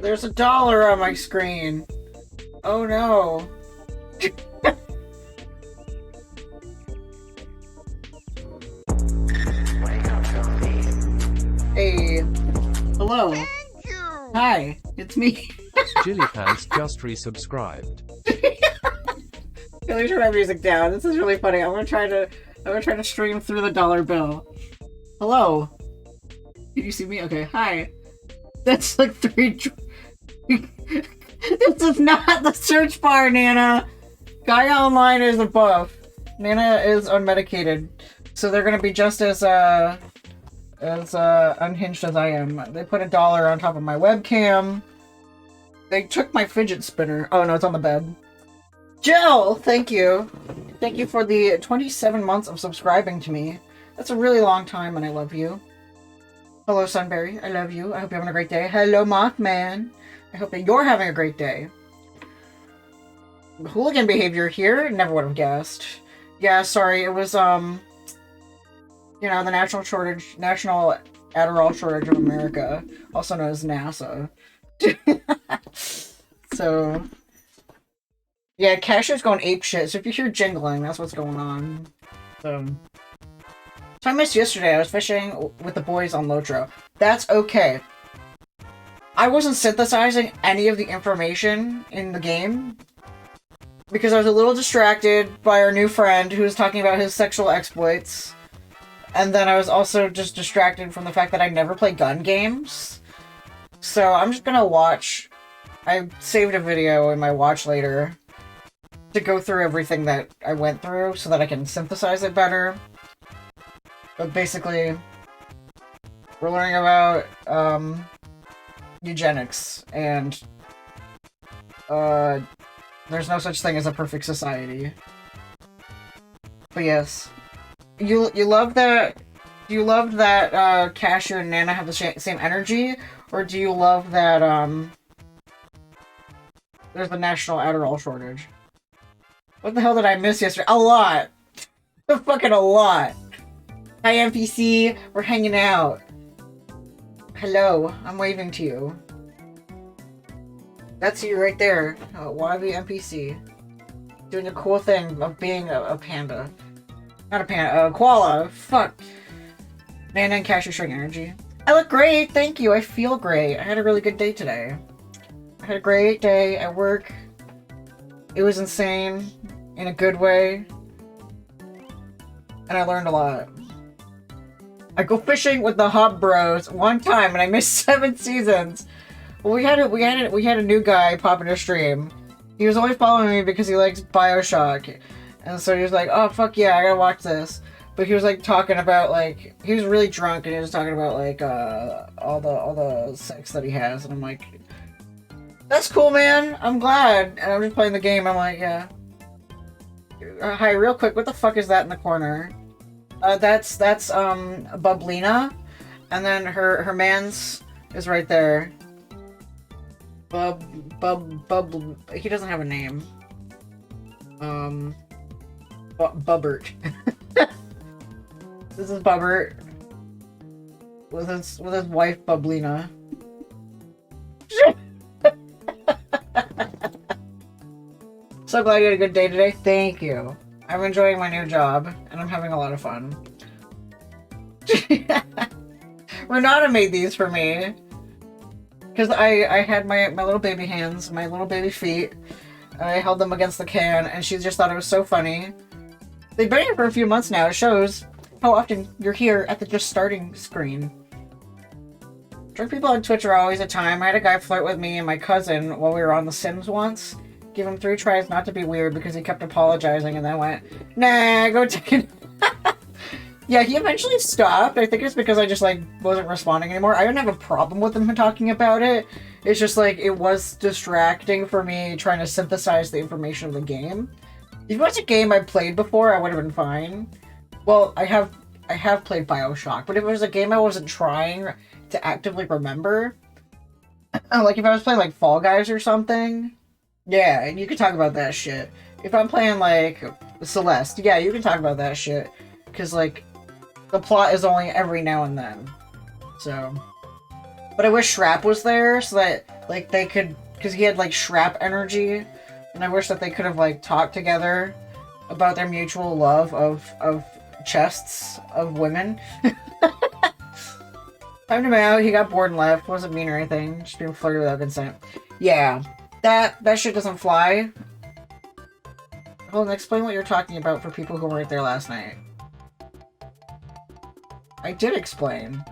There's $1 on my screen. Oh no. Hey. Hello. Thank you. Hi, it's me. Jillypants just resubscribed. Let me turn my music down. This is really funny. I'm gonna try to stream through the dollar bill. Hello. Can you see me? Okay. Hi. That's like 3. This is not the search bar, Nana. Guy online is above. Nana is unmedicated, so they're gonna be just as unhinged as I am. They put $1 on top of my webcam. They took my fidget spinner. Oh no, it's on the bed. Jill, thank you. Thank you for the 27 months of subscribing to me. That's a really long time, and I love you. Hello, Sunberry. I love you. I hope you're having a great day. Hello, Mothman. I hope that you're having a great day. Hooligan behavior here? Never would have guessed. Yeah, sorry. It was, the national Adderall shortage of America, also known as NASA. So, yeah, Cashew's going apeshit, so if you hear jingling, that's what's going on. So I missed yesterday. I was fishing with the boys on Lotro. That's okay. I wasn't synthesizing any of the information in the game because I was a little distracted by our new friend who was talking about his sexual exploits. And then I was also just distracted from the fact that I never play gun games. So I'm just gonna watch. I saved a video in my watch later to go through everything that I went through so that I can synthesize it better. But basically, we're learning about eugenics, and there's no such thing as a perfect society. But yes, you love that. Do you love that Cashew and Nana have the same energy, or do you love that there's the national Adderall shortage? What the hell did I miss yesterday? A lot! Fucking a lot! Hi NPC, we're hanging out. Hello, I'm waving to you. That's you right there. Wannabe NPC. Doing the cool thing of being a panda. Not a panda, a koala. Fuck. Nana and Cashew showing energy. I look great, thank you, I feel great. I had a really good day today. I had a great day at work. It was insane, in a good way. And I learned a lot. I go fishing with the Hub Bros one time and I missed 7 seasons. Well, we had a new guy pop in our stream. He was only following me because he likes BioShock. And so he was like, oh fuck yeah, I gotta watch this. But he was like talking about like, he was really drunk and he was talking about like all the sex that he has, and I'm like, that's cool, man. I'm glad. And I'm just playing the game. I'm like, yeah. Hi, real quick, what the fuck is that in the corner? That's Bublina, and then her man's is right there. Bub. He doesn't have a name. Bubbert. This is Bubbert with his wife Bublina. So glad you had a good day today. Thank you. I'm enjoying my new job, and I'm having a lot of fun. Renata made these for me. Because I had my little baby hands, my little baby feet. I held them against the can, and she just thought it was so funny. They've been here for a few months now. It shows how often you're here at the just starting screen. Drunk people on Twitch are always a time. I had a guy flirt with me and my cousin while we were on The Sims once. Give him 3 tries not to be weird because he kept apologizing and then went, nah, go take it. Yeah, he eventually stopped. I think it's because I just, like, wasn't responding anymore. I didn't have a problem with him talking about it. It's just, like, it was distracting for me trying to synthesize the information of the game. If it was a game I played before, I would have been fine. Well, I have played BioShock, but if it was a game I wasn't trying to actively remember, like if I was playing, like, Fall Guys or something, yeah, you could talk about that shit. If I'm playing, like, Celeste, yeah, you can talk about that shit. Because, like, the plot is only every now and then. So. But I wish Shrap was there so that, like they could, because he had like shrap energy, and I wish that they could have like talked together about their mutual love of chests of women. Timed him out, he got bored and left, wasn't mean or anything, just being flirty without consent. Yeah, that shit doesn't fly. Hold on, explain what you're talking about for people who weren't there last night. I did explain.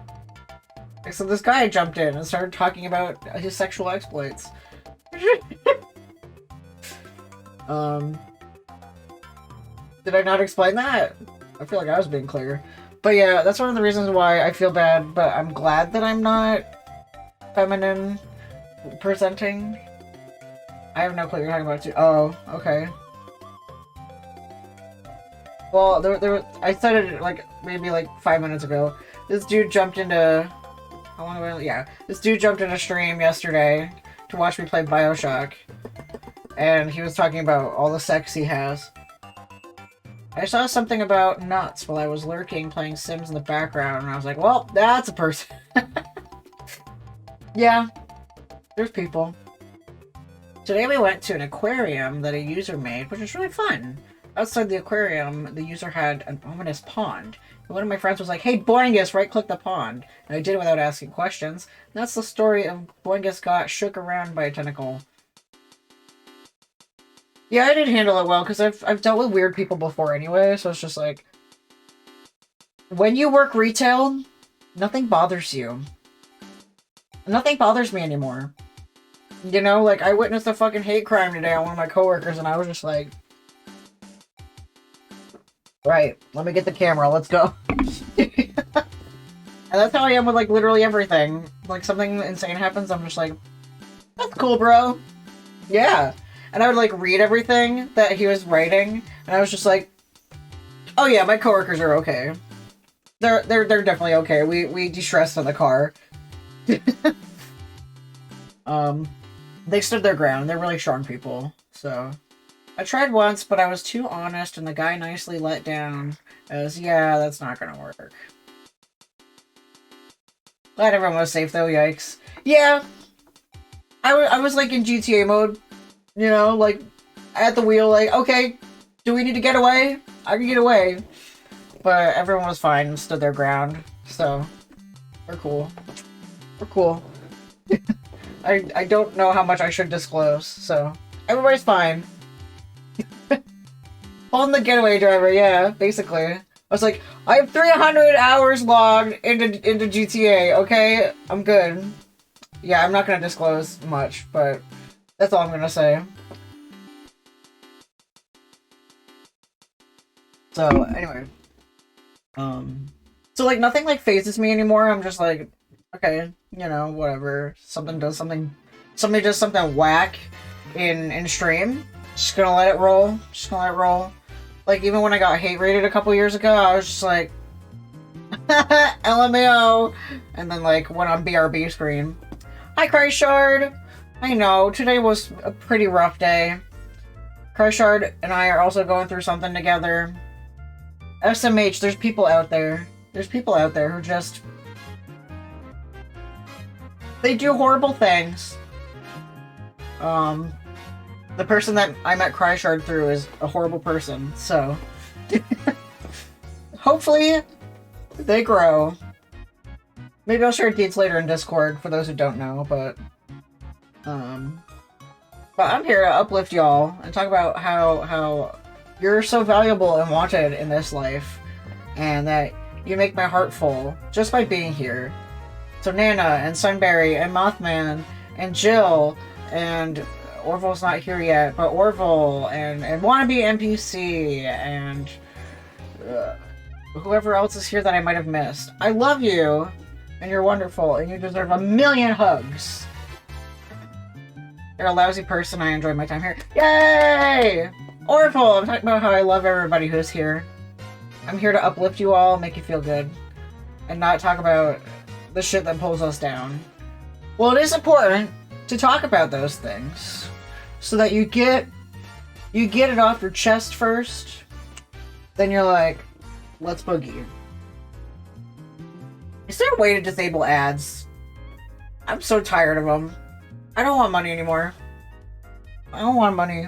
So this guy jumped in and started talking about his sexual exploits. Did I not explain that? I feel like I was being clear. But yeah, that's one of the reasons why I feel bad, but I'm glad that I'm not feminine presenting. I have no clue what you're talking about too. Oh, okay. Well, I said it like maybe like 5 minutes ago. This dude jumped into... How long ago? Yeah. This dude jumped in a stream yesterday to watch me play Bioshock. And he was talking about all the sex he has. I saw something about nuts while I was lurking playing Sims in the background, and I was like, well, that's a person. Yeah. There's people. Today we went to an aquarium that a user made, which was really fun. Outside the aquarium, the user had an ominous pond. And one of my friends was like, hey, Boingus, right-click the pond. And I did it without asking questions. And that's the story of Boingus got shook around by a tentacle. Yeah, I did handle it well, because I've dealt with weird people before anyway, so it's just like... When you work retail, nothing bothers you. Nothing bothers me anymore. You know, like, I witnessed a fucking hate crime today on one of my coworkers, and I was just like... Right, let me get the camera, let's go. And that's how I am with, like, literally everything. Like, something insane happens, I'm just like, that's cool, bro. Yeah. And I would, like, read everything that he was writing, and I was just like, oh yeah, my coworkers are okay. They're definitely okay. We de-stressed in the car. They stood their ground. They're really strong people, so... I tried once, but I was too honest, and the guy nicely let down as, yeah, that's not gonna work. Glad everyone was safe, though, yikes. Yeah! I was, like, in GTA mode, you know, like, at the wheel, like, okay, do we need to get away? I can get away. But everyone was fine and stood their ground, so we're cool. We're cool. I don't know how much I should disclose, so everybody's fine. On the getaway driver, yeah, basically. I was like, I have 300 hours logged into GTA, okay? I'm good. Yeah, I'm not gonna disclose much, but that's all I'm gonna say. So, anyway. So, like, nothing, like, phases me anymore. I'm just like, okay, you know, whatever. Somebody does something whack in stream. Just gonna let it roll. Just gonna let it roll. Like, even when I got hate rated a couple years ago, I was just like, LMAO. And then, like, went on BRB screen. Hi, Cryshard. I know, today was a pretty rough day. Cryshard and I are also going through something together. SMH, there's people out there. There's people out there who just... They do horrible things. The person that I met Cryshard through is a horrible person, so... Hopefully, they grow. Maybe I'll share deeds later in Discord, for those who don't know, but... But I'm here to uplift y'all and talk about how you're so valuable and wanted in this life, and that you make my heart full just by being here. So Nana, and Sunberry, and Mothman, and Jill, and Orville's not here yet, but Orville, and Wannabe NPC, and whoever else is here that I might have missed. I love you, and you're wonderful, and you deserve a million hugs. You're a lousy person, I enjoy my time here. Yay! Orville! I'm talking about how I love everybody who's here. I'm here to uplift you all, make you feel good, and not talk about the shit that pulls us down. Well, it is important to talk about those things, so that you get it off your chest first, then you're like, let's boogie. Is there a way to disable ads? I'm so tired of them. I don't want money anymore. I don't want money.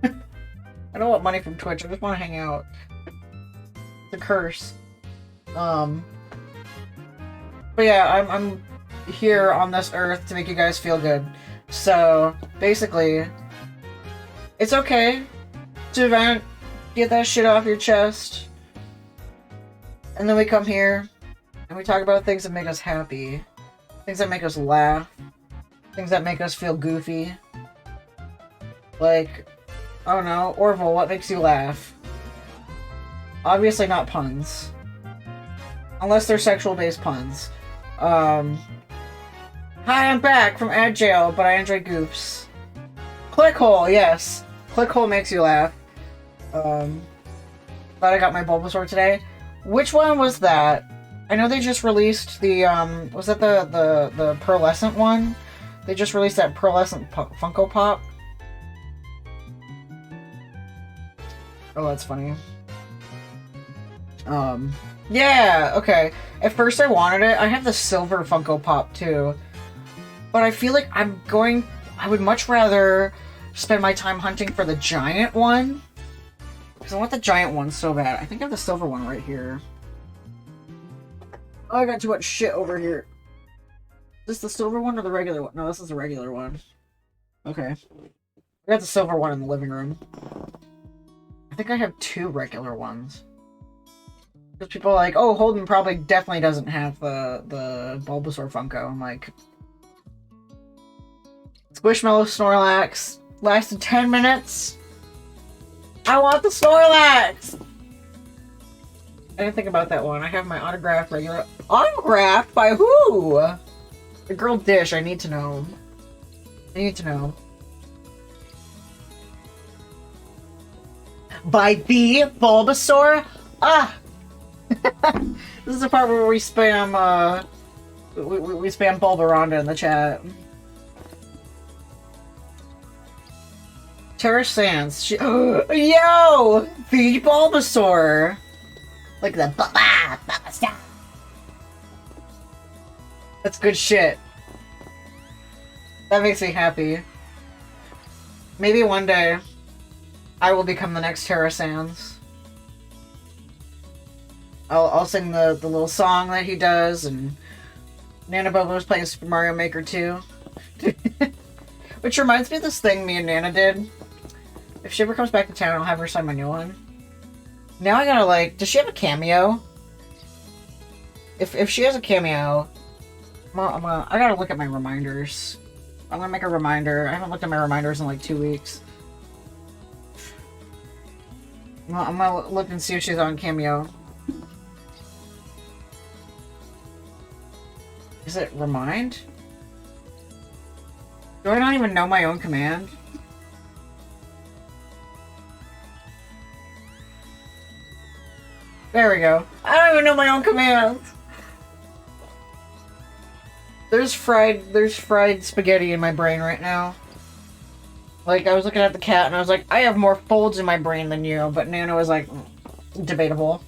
I don't want money from Twitch. I just want to hang out. It's a curse. But yeah, I'm here on this earth to make you guys feel good. So basically, it's okay to vent, get that shit off your chest, and then we come here and we talk about things that make us happy, things that make us laugh, things that make us feel goofy. Like, I don't know, Orville, what makes you laugh? Obviously not puns. Unless they're sexual-based puns. Hi, I'm back from ad jail, but I enjoy goofs. Clickhole, yes. Clickhole makes you laugh. Glad I got my Bulbasaur today. Which one was that? I know they just released the, was that the pearlescent one? They just released that pearlescent Funko Pop. Oh, that's funny. Yeah, okay. At first I wanted it. I have the silver Funko Pop too. But I feel like I would much rather spend my time hunting for the giant one. Because I want the giant one so bad. I think I have the silver one right here. Oh, I got too much shit over here. Is this the silver one or the regular one? No, this is the regular one. Okay. I got the silver one in the living room. I think I have two regular ones. Because people are like, oh, Holden probably definitely doesn't have the Bulbasaur Funko. I'm like... Squishmallow Snorlax. Lasted 10 minutes. I want the Snorlax! I didn't think about that one. I have my autographed regular... Autographed? By who? The girl Dish. I need to know. I need to know. By the Bulbasaur? Ah! This is the part where we spam, we spam Bulbaranda in the chat. Terra Sands. Yo! The Bulbasaur! Like the Bulbasaur! That's good shit. That makes me happy. Maybe one day I will become the next Terra Sands. I'll sing the little song that he does, and Nana Bobo was playing Super Mario Maker 2. Which reminds me of this thing me and Nana did. If she ever comes back to town, I'll have her sign my new one. Now I gotta, like, does she have a cameo? If she has a cameo, I gotta look at my reminders. I'm gonna make a reminder. I haven't looked at my reminders in like 2 weeks. I'm gonna look and see if she's on cameo. Is it remind? Do I not even know my own command? There we go. I don't even know my own commands. There's fried spaghetti in my brain right now. Like, I was looking at the cat and I was like, I have more folds in my brain than you, but Nana was like, debatable.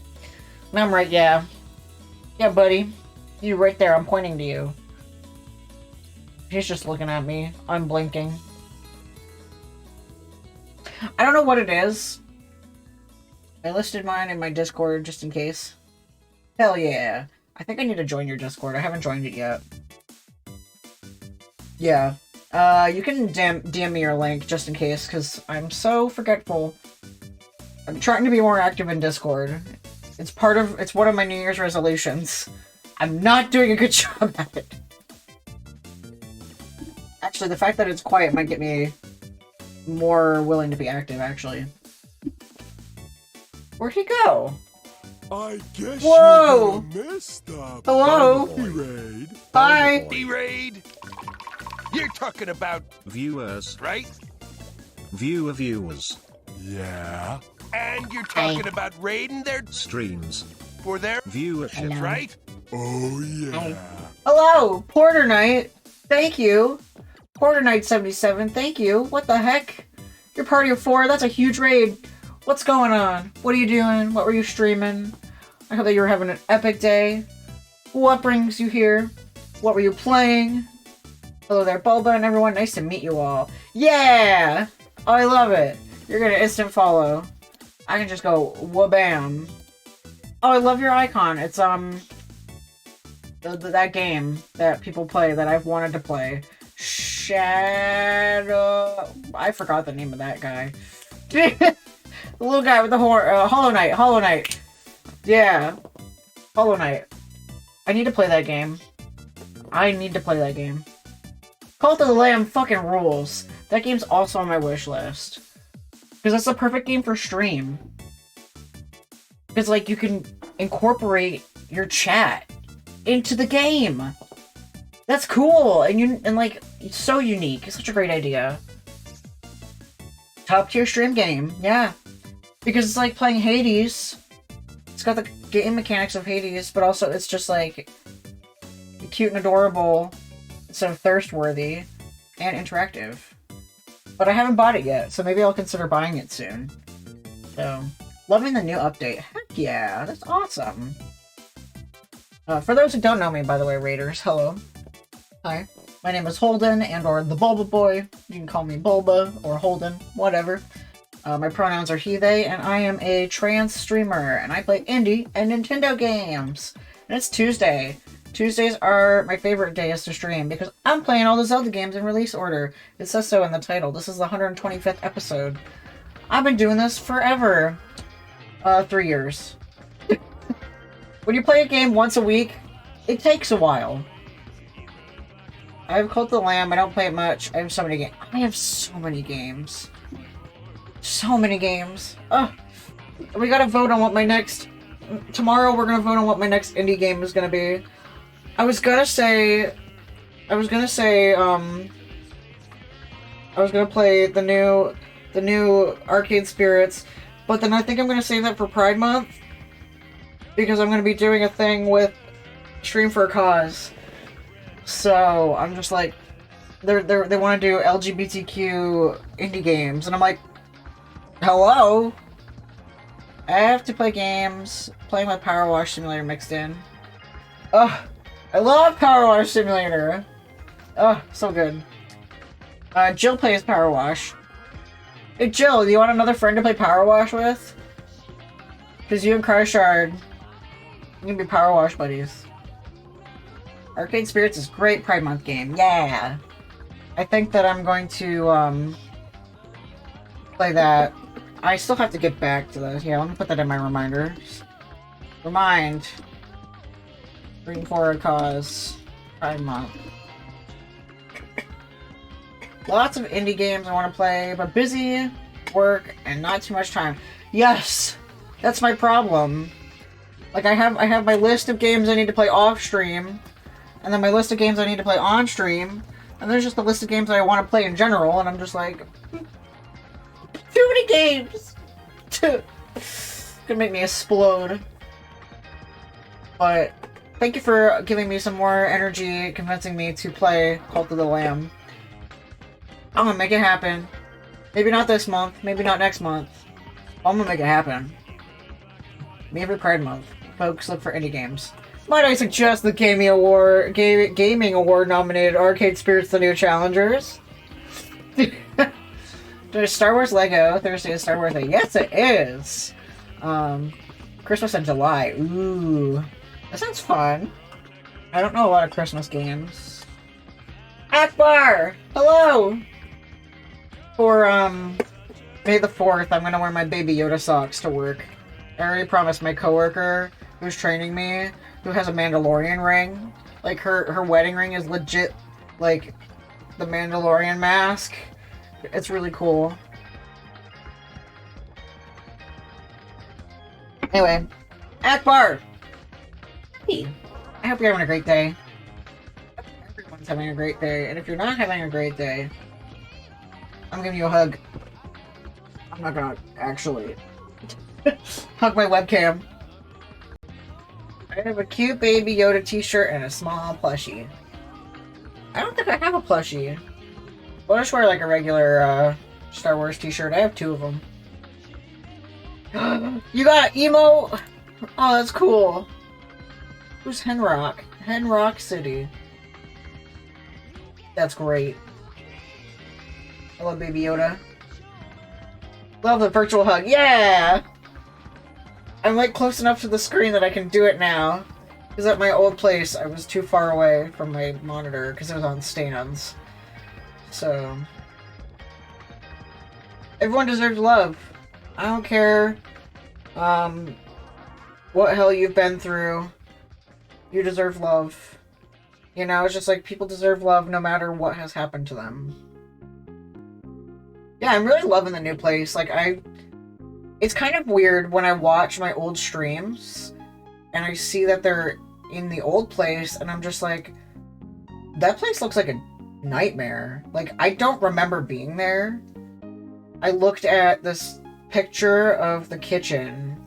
And I'm right, yeah. Yeah, buddy. You right there, I'm pointing to you. She's just looking at me. I'm blinking. I don't know what it is. I listed mine in my Discord just in case. Hell yeah. I think I need to join your Discord. I haven't joined it yet. Yeah. You can DM me your link just in case, because I'm so forgetful. I'm trying to be more active in Discord. It's one of my New Year's resolutions. I'm not doing a good job at it. Actually, the fact that it's quiet might get me more willing to be active, actually. Where'd he go? I guess Whoa! you missed up. Hello? D-Raid. Hi! D-Raid! You're talking about Viewers. right? Viewers. Yeah. And you're talking about raiding their Streams. for their Viewership. Hello. right? Oh, yeah. Hello! Porter Knight! Thank you! Porter Knight 77, thank you! What the heck? Your party of 4? That's a huge raid! What's going on? What are you doing? What were you streaming? I hope that you were having an epic day. What brings you here? What were you playing? Hello there, Bulba and everyone. Nice to meet you all. Yeah! Oh, I love it. You're gonna instant follow. I can just go wha-bam. Oh, I love your icon. It's, that game that people play that I've wanted to play. Shadow... I forgot the name of that guy. The little guy with the horn. Hollow Knight. Hollow Knight. Yeah. Hollow Knight. I need to play that game. I need to play that game. Cult of the Lamb fucking rules. That game's also on my wish list. Because that's the perfect game for stream. Because, like, you can incorporate your chat into the game. That's cool. And like, it's so unique. It's such a great idea. Top tier stream game. Yeah. Because it's like playing Hades. It's got the game mechanics of Hades, but also it's just like cute and adorable, so thirst-worthy, and interactive. But I haven't bought it yet, so maybe I'll consider buying it soon. So, loving the new update. Heck yeah, that's awesome. For those who don't know me, by the way, Raiders, hello. Hi. My name is Holden, or the Bulba Boy. You can call me Bulba, or Holden, whatever. My pronouns are he, they, and I am a trans streamer, and I play indie and Nintendo games. And it's Tuesday. Tuesdays are my favorite days to stream because I'm playing all the Zelda games in release order. It says so in the title. This is the 125th episode. I've been doing this forever. 3 years. When you play a game once a week, it takes a while. I have Cult of the Lamb. I don't play it much. I have so many games. I have so many games. So many games. Oh, we gotta vote on what my next... Tomorrow we're gonna vote on what my next indie game is gonna be. I was gonna play the new Arcade Spirits, but then I think I'm gonna save that for Pride Month because I'm gonna be doing a thing with Stream for a Cause. So I'm just like, they want to do LGBTQ indie games, and I'm like, hello. I have to play games, playing with Power Wash Simulator mixed in. Ugh. I love Power Wash Simulator! Oh, so good. Jill plays Power Wash. Hey Jill, do you want another friend to play Power Wash with? Because you and Cryshard, you can be Power Wash buddies. Arcade Spirits is a great Pride Month game. Yeah! I think that I'm going to, play that. I still have to get back to those. Yeah, let me put that in my reminders. Remind. Bring for a cause. Pride Month. Lots of indie games I want to play, but busy, work, and not too much time. Yes! That's my problem. Like, I have my list of games I need to play off stream, and then my list of games I need to play on stream, and there's just a list of games that I want to play in general, and I'm just like... Too many games! Could make me explode. But... thank you for giving me some more energy, convincing me to play Cult of the Lamb. I'm gonna make it happen. Maybe not this month, maybe not next month. I'm gonna make it happen. Maybe Pride Month. Folks, look for indie games. Might I suggest the Gaming Award nominated Arcade Spirits The New Challengers? There's Star Wars Lego. Thursday is Star Wars Day. Yes, it is! Christmas in July. Ooh. That sounds fun. I don't know a lot of Christmas games. Akbar! Hello! For, May the 4th, I'm gonna wear my Baby Yoda socks to work. I already promised my coworker, who's training me, who has a Mandalorian ring. Like, her wedding ring is legit, like, the Mandalorian mask. It's really cool. Anyway, Akbar! Hey, I hope you're having a great day. Everyone's having a great day, and if you're not having a great day, I'm giving you a hug. I'm not gonna actually hug my webcam. I have a cute Baby Yoda t-shirt and a small plushie. I don't think I have a plushie. I'll just wear like a regular Star Wars t-shirt. I have 2 of them. You got emo? Oh, that's cool. Who's Henrock? Henrock City. That's great. I love Baby Yoda. Love the virtual hug. Yeah! I'm like close enough to the screen that I can do it now. Because at my old place, I was too far away from my monitor because it was on stands. So... everyone deserves love. I don't care what hell you've been through. You deserve love. You know, it's just like people deserve love no matter what has happened to them. Yeah, I'm really loving the new place. Like, it's kind of weird when I watch my old streams and I see that they're in the old place and I'm just like, that place looks like a nightmare. Like, I don't remember being there. I looked at this picture of the kitchen.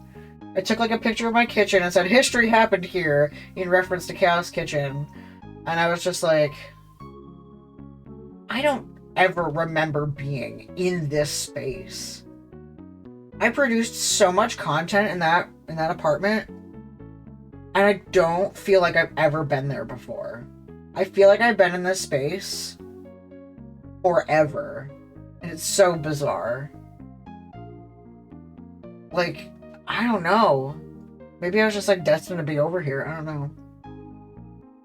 I took like a picture of my kitchen and said, history happened here in reference to Chaos Kitchen. And I was just like, I don't ever remember being in this space. I produced so much content in that apartment, and I don't feel like I've ever been there before. I feel like I've been in this space forever, and it's so bizarre. Like, I don't know. Maybe I was just like destined to be over here. I don't know.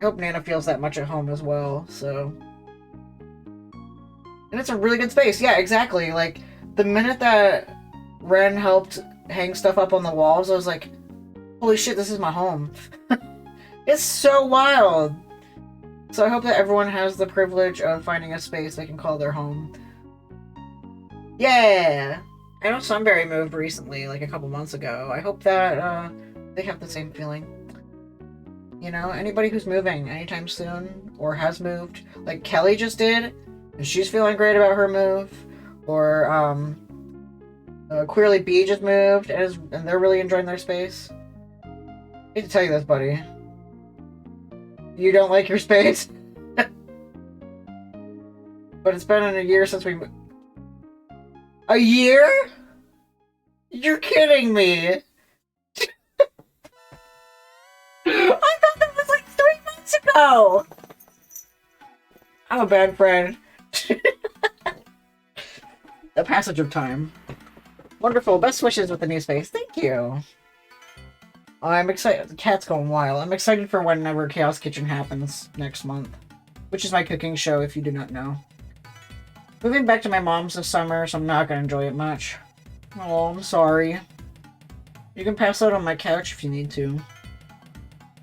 I hope Nana feels that much at home as well, so... and it's a really good space. Yeah, exactly. Like, the minute that Ren helped hang stuff up on the walls, I was like, holy shit, this is my home. It's so wild. So I hope that everyone has the privilege of finding a space they can call their home. Yeah! I know Sunbury moved recently, like a couple months ago. I hope that they have the same feeling. You know, anybody who's moving anytime soon, or has moved, like Kelly just did, and she's feeling great about her move, or Queerly B just moved, and they're really enjoying their space. I hate to tell you this, buddy. You don't like your space? But it's been a year since we moved. A year? You're kidding me! I thought that was like 3 months ago! I'm a bad friend. The passage of time. Wonderful. Best wishes with the new space. Thank you. I'm excited. The cat's going wild. I'm excited for whenever Chaos Kitchen happens next month. Which is my cooking show, if you do not know. Moving back to my mom's this summer, so I'm not going to enjoy it much. Oh, I'm sorry. You can pass out on my couch if you need to.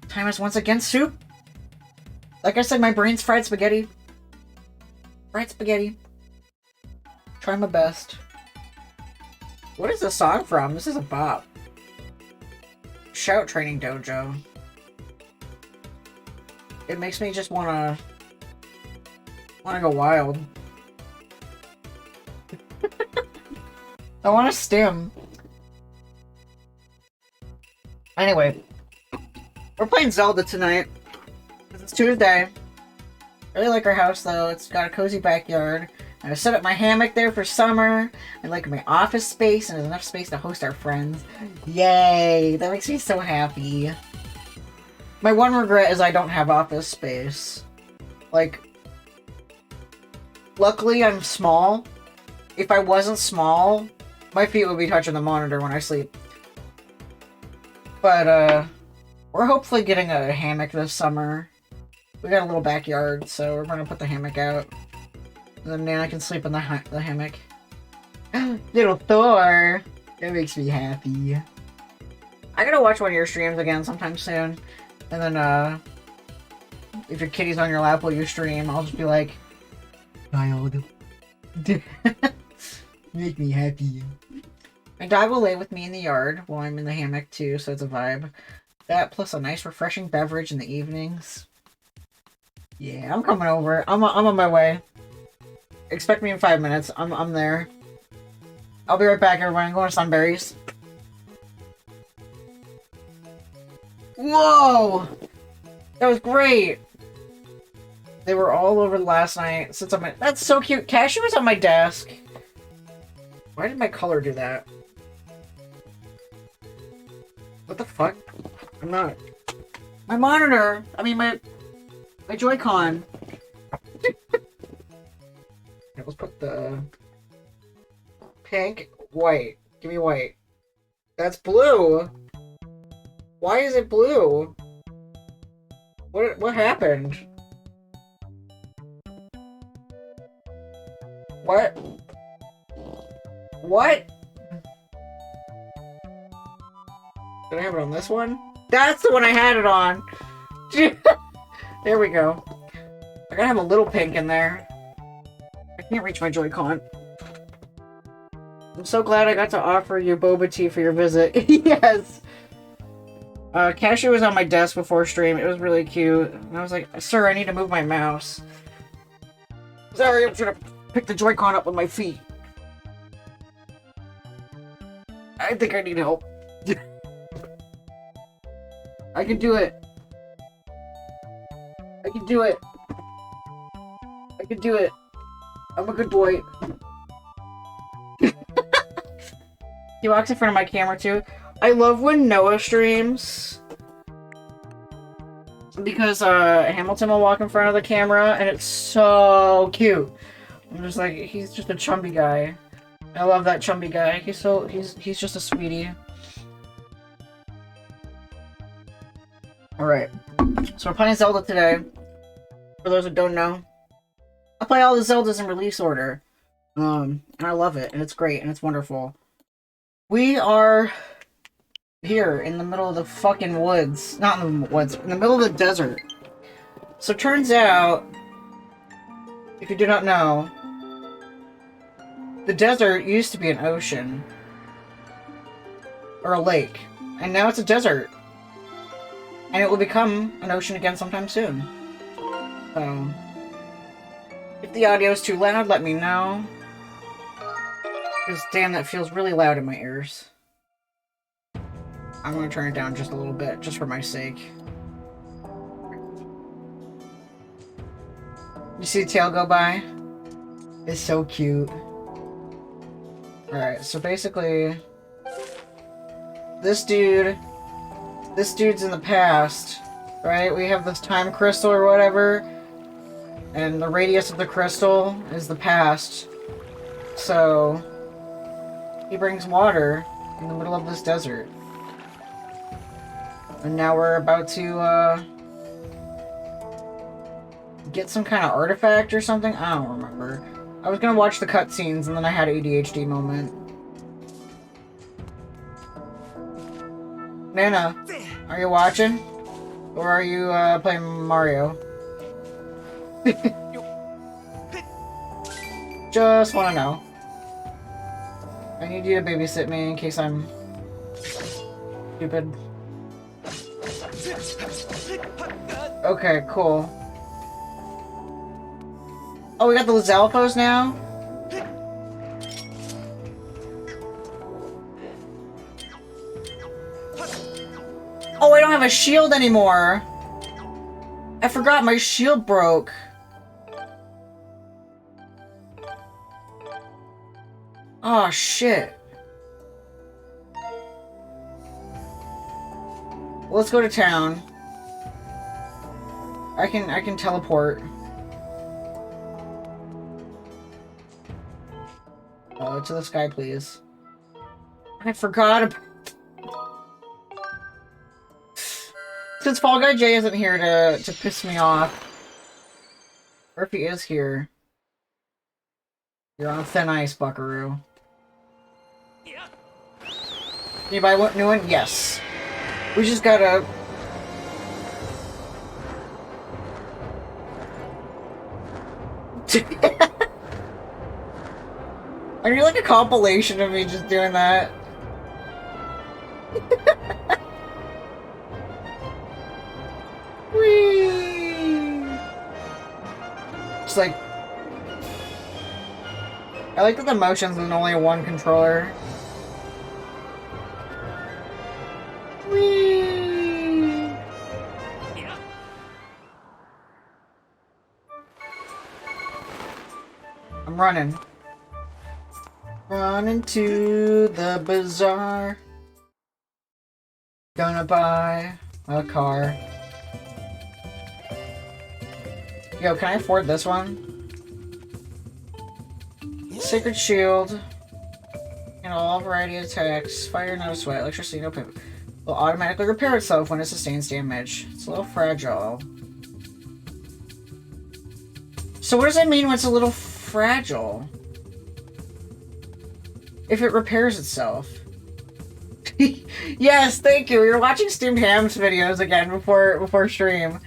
Time is once again soup. Like I said, my brain's fried spaghetti. Fried spaghetti. Try my best. What is this song from? This is a bop. Shout Training Dojo. It makes me just wanna go wild. I wanna stim. Anyway. We're playing Zelda tonight. It's Tuesday. I really like our house though. It's got a cozy backyard. I set up my hammock there for summer. I like my office space and there's enough space to host our friends. Yay! That makes me so happy. My one regret is I don't have office space. Like, luckily I'm small. If I wasn't small, my feet would be touching the monitor when I sleep. But, we're hopefully getting a hammock this summer. We got a little backyard, so we're gonna put the hammock out. And then Nana can sleep in the hammock. Little Thor! That makes me happy. I gotta watch one of your streams again sometime soon. And then, if your kitty's on your lap while you stream, I'll just be like, child. Make me happy. My dog will lay with me in the yard while I'm in the hammock too, so it's a vibe. That plus a nice refreshing beverage in the evenings. Yeah, I'm coming over. I'm on my way. Expect me in 5 minutes. I'm there. I'll be right back, everyone. I'm going to Sunberries. Whoa! That was great! They were all over last night. Sits on my... That's so cute. Cashew was on my desk. Why did my color do that? What the fuck? I'm not... My monitor! I mean, my Joy-Con. Okay, let's put the pink, white. Give me white. That's blue. Why is it blue? What happened? What? What? Did I have it on this one? That's the one I had it on! There we go. I gotta have a little pink in there. I can't reach my Joy-Con. I'm so glad I got to offer you boba tea for your visit. Yes! Cashew was on my desk before stream. It was really cute. And I was like, sir, I need to move my mouse. Sorry, I'm trying to pick the Joy-Con up with my feet. I think I need help. I can do it. I can do it. I can do it. I'm a good boy. He walks in front of my camera too. I love when Noah streams. Because Hamilton will walk in front of the camera and it's so cute. I'm just like, he's just a chumby guy. I love that chumby guy. He's just a sweetie. Alright. So we're playing Zelda today. For those who don't know. I play all the Zeldas in release order. And I love it. And it's great. And it's wonderful. We are here in the middle of the fucking woods. Not in the woods. In the middle of the desert. So turns out, if you do not know, the desert used to be an ocean. Or a lake. And now it's a desert. And it will become an ocean again sometime soon. So, if the audio is too loud, let me know. Because damn, that feels really loud in my ears. I'm going to turn it down just a little bit, just for my sake. You see the tail go by? It's so cute. Alright, so basically, this dude's in the past, right? We have this time crystal or whatever, and the radius of the crystal is the past. So, he brings water in the middle of this desert. And now we're about to, get some kind of artifact or something? I don't remember. I was gonna watch the cutscenes and then I had an ADHD moment. Nana, are you watching? Or are you, playing Mario? Just wanna know. I need you to babysit me in case I'm stupid. Okay, cool. Oh, we got the Lizelle pose now? Oh, I don't have a shield anymore! I forgot my shield broke. Oh, shit. Well, let's go to town. I can teleport. To the sky, please. I forgot about... Since Fall Guy Jay isn't here to piss me off. Or if he is here. You're on thin ice, buckaroo. Can you buy one new one? Yes. We just gotta... Are you like a compilation of me just doing that? Whee! It's like... I like that the motions is only one controller. Whee! I'm running. Running to the bazaar. Gonna buy a car. Yo, can I afford this one? Sacred Shield. And all variety of attacks. Fire, no sweat. Electricity, no pain. Will automatically repair itself when it sustains damage. It's a little fragile. So what does that mean when it's a little fragile? If it repairs itself. Yes, thank you. You're watching Steamed Ham's videos again before stream.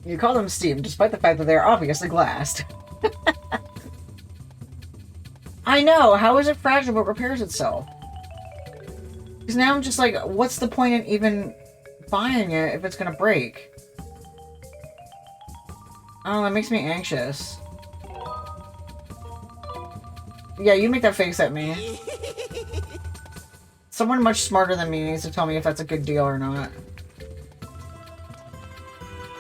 You call them steamed, despite the fact that they're obviously glassed. I know. How is it fragile but repairs itself? Because now I'm just like, what's the point in even buying it if it's gonna break? Oh, that makes me anxious. Yeah, you make that face at me. Someone much smarter than me needs to tell me if that's a good deal or not.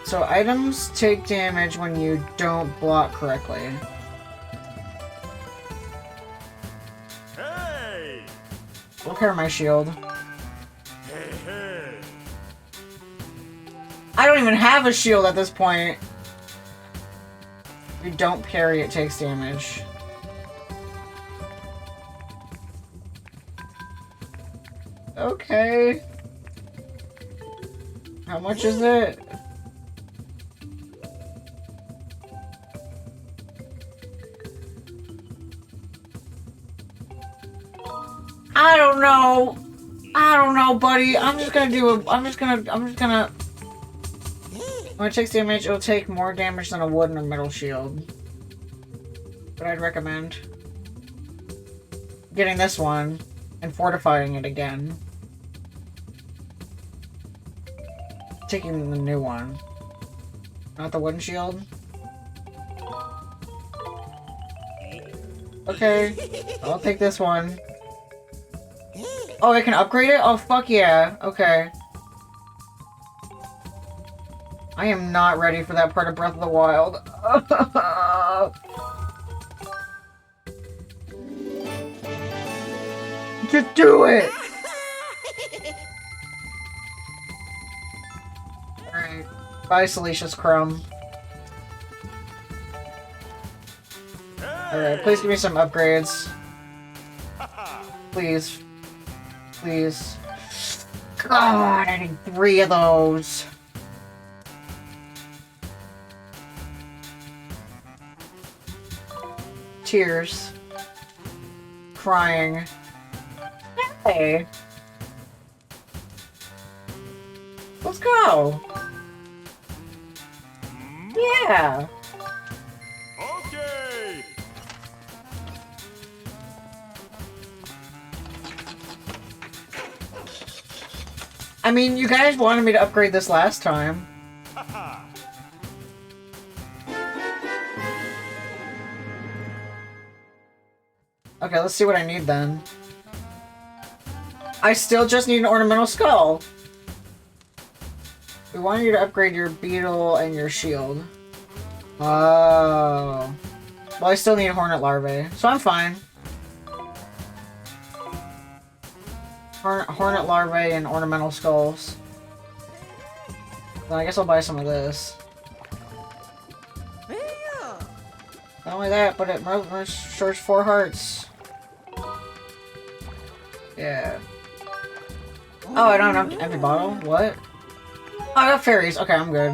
So items take damage when you don't block correctly. Hey! Repair my shield. Hey, hey! I don't even have a shield at this point. If you don't parry, it takes damage. Okay. How much is it? I don't know. I don't know, buddy. I'm just gonna when it takes damage, it'll take more damage than a wooden or metal shield. But I'd recommend getting this one and fortifying it again. Taking the new one. Not the wooden shield. Okay. I'll take this one. Oh, I can upgrade it? Oh, fuck yeah. Okay. I am not ready for that part of Breath of the Wild. Just do it! Alright. Bye, Salacious Crumb. Alright, please give me some upgrades. Please. Please. God, I need 3 of those. Tears. Crying. Hey. Let's go. Yeah. Okay! I mean, you guys wanted me to upgrade this last time. Okay, let's see what I need then. I still just need an ornamental skull. We wanted you to upgrade your beetle and your shield. Oh. Well, I still need hornet larvae, so I'm fine. Hornet larvae and ornamental skulls. Then I guess I'll buy some of this. Not only that, but it restores 4 hearts. Yeah. Oh, I don't have an empty bottle? What? Oh, I got fairies. Okay, I'm good.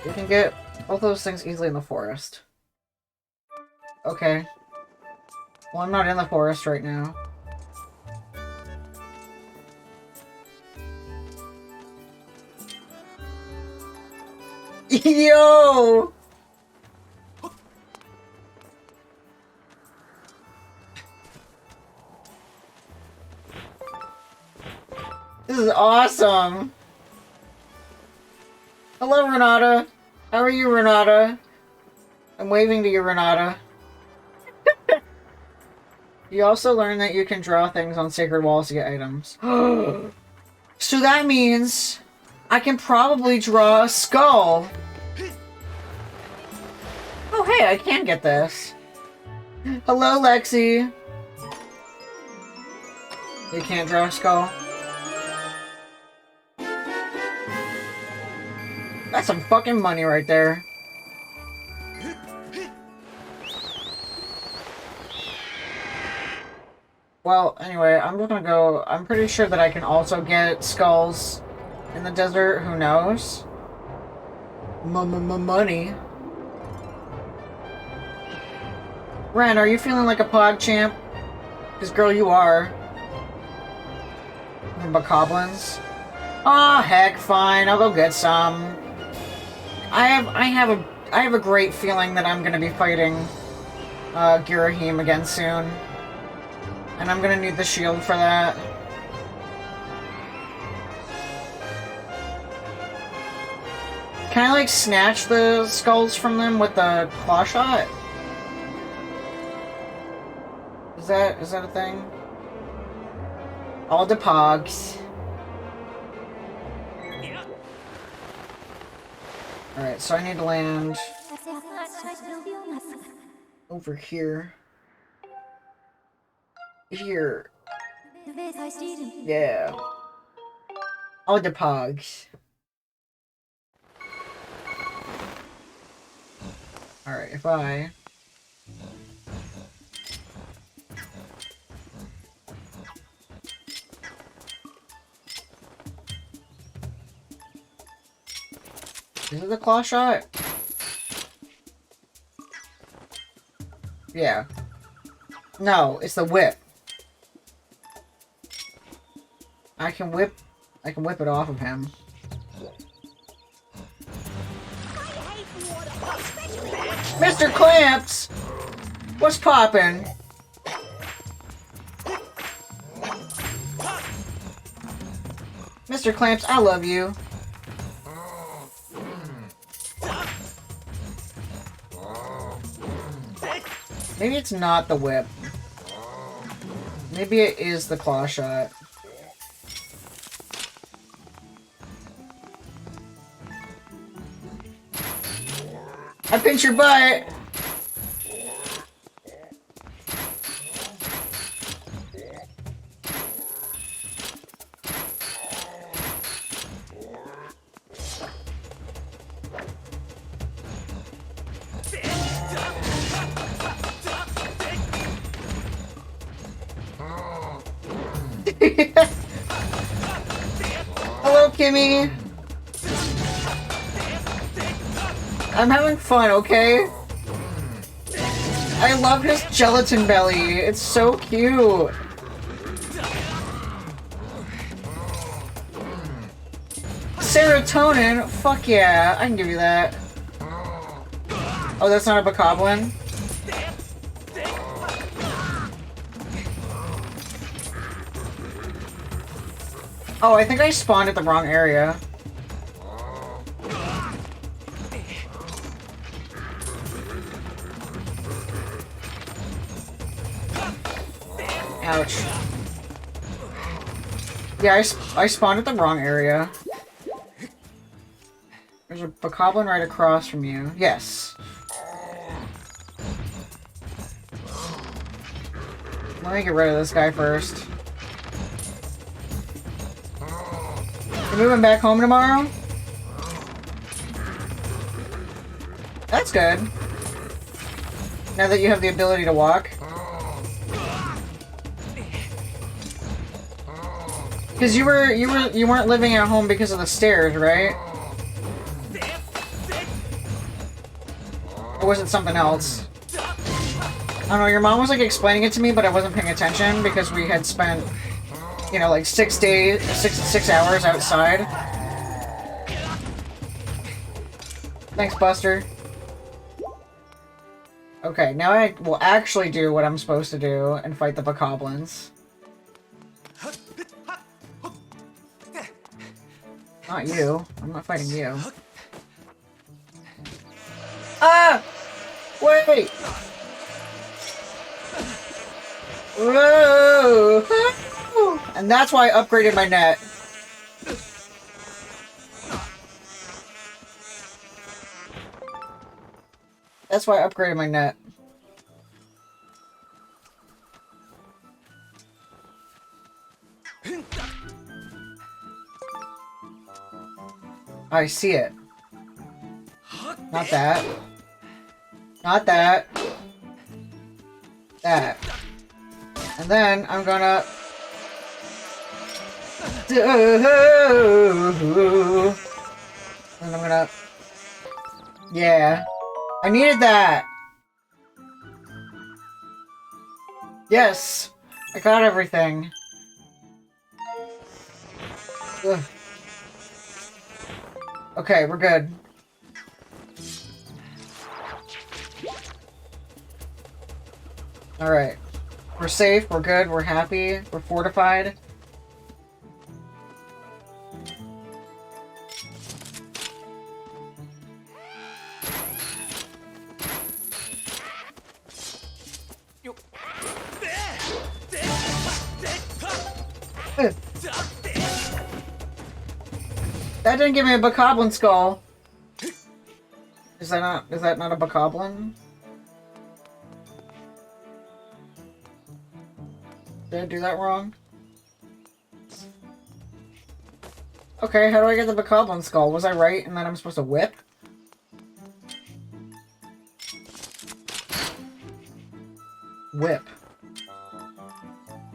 You can get both those things easily in the forest. Okay. Well, I'm not in the forest right now. Yo! This is awesome! Hello, Renata. How are you, Renata? I'm waving to you, Renata. You also learn that you can draw things on sacred walls to get items. So that means I can probably draw a skull. Oh, hey, I can get this. Hello, Lexi. You can't draw a skull? That's some fucking money right there. Well, anyway, I'm just gonna go... I'm pretty sure that I can also get skulls in the desert. Who knows? Money. Ren, are you feeling like a pog champ? Because, girl, you are. Bokoblins. Aw, heck, fine. I'll go get some. I have a great feeling that I'm gonna be fighting Girahim again soon. And I'm gonna need the shield for that. Can I, like, snatch the skulls from them with the claw shot? Is that a thing? All the pogs. Alright, so I need to land over here. Here. Yeah. All the pogs. Alright, if I... Is it the claw shot? Yeah. No, it's the whip. I can whip it off of him. Mr. Clamps! What's poppin'? Mr. Clamps, I love you. Maybe it's not the whip. Maybe it is the claw shot. I pinch your butt! Hello, Kimmy! I'm having fun, okay? I love his gelatin belly. It's so cute. Serotonin? Fuck yeah, I can give you that. Oh, that's not a bokoblin? Oh, I think I spawned at the wrong area. Ouch. Yeah, I spawned at the wrong area. There's a bokoblin right across from you. Yes. Let me get rid of this guy first. You moving back home tomorrow? That's good. Now that you have the ability to walk. Because you weren't living at home because of the stairs, right? Or was it something else? I don't know, your mom was like explaining it to me, but I wasn't paying attention because we had spent, you know, like 6 hours outside. Thanks, Buster. Okay, now I will actually do what I'm supposed to do and fight the bokoblins. Not you. I'm not fighting you. Ah! Wait! Whoa! And that's why I upgraded my net. That's why I upgraded my net. I see it. Not that. Not that. That. And then I'm gonna... And I'm gonna... Yeah. I needed that! Yes! I got everything. Ugh. Okay, we're good. Alright. We're safe, we're good, we're happy, we're fortified. That didn't give me a bokoblin skull. Is that not a bokoblin? Did I do that wrong? Okay, how do I get the bokoblin skull? Was I right in that I'm supposed to whip? Whip.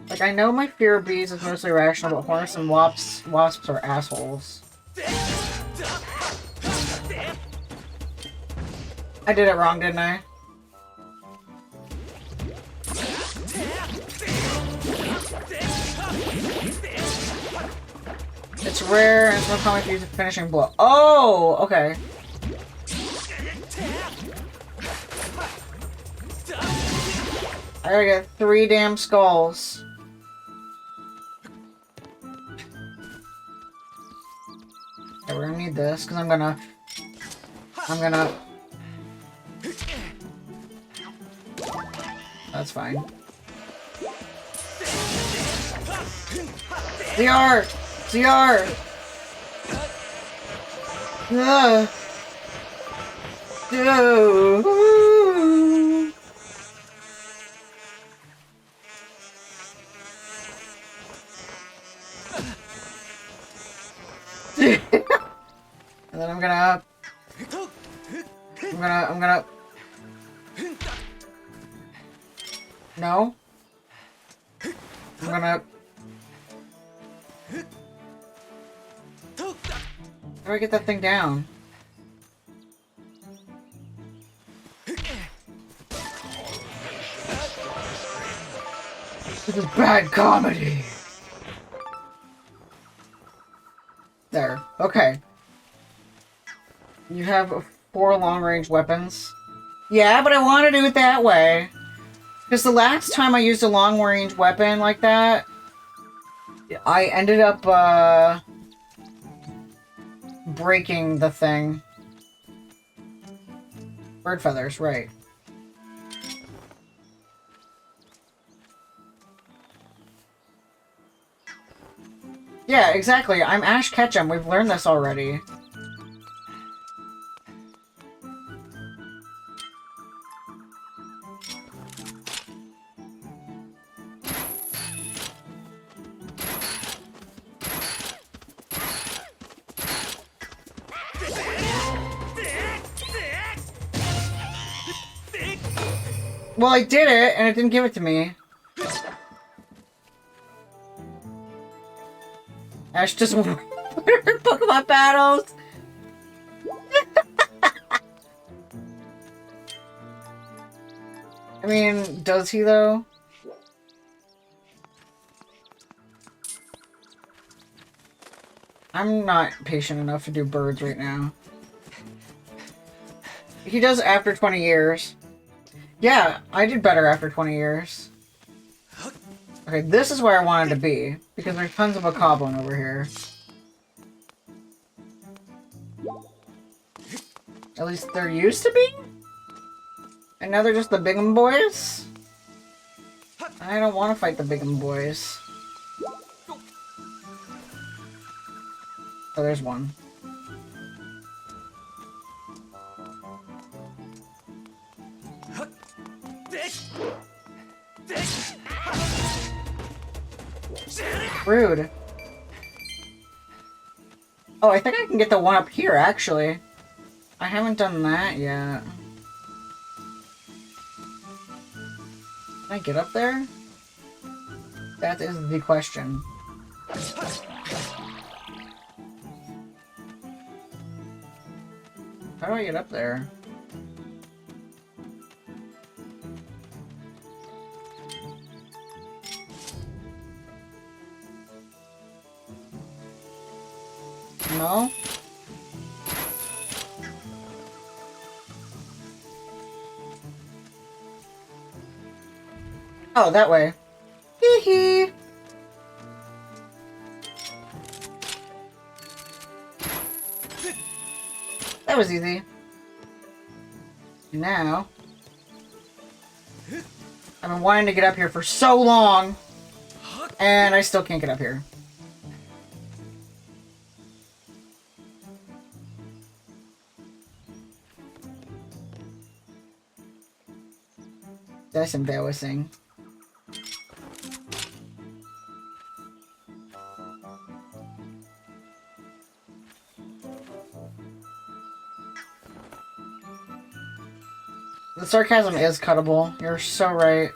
Like, I know my fear of bees is mostly rational, but hornets and wasps are assholes. I did it wrong, didn't I? It's rare, and it's more common to use a finishing blow. Oh, okay. I gotta get 3 damn skulls. Okay, we're gonna need this, because I'm gonna... That's fine. ZR! ZR! Ugh. No. And then I'm gonna... No. I'm gonna... How do I get that thing down? This is bad comedy! There. Okay. You have 4 long-range weapons. Yeah, but I want to do it that way. Because the last time I used a long-range weapon like that, I ended up, breaking the thing. Bird feathers, right. Yeah, exactly. I'm Ash Ketchum. We've learned this already. Well, I did it, and it didn't give it to me. Ash just won Pokemon battles! I mean, does he, though? I'm not patient enough to do birds right now. He does after 20 years. Yeah, I did better after 20 years. Okay, this is where I wanted to be, because there's tons of bokoblin over here. At least there used to be? And now they're just the big'em boys? I don't want to fight the big'em boys. Oh, there's one. Rude. Oh, I think I can get the one up here, actually. I haven't done that yet. Can I get up there? That is the question. How do I get up there? No? Oh, that way. Hee hee. That was easy. Now, I've been wanting to get up here for so long, and I still can't get up here. That's embarrassing. The sarcasm is cuttable. You're so right.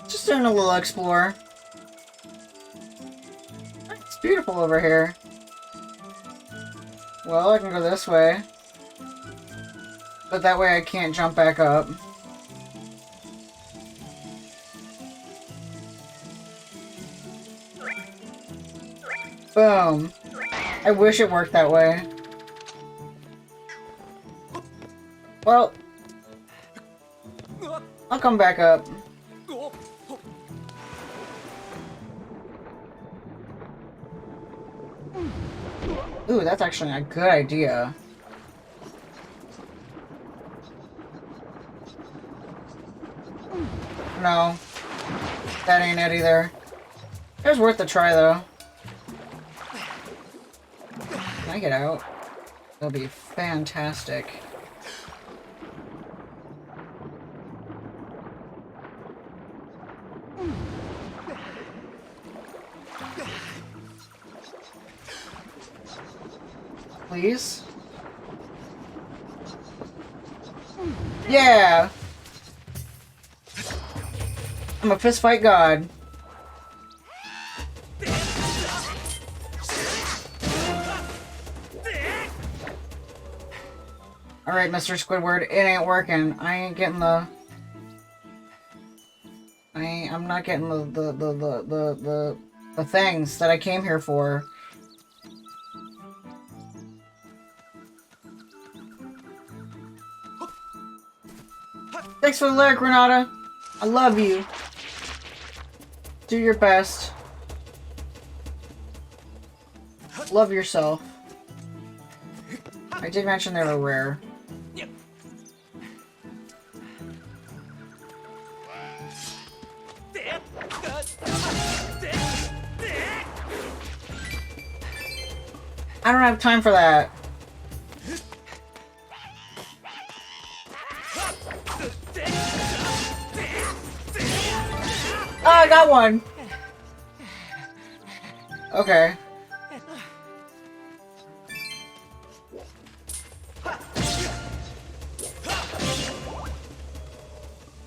Just doing a little explore. It's beautiful over here. Well, I can go this way. But that way I can't jump back up. Boom. I wish it worked that way. Well, I'll come back up. Ooh, that's actually a good idea. No. That ain't it either. It was worth a try, though. Can I get out? That'll be fantastic. Please? Yeah! I'm a fist fight god. Alright, Mr. Squidward, it ain't working. I ain't getting the... I'm not getting the things that I came here for. Thanks for the lyric, Renata. I love you. Do your best. Love yourself. I did mention they were rare. I don't have time for that. Oh, I got one. Okay.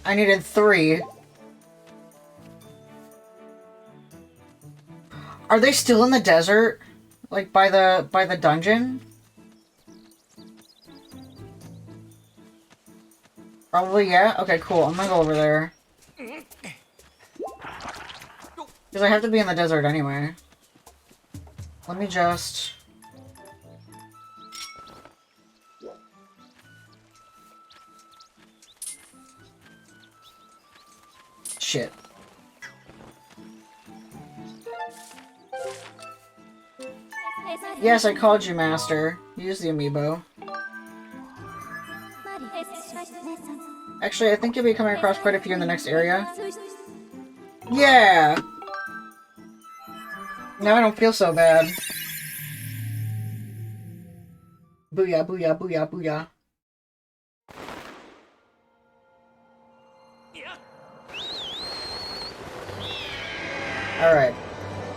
I needed 3. Are they still in the desert? Like by the dungeon? Probably, yeah? Okay, cool. I'm gonna go over there. Because I have to be in the desert anyway. Let me just... Shit. Yes, I called you, Master. Use the amiibo. Actually, I think you'll be coming across quite a few in the next area. Yeah! Now I don't feel so bad. Booyah, booyah, booyah, booyah. Alright.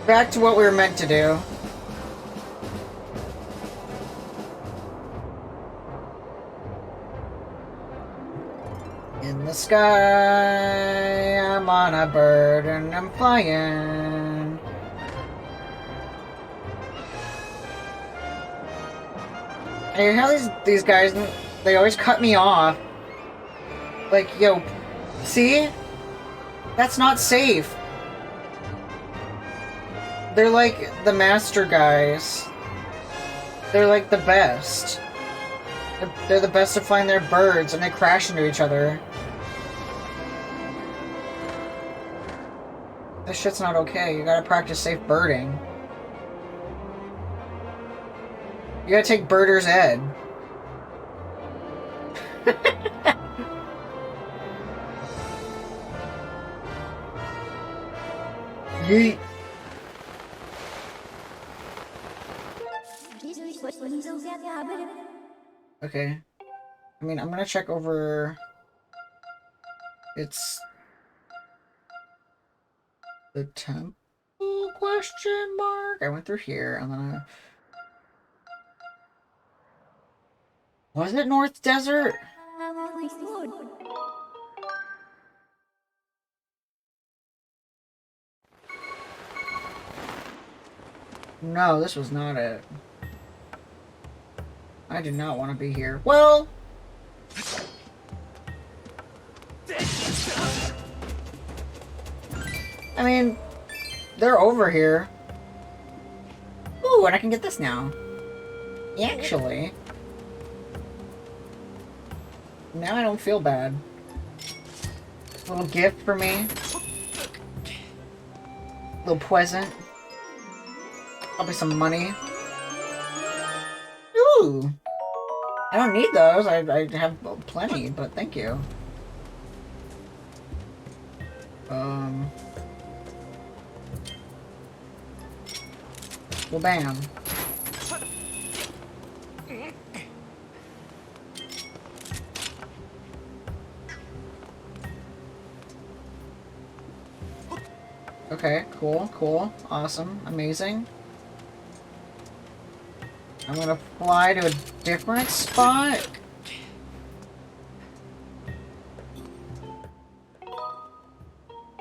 Back to what we were meant to do. In the sky, I'm on a bird and I'm flying. I how these guys, they always cut me off. Like, yo, see? That's not safe. They're like the master guys. They're like the best. They're the best to find their birds, and they crash into each other. This shit's not okay. You gotta practice safe birding. You gotta take birder's ed. Yeet. Okay. I mean, I'm gonna check over... It's... the temple? Question mark? I went through here, and then I... Was it North Desert? No, this was not it. I do not want to be here. Well... I mean, they're over here. Ooh, and I can get this now. Actually. Now I don't feel bad. A little gift for me. A little present. Probably some money. Ooh! I don't need those. I have plenty, but thank you. Well, bam. Okay, cool, cool, awesome, amazing. I'm gonna fly to a different spot.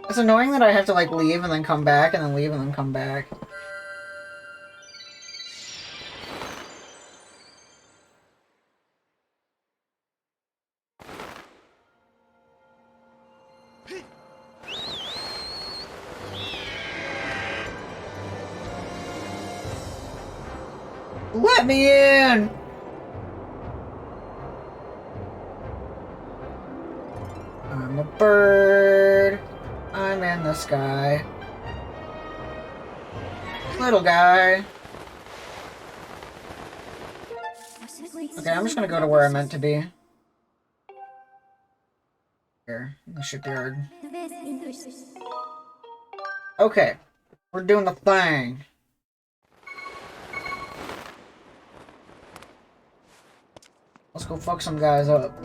It's annoying that I have to, like, leave and then come back and then leave and then come back. Let me in! I'm a bird. I'm in the sky. Little guy. Okay, I'm just gonna go to where I meant to be. Here, in the shipyard. Okay, we're doing the thing. Let's go fuck some guys up.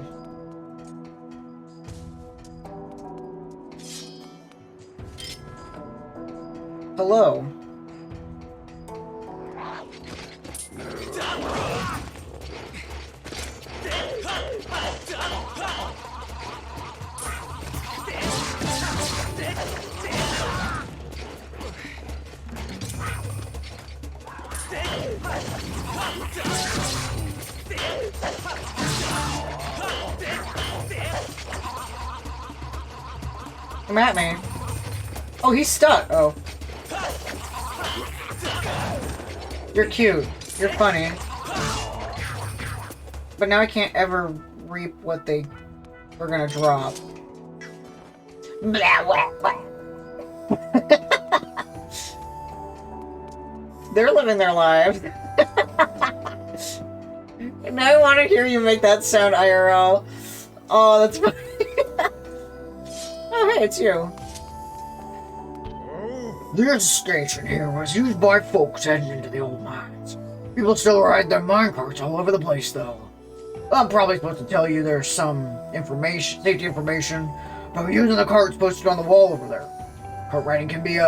Hello. Come at me. Oh, he's stuck. Oh. You're cute. You're funny. But now I can't ever reap what they were gonna drop. Blah, blah, blah. They're living their lives. And I want to hear you make that sound IRL. Oh, that's funny. Oh, hey, it's you. This station here was used by folks heading into the old mines. People still ride their minecarts all over the place, though. I'm probably supposed to tell you there's some information, safety information, about using the carts posted on the wall over there. Cart riding can be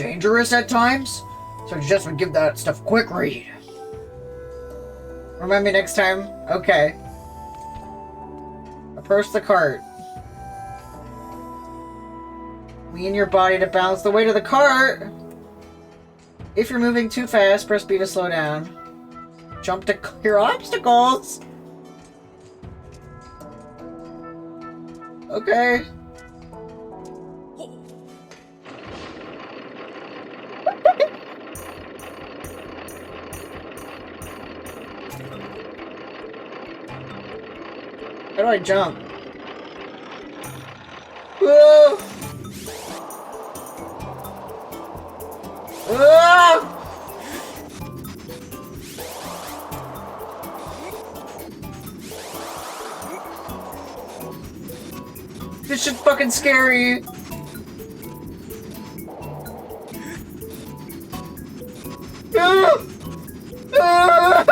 dangerous at times, so I just would give that stuff a quick read. Remind me next time? Okay. Approach the cart. Lean your body to balance the weight of the cart. If you're moving too fast, press B to slow down. Jump to clear obstacles. Okay. How do I jump? Whoa! Ah! This shit's fucking scary. Ah! Ah!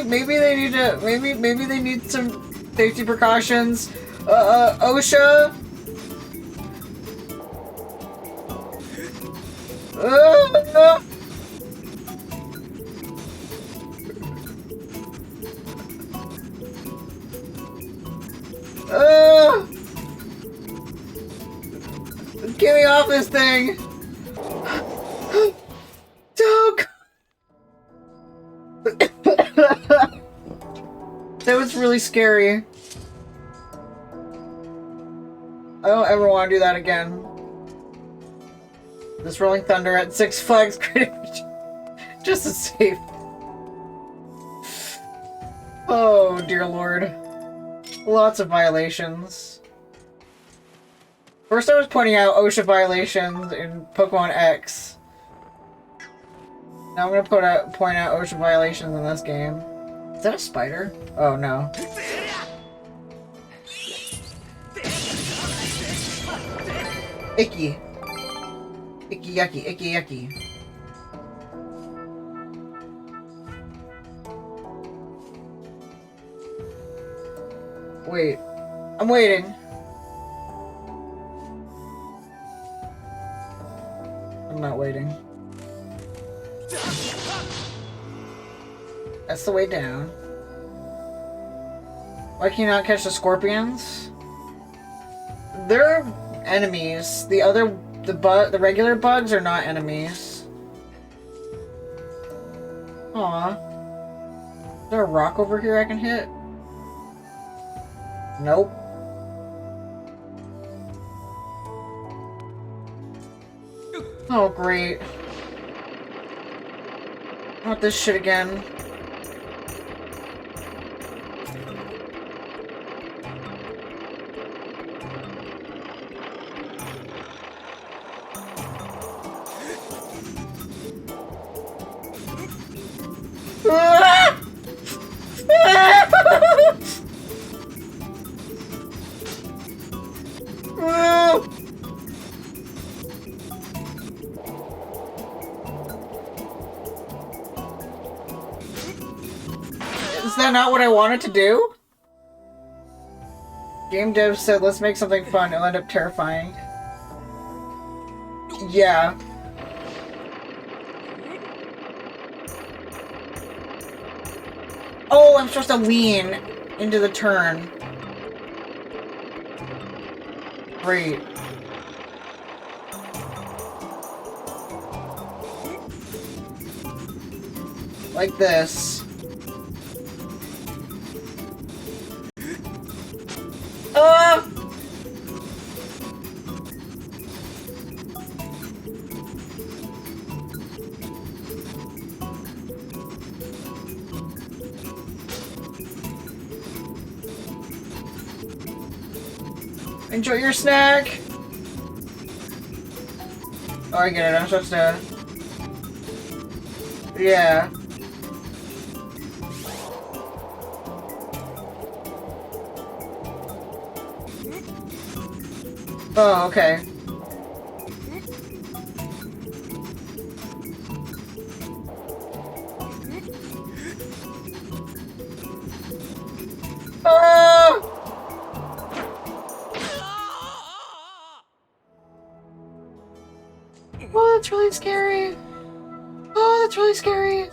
Maybe they need to maybe they need some safety precautions. OSHA. Get me off this thing. Dog. That was really scary. I don't ever want to do that again. This Rolling Thunder at Six Flags just as safe. Oh dear lord. Lots of violations. First I was pointing out OSHA violations in Pokemon X. Now I'm gonna point out OSHA violations in this game. Is that a spider? Oh no. Icky. Icky yucky, icky yucky. Wait. I'm waiting. I'm not waiting. That's the way down. Why can you not catch the scorpions? They're enemies. The regular bugs are not enemies. Aw. Is there a rock over here I can hit? Nope. Oh, great. Not this shit again. Is that not what I wanted to do? Game dev said, let's make something fun. It'll end up terrifying. Yeah. Oh, I'm supposed to lean into the turn. Great. Like this. Ah! Enjoy your snack! Oh, I get it. I'm supposed to... Yeah. Oh, okay. really scary.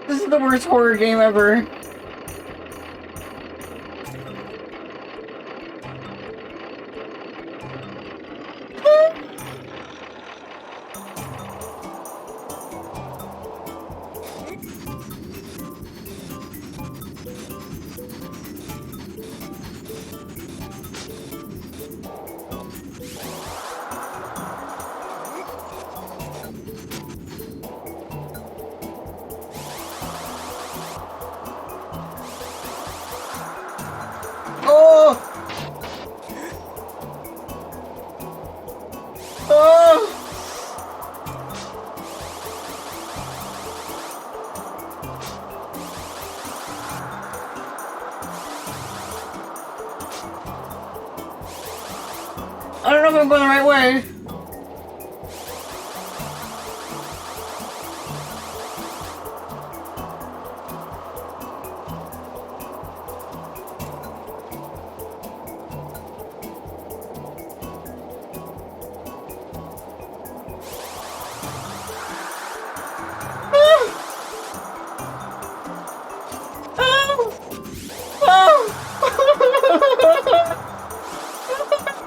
This is the worst horror game ever. Oh! Oh! I don't know if I'm going the right way.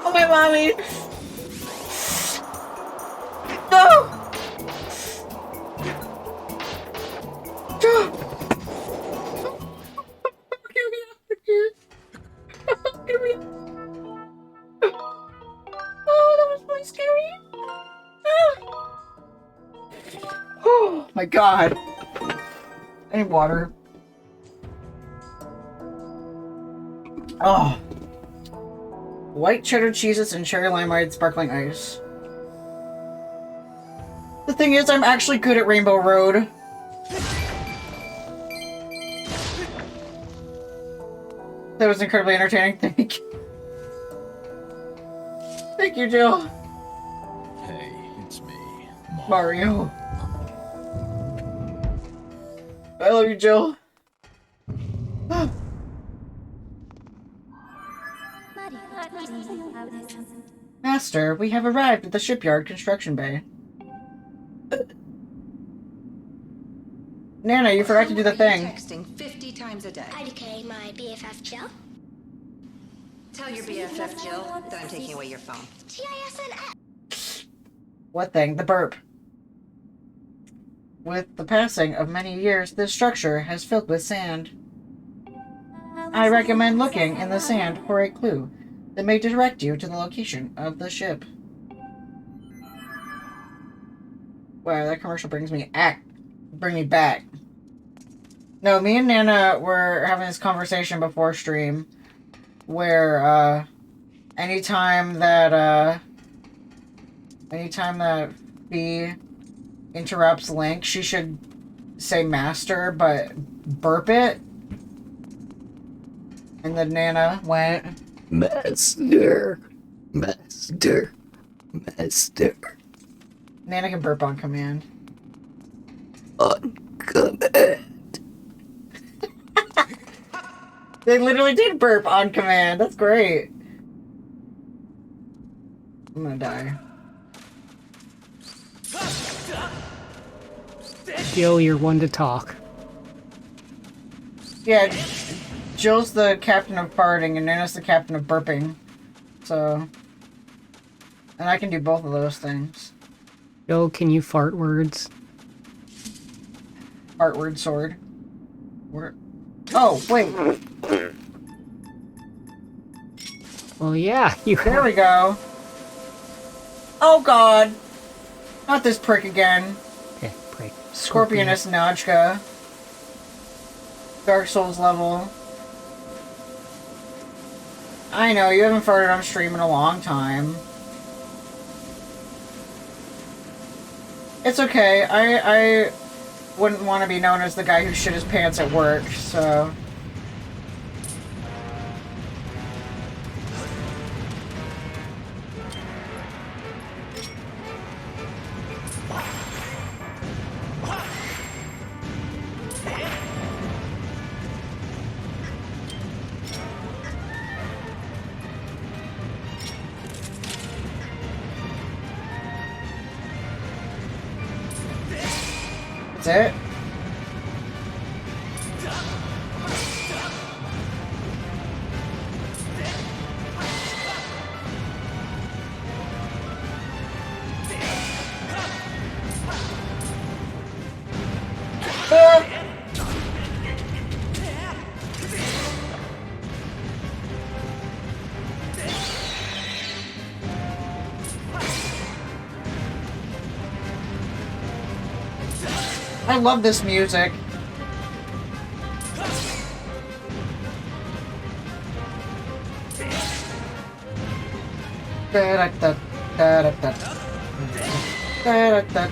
Oh, my mommy. No. Get me out of here. Get me out. Oh, that was really scary. Oh my god. I need water. Oh. White cheddar cheeses and cherry limeade sparkling ice. The thing is, I'm actually good at Rainbow Road. That was incredibly entertaining. Thank you. Thank you, Jill. Hey, it's me, Mom. Mario. I love you, Jill. Master, we have arrived at the shipyard construction bay. Nana, you forgot to do the thing. Texting 50 times a day. IDK my BFF Jill. Tell your BFF Jill that I'm taking away your phone. TISNF. What thing? The burp. With the passing of many years, this structure has filled with sand. I recommend looking in the sand for a clue that may direct you to the location of the ship. Wow, that commercial brings me back. No, me and Nana were having this conversation before stream where anytime that Fee interrupts Link, she should say master but burp it. And then Nana went Master. Master. Master. Nana can burp on command. On command. They literally did burp on command. That's great. I'm gonna die. Jill, you're one to talk. Yeah, Jill's the captain of farting and Nana's the captain of burping. So... And I can do both of those things. Jill, can you fart words? Fart word sword. Word. Oh, wait. Well, yeah, you There we go. Oh god. Not this prick again. Okay, break. Scorpionus Najka. Dark Souls level. I know, you haven't farted on stream in a long time. It's okay. I wouldn't want to be known as the guy who shit his pants at work, so... That's it? Ah! I love this music. Da-da-da, da-da-da, da-da-da.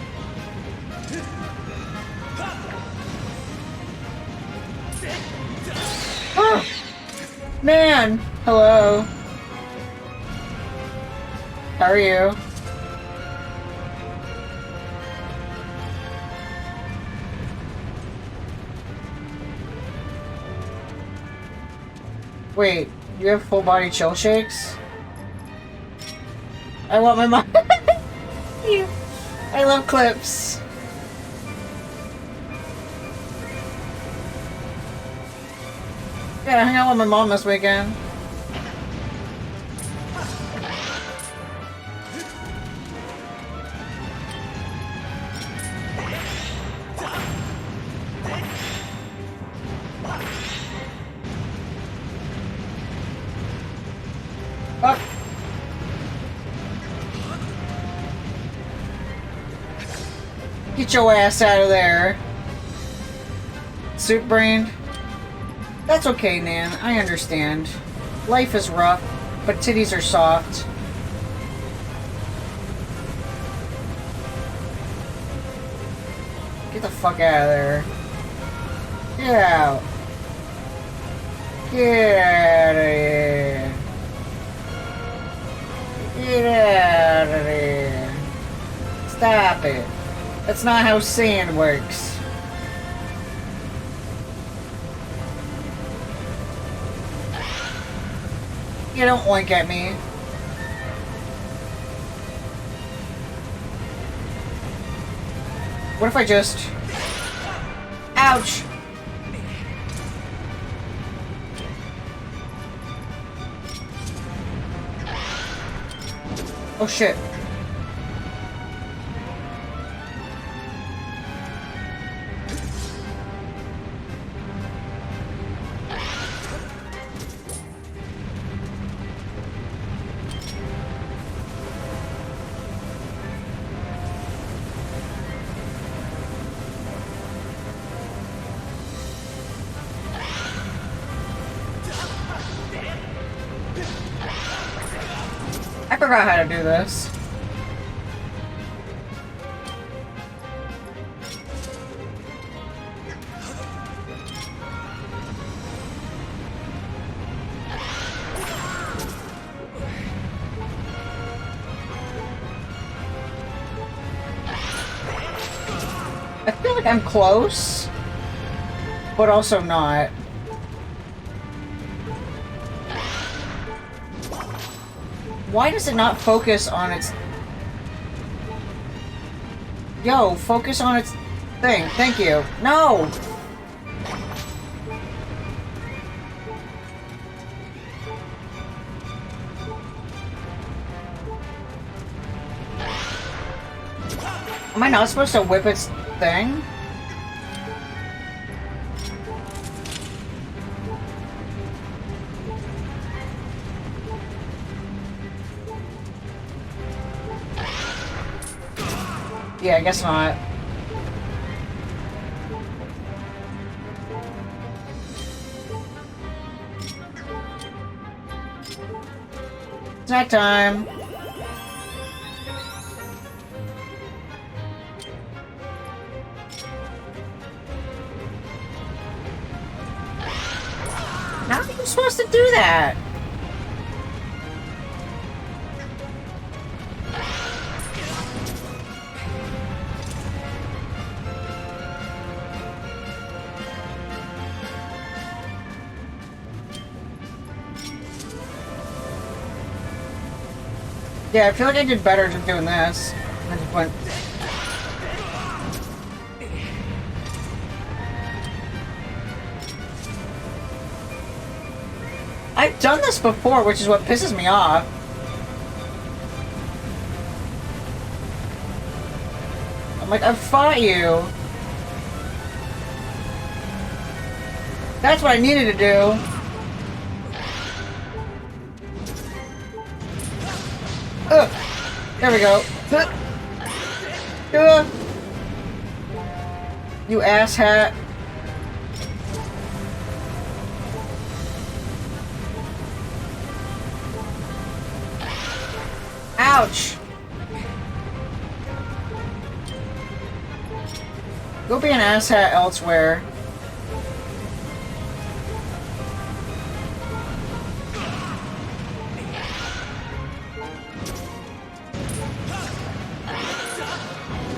Ah! Man! Hello. How are you? Wait, you have full body chill shakes? I want my mom. I love clips. Yeah, hang out with my mom this weekend. Oh. Get your ass out of there. Soup brain. That's okay, Nan. I understand. Life is rough, but titties are soft. Get the fuck out of there. Get out. Get out of here. Get out of there. Stop it. That's not how sand works. You don't oink at me. What if I just... Ouch! Oh shit. I forgot how to do this. I feel like I'm close, but also not. Why does it not focus on its... Yo, focus on its thing. Thank you. No! Am I not supposed to whip its thing? Yeah, I guess not. Snack time. How are you supposed to do that? Yeah, I feel like I did better just doing this. I just went... I've done this before, which is what pisses me off. I'm like, I've fought you. That's what I needed to do. There we go. You asshat. Ouch! Go be an asshat elsewhere.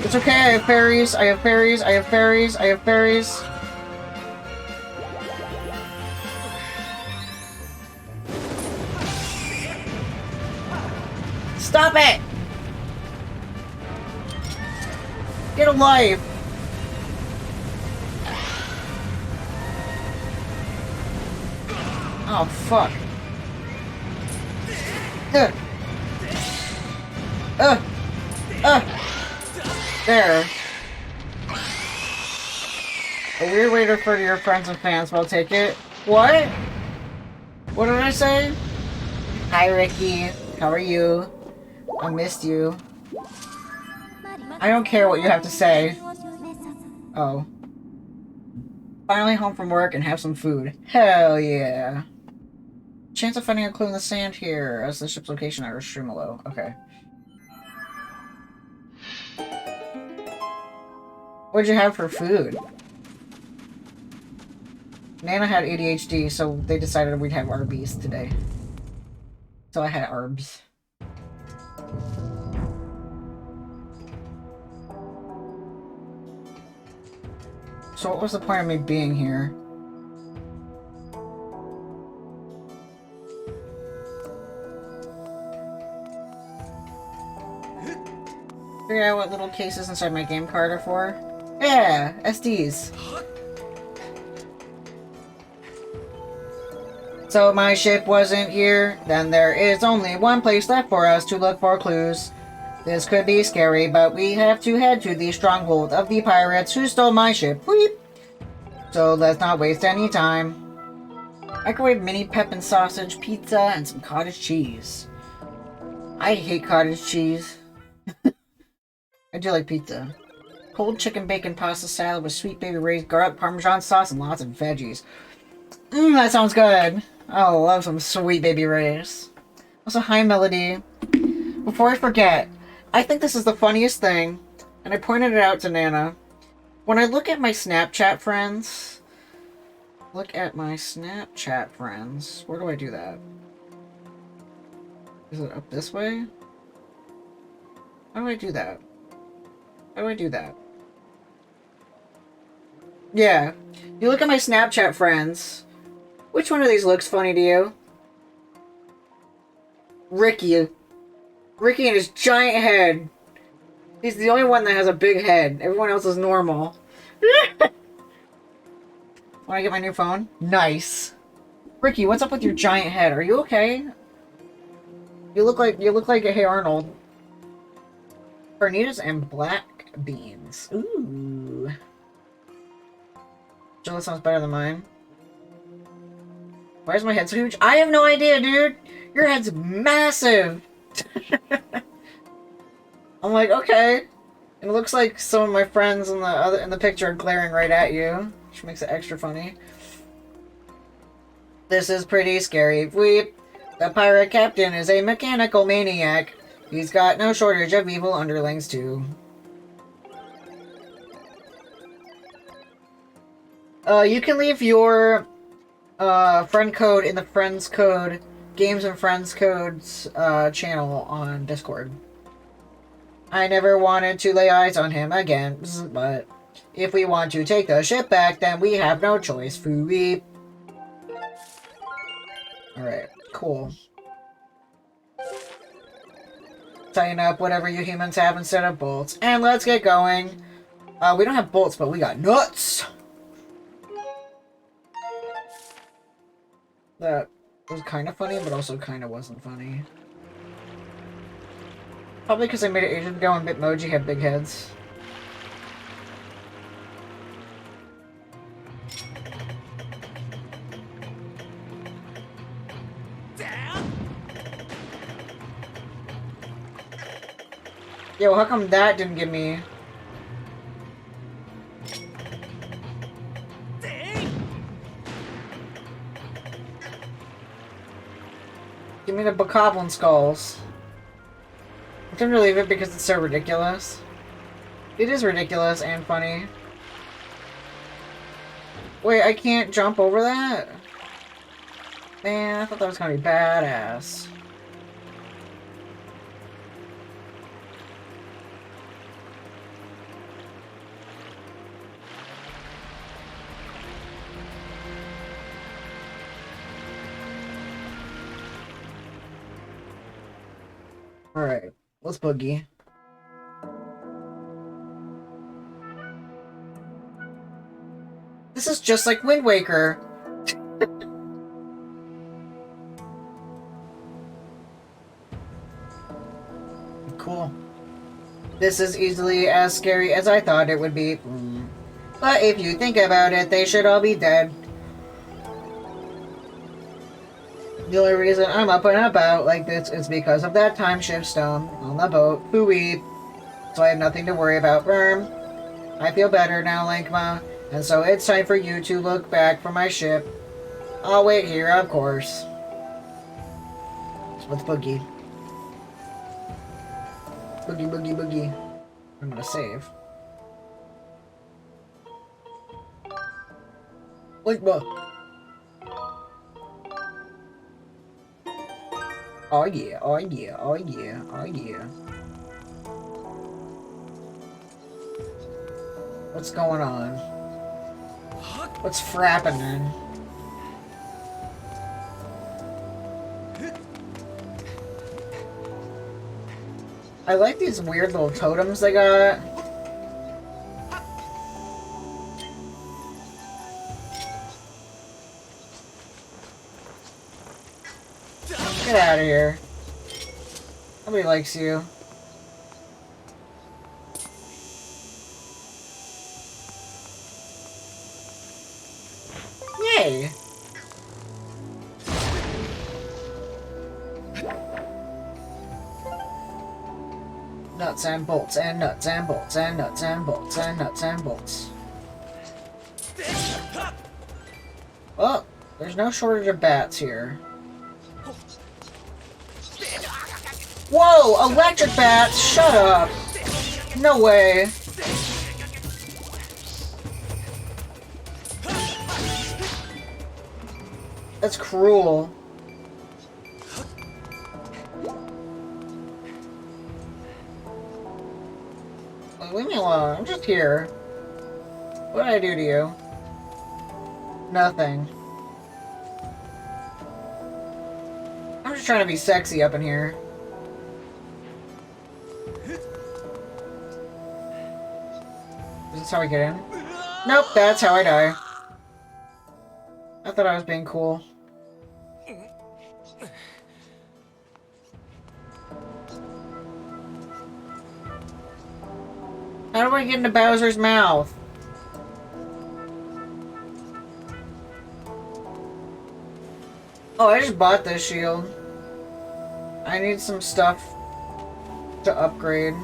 It's okay, I have fairies, I have fairies, I have fairies, I have fairies. Stop it! Get a life! Oh, fuck. There. A weird way to refer to your friends and fans, but I'll take it. What? What did I say? Hi, Ricky. How are you? I missed you. I don't care what you have to say. Oh. Finally home from work and have some food. Hell yeah. Chance of finding a clue in the sand here as the ship's location at Streamalo. Okay. What'd you have for food? Nana had ADHD, so they decided we'd have Arby's today. So I had Arbs. So what was the point of me being here? Figure out what little cases inside my game card are for? Yeah, SDs. So my ship wasn't here, then there is only one place left for us to look for clues. This could be scary, but we have to head to the stronghold of the pirates who stole my ship. Weep. So let's not waste any time. Microwave mini pepin sausage, pizza, and some cottage cheese. I hate cottage cheese. I do like pizza. Cold chicken bacon pasta salad with sweet baby raised garlic parmesan sauce and lots of veggies. That sounds good. I love some sweet baby rays. Also, hi Melody. Before I forget, I think this is the funniest thing, and I pointed it out to Nana. When I look at my Snapchat friends, where do I do that? Is it up this way? How do I do that? How do I do that? Yeah. You look at my Snapchat friends. Which one of these looks funny to you? Ricky. Ricky and his giant head. He's the only one that has a big head. Everyone else is normal. Wanna get my new phone? Nice. Ricky, what's up with your giant head? Are you okay? You look like a Hey Arnold. Carnitas and black beans. Ooh. Jill, that sounds better than mine. Why is my head so huge? I have no idea, dude. Your head's massive. I'm like, okay. And it looks like some of my friends in the picture are glaring right at you, which makes it extra funny. This is pretty scary. Weep. The pirate captain is a mechanical maniac. He's got no shortage of evil underlings, too. You can leave your friend code in the Friends Code, Games and Friends Codes channel on Discord. I never wanted to lay eyes on him again, but if we want to take the ship back, then we have no choice. Fooey. Alright, cool. Tighten up whatever you humans have instead of bolts. And let's get going. We don't have bolts, but we got nuts! It was kind of funny, but also kind of wasn't funny. Probably because I made it ages ago and Bitmoji had big heads. Yo, how come that didn't give me... Give me the Bokoblin skulls. I couldn't believe it because it's so ridiculous. It is ridiculous and funny. Wait, I can't jump over that? Man, I thought that was gonna be badass. Alright, let's boogie. This is just like Wind Waker. Cool. This is easily as scary as I thought it would be. But if you think about it, they should all be dead. The only reason I'm up and about like this is because of that time shift stone on the boat. Hooey. So I have nothing to worry about. I feel better now, Lankma. And so it's time for you to look back for my ship. I'll wait here, of course. So let's boogie. Boogie, boogie, boogie. I'm gonna save. Lankma. Oh yeah, oh yeah, oh yeah, oh yeah. What's going on? What's frappening? I like these weird little totems they got. Get out of here. Nobody likes you. Yay! Nuts and bolts and nuts and bolts and nuts and bolts and nuts and bolts. Well, there's no shortage of bats here. Whoa! Electric bats! Shut up! No way! That's cruel. Leave me alone. I'm just here. What did I do to you? Nothing. I'm just trying to be sexy up in here. Is this how we get in? Nope, that's how I die. I thought I was being cool. How do I get into Bowser's mouth? Oh, I just bought this shield. I need some stuff to upgrade.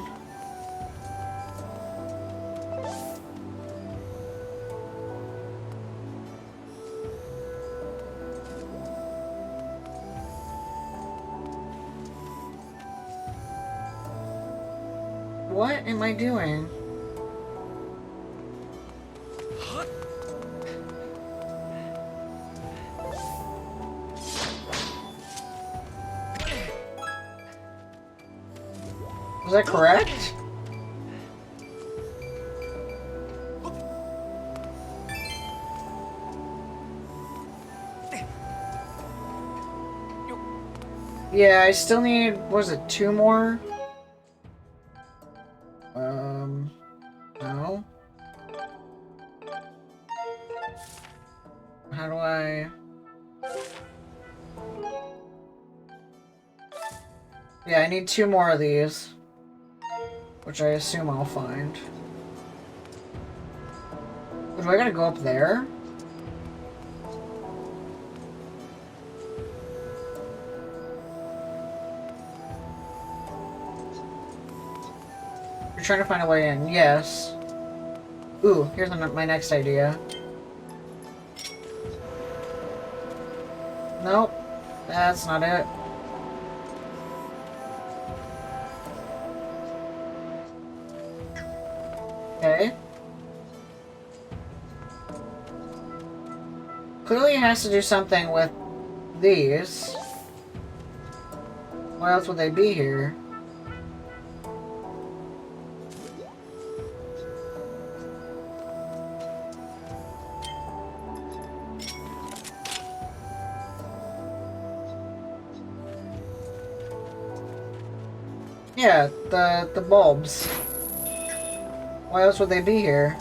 What am I doing? Was that correct? Yeah, I still need, what was it, 2 more? No. How do I... Yeah, I need 2 more of these. Which I assume I'll find. Do I gotta go up there? You're trying to find a way in. Yes. Ooh, here's my next idea. Nope. That's not it. Okay. Clearly it has to do something with these. Why else would they be here? Yeah, the bulbs. Why else would they be here?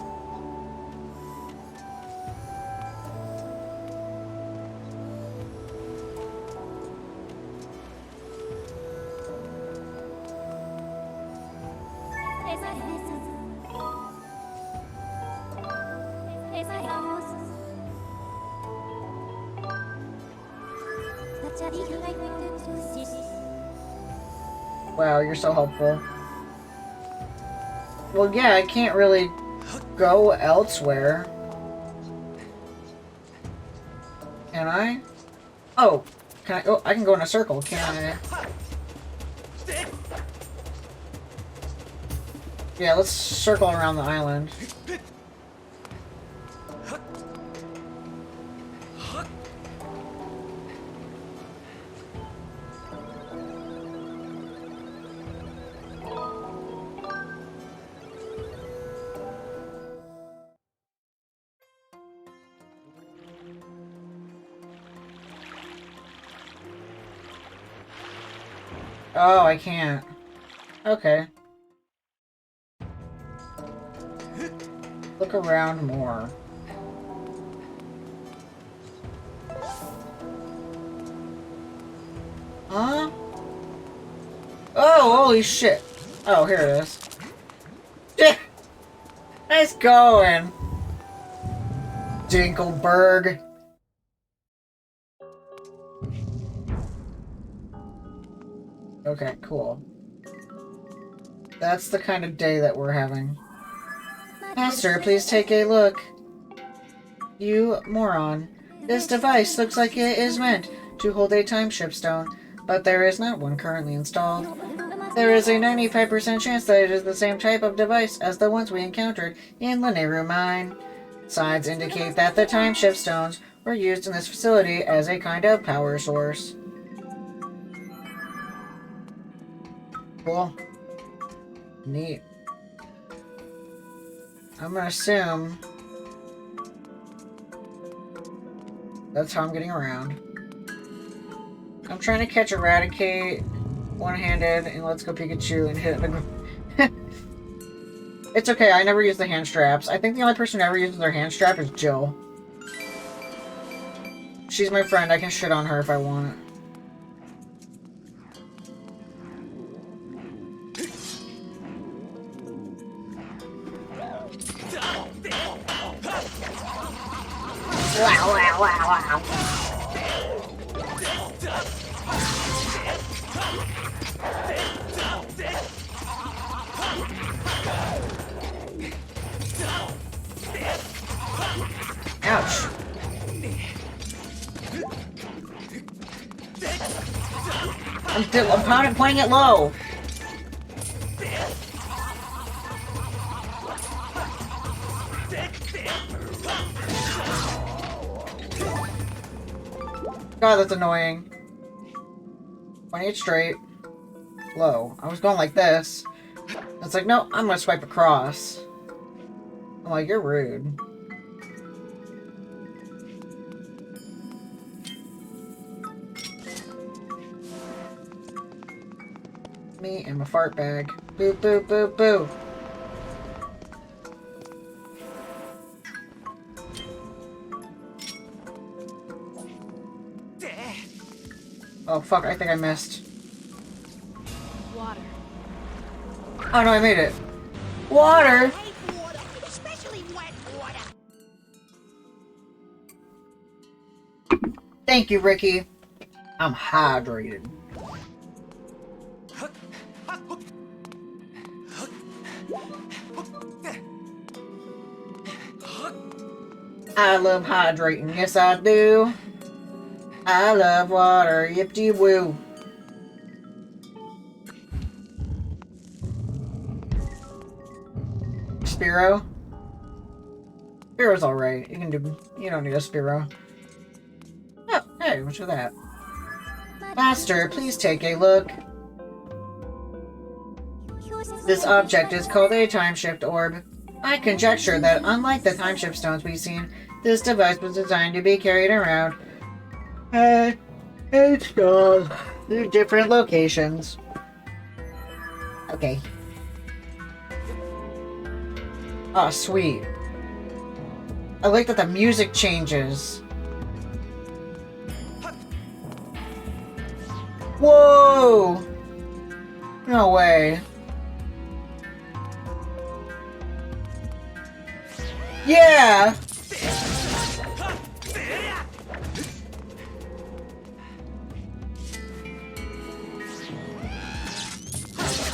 Wow, you're so helpful. Well, yeah, I can't really go elsewhere. Can I? Oh, can I? Oh, I can go in a circle, can't I? Yeah, let's circle around the island. Oh, I can't. Okay. Look around more. Huh? Oh, holy shit. Oh, here it is. Yeah. Nice going. Dinkelberg. Okay, cool. That's the kind of day that we're having. Master, please take a look. You moron. This device looks like it is meant to hold a time ship stone, but there is not one currently installed. There is a 95% chance that it is the same type of device as the ones we encountered in Lineru Mine. Signs indicate that the time ship stones were used in this facility as a kind of power source. Cool. Neat. I'm gonna assume that's how I'm getting around. I'm trying to catch Eradicate one-handed and Let's Go Pikachu and hit it. It's okay, I never use the hand straps. I think the only person who ever uses their hand strap is Jill. She's my friend, I can shit on her if I want. Wow, wow, wow, wow. Ouch. I'm pointing it low. God, that's annoying. Pointing it straight. Low. I was going like this. It's like, no, I'm gonna swipe across. I'm like, you're rude. Me and my fart bag. Boo, boo, boo, boo. Oh, fuck, I think I missed. Water. Oh, no, I made it. Water! Water, especially wet water. Thank you, Ricky. I'm hydrated. I love hydrating, yes I do. I love water, yip-de-woo. Spiro? Spiro's alright. You can do. You don't need a Spiro. Oh, hey, what's with that? Master, please take a look. This object is called a time shift orb. I conjecture that unlike the time shift stones we've seen, this device was designed to be carried around and stored through different locations. Okay. Oh, sweet. I like that the music changes. Whoa! No way. Yeah!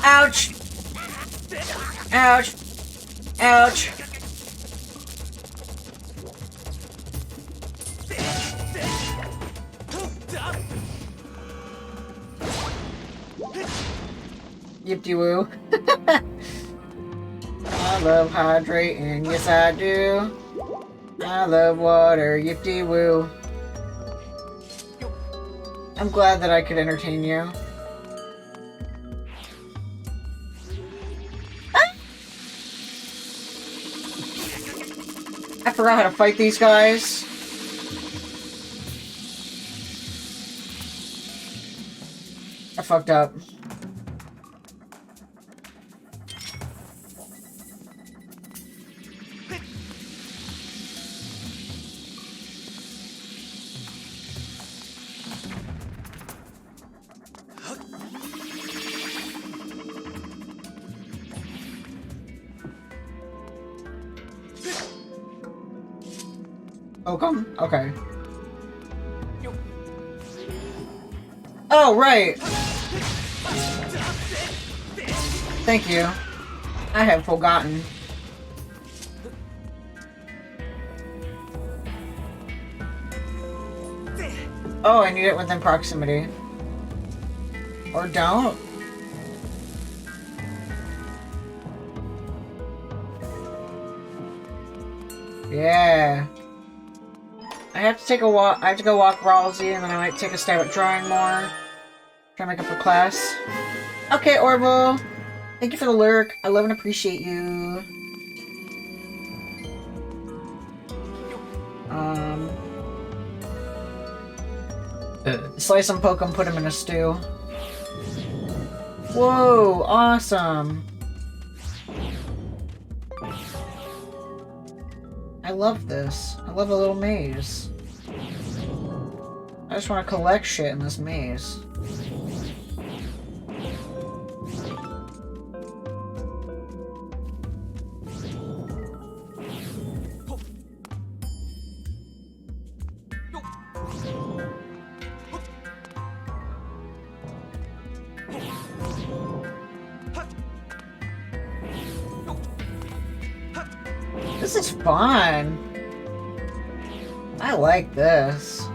Ouch! Ouch! Ouch! Yip-de-woo. I love hydrating, yes I do. I love water, yip-de-woo. I'm glad that I could entertain you. Ah! I forgot how to fight these guys. I fucked up. Oh, come. Okay. Oh, right. Thank you. I have forgotten. Oh, I need it within proximity. Or don't. Yeah. I have to take a walk. I have to go walk Ralsei, and then I might take a stab at drawing more. Try to make up for class. Okay, Orville. Thank you for the lurk. I love and appreciate you. Slice and poke him, put him in a stew. Whoa, awesome. I love this. I love a little maze. I just want to collect shit in this maze. This is fun. I like this.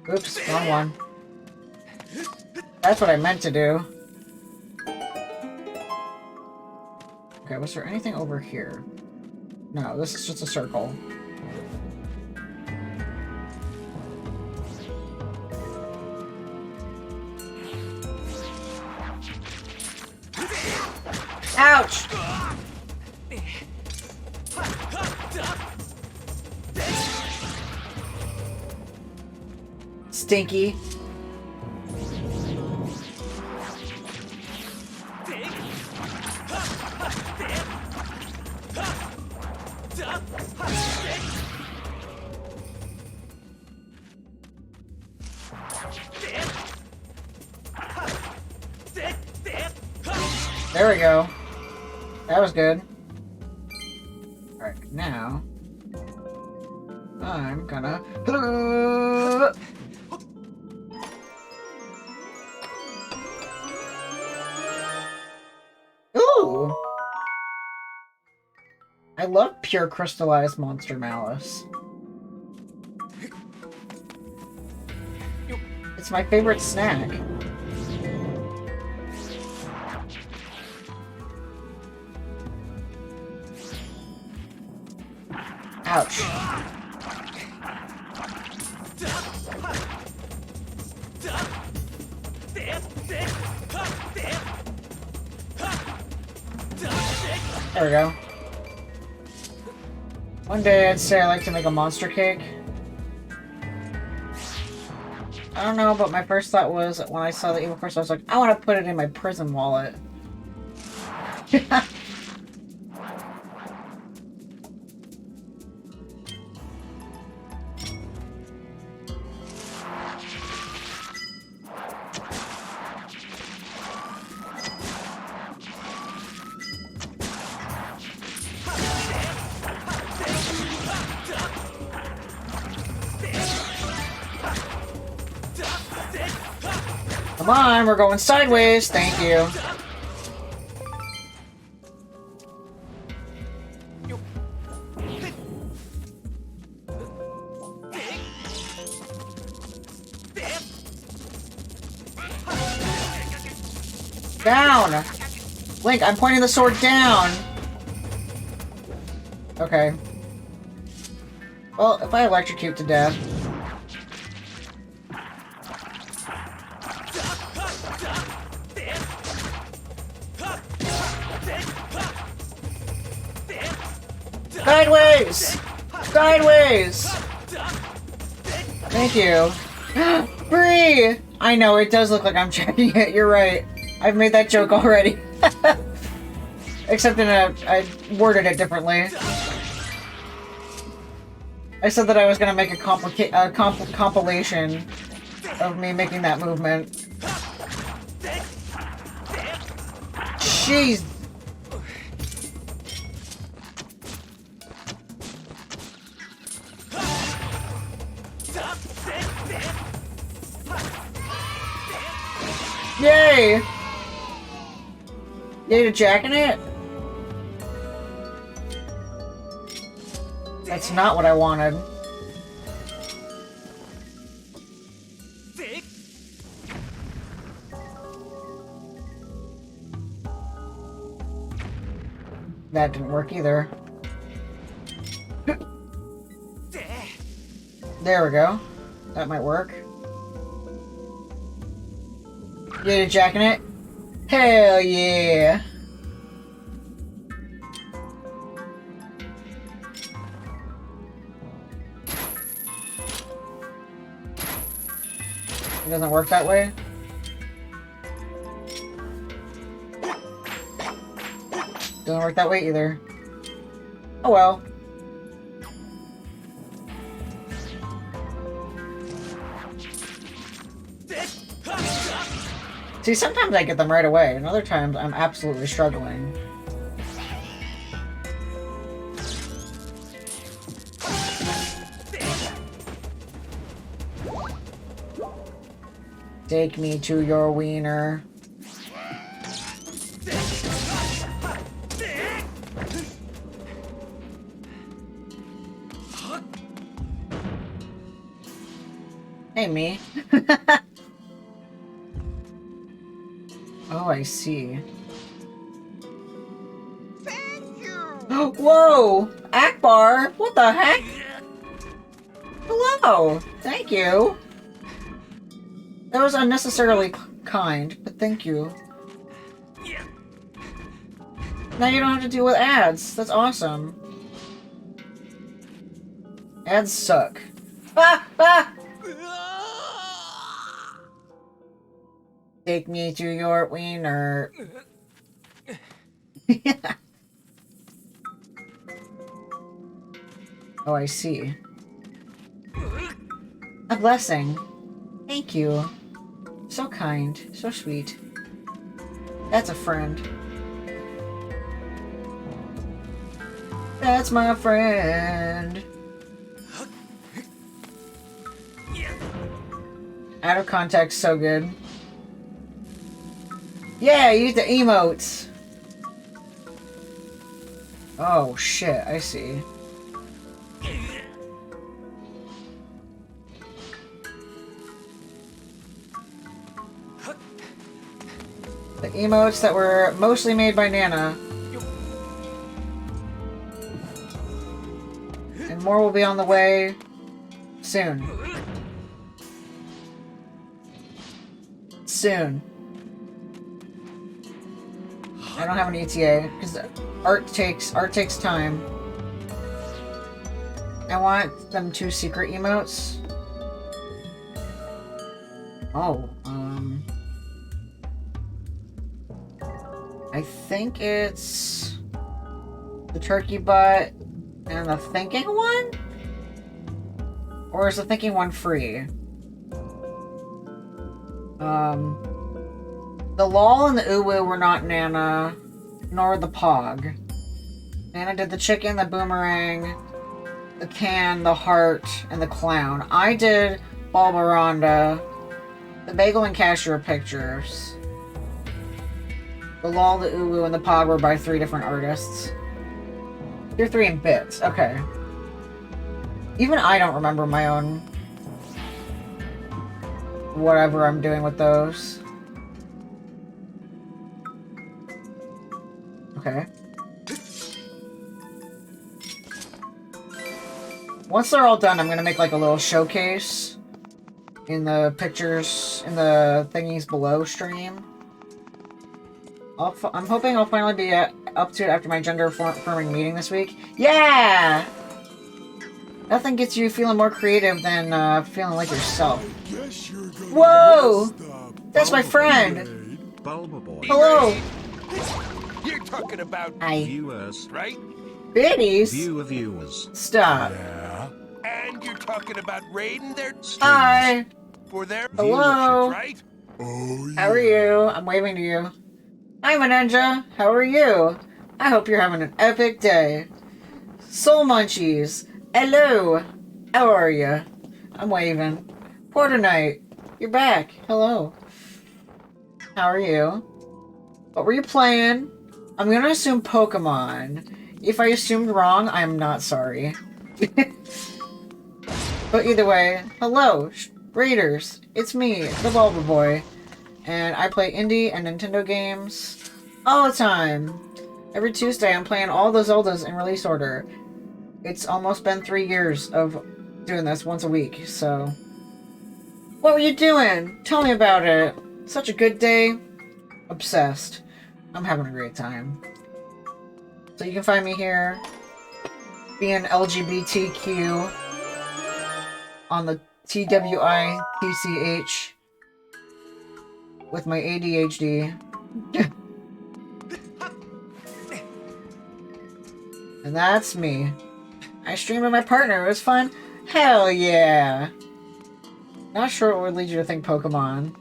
Oops, wrong one. That's what I meant to do. Okay, was there anything over here? No, this is just a circle. Ouch! Stinky. There we go. That was good. Alright, now I'm gonna. Ooh! I love pure crystallized monster malice. It's my favorite snack. Ouch. There we go. One day I'd say I like to make a monster cake. I don't know, but my first thought was when I saw the evil crystal, I was like, I want to put it in my prison wallet. Come on, we're going sideways. Thank you. Down! Link, I'm pointing the sword down! Okay. Well, if I electrocute to death... Sideways! Sideways! Thank you. Free! I know, it does look like I'm checking it. You're right. I've made that joke already. Except in I worded it differently. I said that I was gonna make a compilation of me making that movement. Jeez. Yay! Yay to jacking it? That's not what I wanted. That didn't work either. There we go. That might work. Yay to jacking it? Hell yeah! It doesn't work that way? Doesn't work that way either. Oh well. See, sometimes I get them right away, and other times I'm absolutely struggling. Take me to your wiener. Hey, me. Oh, I see. Thank you. Whoa! Akbar! What the heck? Hello! Thank you. That was unnecessarily kind, but thank you. Now you don't have to deal with ads. That's awesome. Ads suck. Ah! Ah! Take me to your wiener. Oh, I see. A blessing. Thank you. So kind. So sweet. That's a friend. That's my friend. Out of context, so good. Yeah, use the emotes. Oh shit, I see. The emotes that were mostly made by Nana. And more will be on the way soon. Soon. I don't have an ETA because art takes time. I want them 2 secret emotes. Oh, I think it's the turkey butt and the thinking one? Or is the thinking one free? The lol and the uwu were not Nana, nor the pog. Nana did the chicken, the boomerang, the can, the heart, and the clown. I did Bulba, the bagel and cashier pictures. The lol, the uwu, and the pog were by 3 different artists. You're 3 in bits. Okay. Even I don't remember my own whatever I'm doing with those. Okay. Once they're all done, I'm gonna make like a little showcase in the pictures, in the thingies below stream. I'm hoping I'll finally be up to it after my gender affirming meeting this week. Yeah! Nothing gets you feeling more creative than feeling like yourself. Whoa! That's my friend! Hello! You're talking about Hi. viewers, right? Biddies? Viewers. Stop. Yeah. And you're talking about raiding their Hi! for their Hello? viewership, right? How are you? I'm waving to you. I'm a ninja. How are you? I hope you're having an epic day. Soul Munchies. Hello. How are you? I'm waving. Porter Knight. You're back. Hello. How are you? What were you playing? I'm gonna assume Pokemon. If I assumed wrong, I'm not sorry. But either way, hello, Raiders. It's me, the Bulba Boy. And I play indie and Nintendo games all the time. Every Tuesday, I'm playing all the Zeldas in release order. It's almost been 3 years of doing this once a week, so... What were you doing? Tell me about it. Such a good day. Obsessed. I'm having a great time. So you can find me here, being LGBTQ, on the TWITCH, with my ADHD. And that's me. I streamed with my partner. It was fun. Hell yeah. Not sure what would lead you to think Pokemon.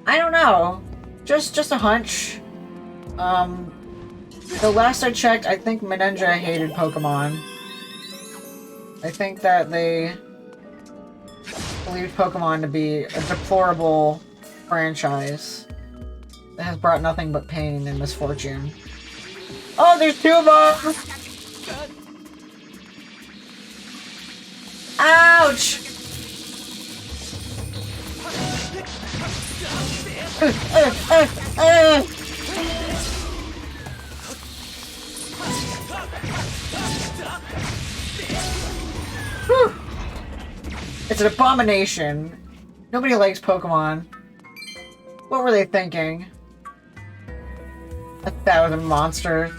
I don't know. Just a hunch. The last I checked, I think Meninja hated Pokemon. I think that they believed Pokemon to be a deplorable franchise that has brought nothing but pain and misfortune. Oh, there's 2 of them! Ouch! Whew. It's an abomination. Nobody likes Pokemon. What were they thinking? 1,000 monsters.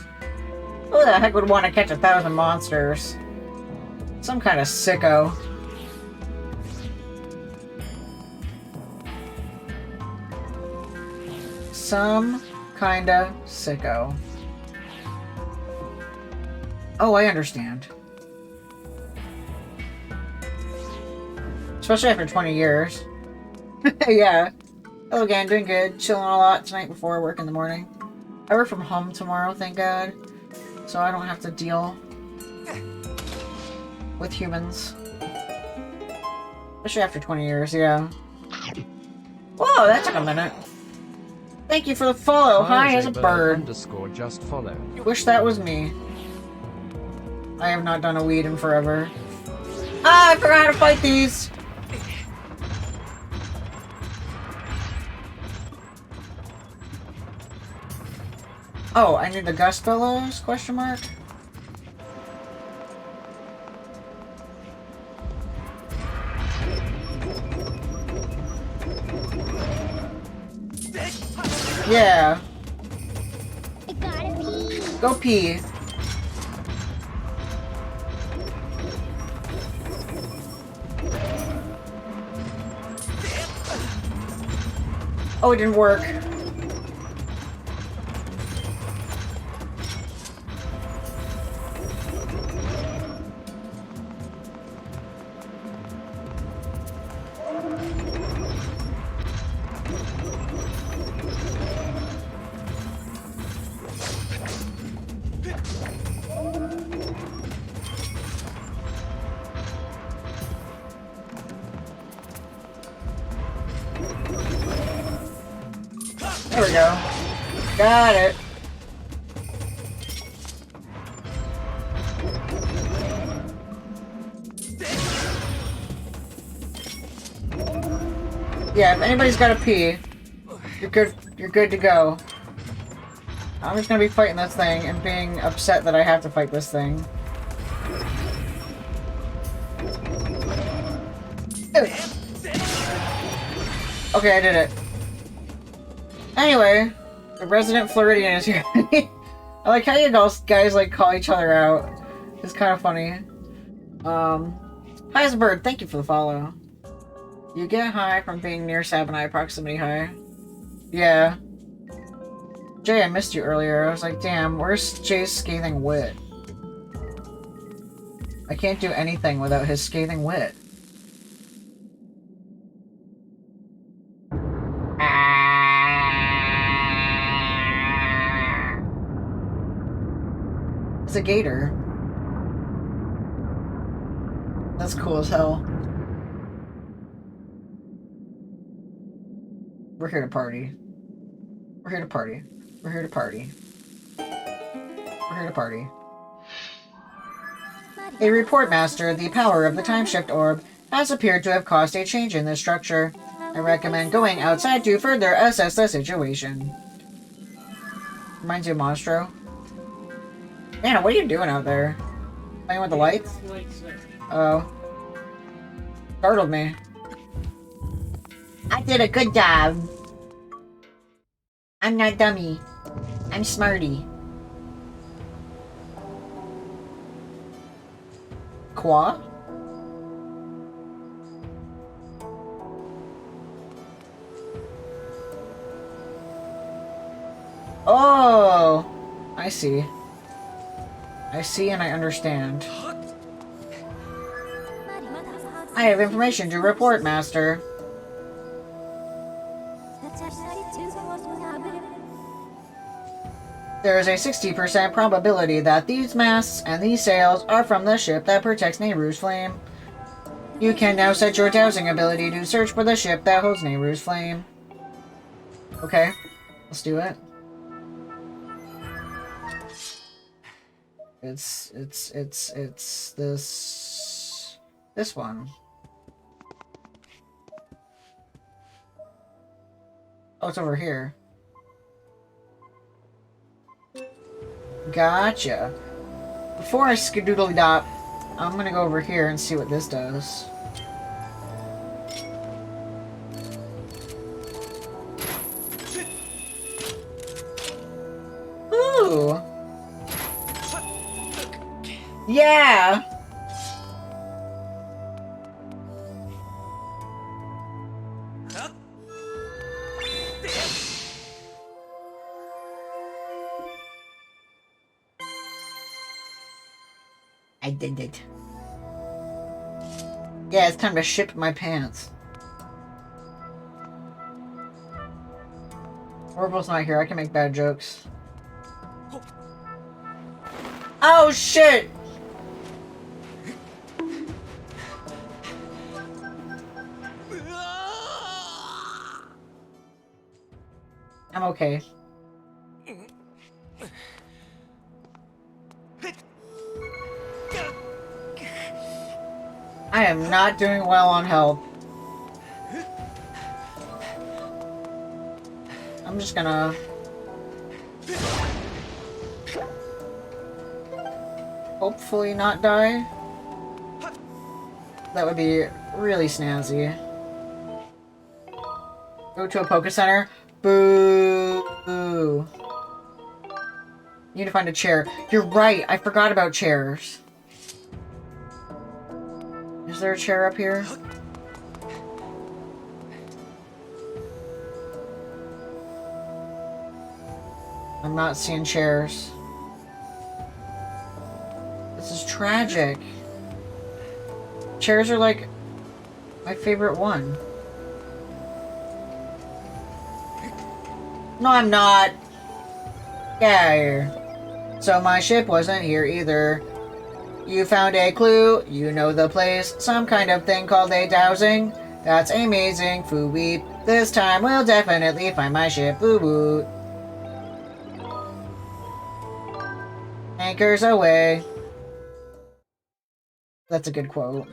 Who the heck would want to catch 1,000 monsters? Some kind of sicko. Some kinda sicko. Oh, I understand. Especially after 20 years. Yeah. Hello again, doing good. Chilling a lot tonight before work in the morning. I work from home tomorrow, thank God. So I don't have to deal with humans. Especially after 20 years, yeah. Whoa, that took a minute. Thank you for the follow. Hi as a bird. Underscore just follow. Wish that was me. I have not done a weed in forever. Ah, I forgot how to fight these! Oh, I need the gust billows? Question mark? Yeah. I gotta pee. Go pee. Oh, it didn't work. There we go. Got it. Yeah, if anybody's got a pee, you're good. You're good to go. I'm just gonna be fighting this thing and being upset that I have to fight this thing. Okay, I did it. Anyway, the resident Floridian is here. I like how you guys like call each other out. It's kind of funny. Hi as a bird, thank you for the follow. You get high from being near Sabonai proximity high. Yeah. Jay, I missed you earlier. I was like, damn, where's Jay's scathing wit? I can't do anything without his scathing wit. It's a gator. That's cool as hell. We're here to party. We're here to party. We're here to party. We're here to party. A report master, the power of the time shift orb has appeared to have caused a change in this structure. I recommend going outside to further assess the situation. Reminds you of Monstro. Anna, what are you doing out there? Playing with the lights? Oh. Startled me. I did a good job. I'm not dummy. I'm smarty. Qua? Oh! I see. I see and I understand. I have information to report, Master. There is a 60% probability that these masts and these sails are from the ship that protects Nehru's flame. You can now set your dowsing ability to search for the ship that holds Nehru's flame. Okay, let's do it. It's this one. Oh, it's over here. Gotcha. Before I skadoodly dop, I'm gonna go over here and see what this does. Ooh. Yeah. I did it. Yeah, it's time to ship my pants. Oracle's not here. I can make bad jokes. Oh, shit! I'm okay. I am not doing well on health. I'm just gonna... hopefully not die. That would be really snazzy. Go to a Poké Center. Boo. Need to find a chair. You're right, I forgot about chairs. Is there a chair up here? I'm not seeing chairs. This is tragic. Chairs are like my favorite one. No, I'm not. Get out of here. So my ship wasn't here either. You found a clue. You know the place. Some kind of thing called a dowsing. That's amazing. Foo weep. This time we'll definitely find my ship. Boo boo. Anchors away. That's a good quote.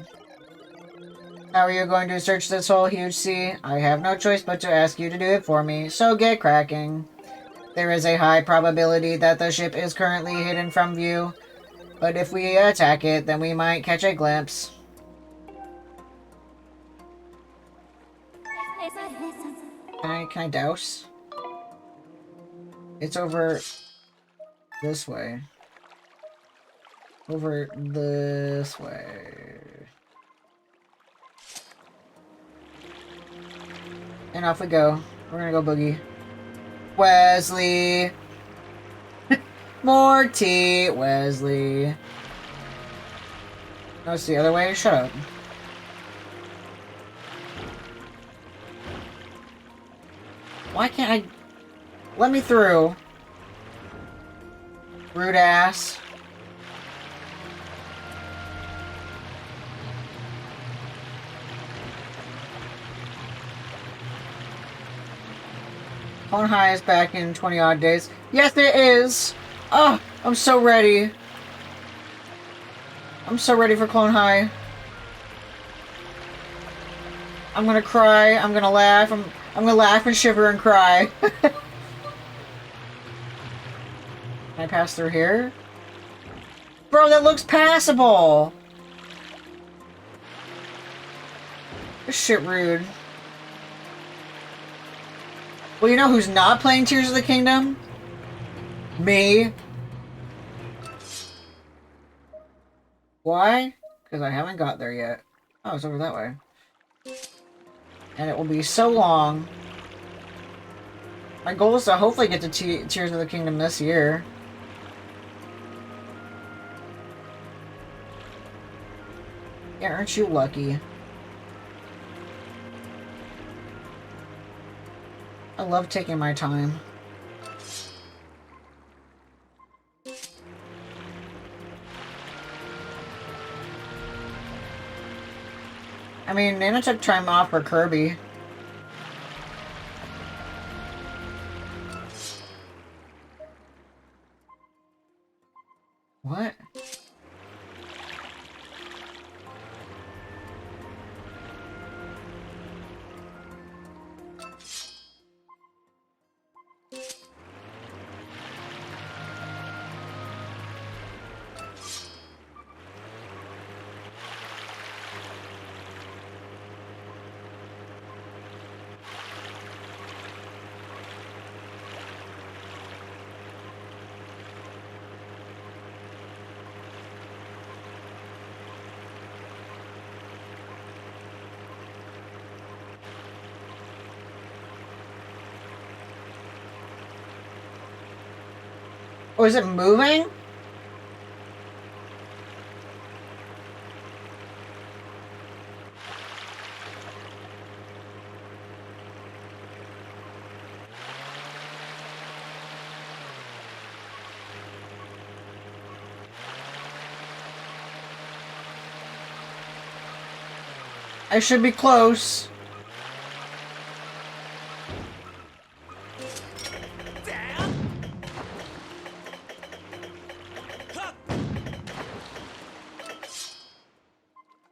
How are you going to search this whole huge sea? I have no choice but to ask you to do it for me, so get cracking. There is a high probability that the ship is currently hidden from view, but if we attack it, then we might catch a glimpse. Can I douse? It's over this way. Over this way. And off we go. We're gonna go boogie. Wesley! More tea, Wesley. No, it's the other way? Shut up. Why can't I... Let me through. Rude ass. Clone High is back in 20 odd days. Yes, it is! Oh, I'm so ready. I'm so ready for Clone High. I'm gonna cry. I'm gonna laugh. I'm gonna laugh and shiver and cry. Can I pass through here? Bro, that looks passable! This shit rude. Well, you know who's not playing Tears of the Kingdom? Me. Why? Because I haven't got there yet. Oh, it's over that way. And it will be so long. My goal is to hopefully get to Tears of the Kingdom this year. Yeah, aren't you lucky? I love taking my time. I mean, Nana took time off for Kirby. What? Oh, is it moving? I should be close.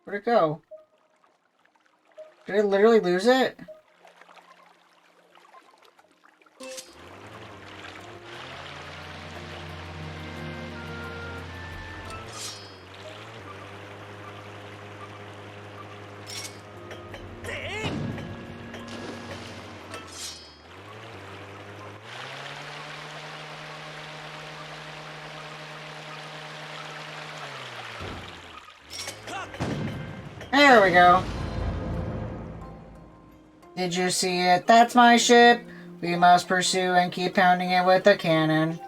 Where'd it go? Did I literally lose it? There we go. Did you see it? That's my ship. We must pursue and keep pounding it with the cannon.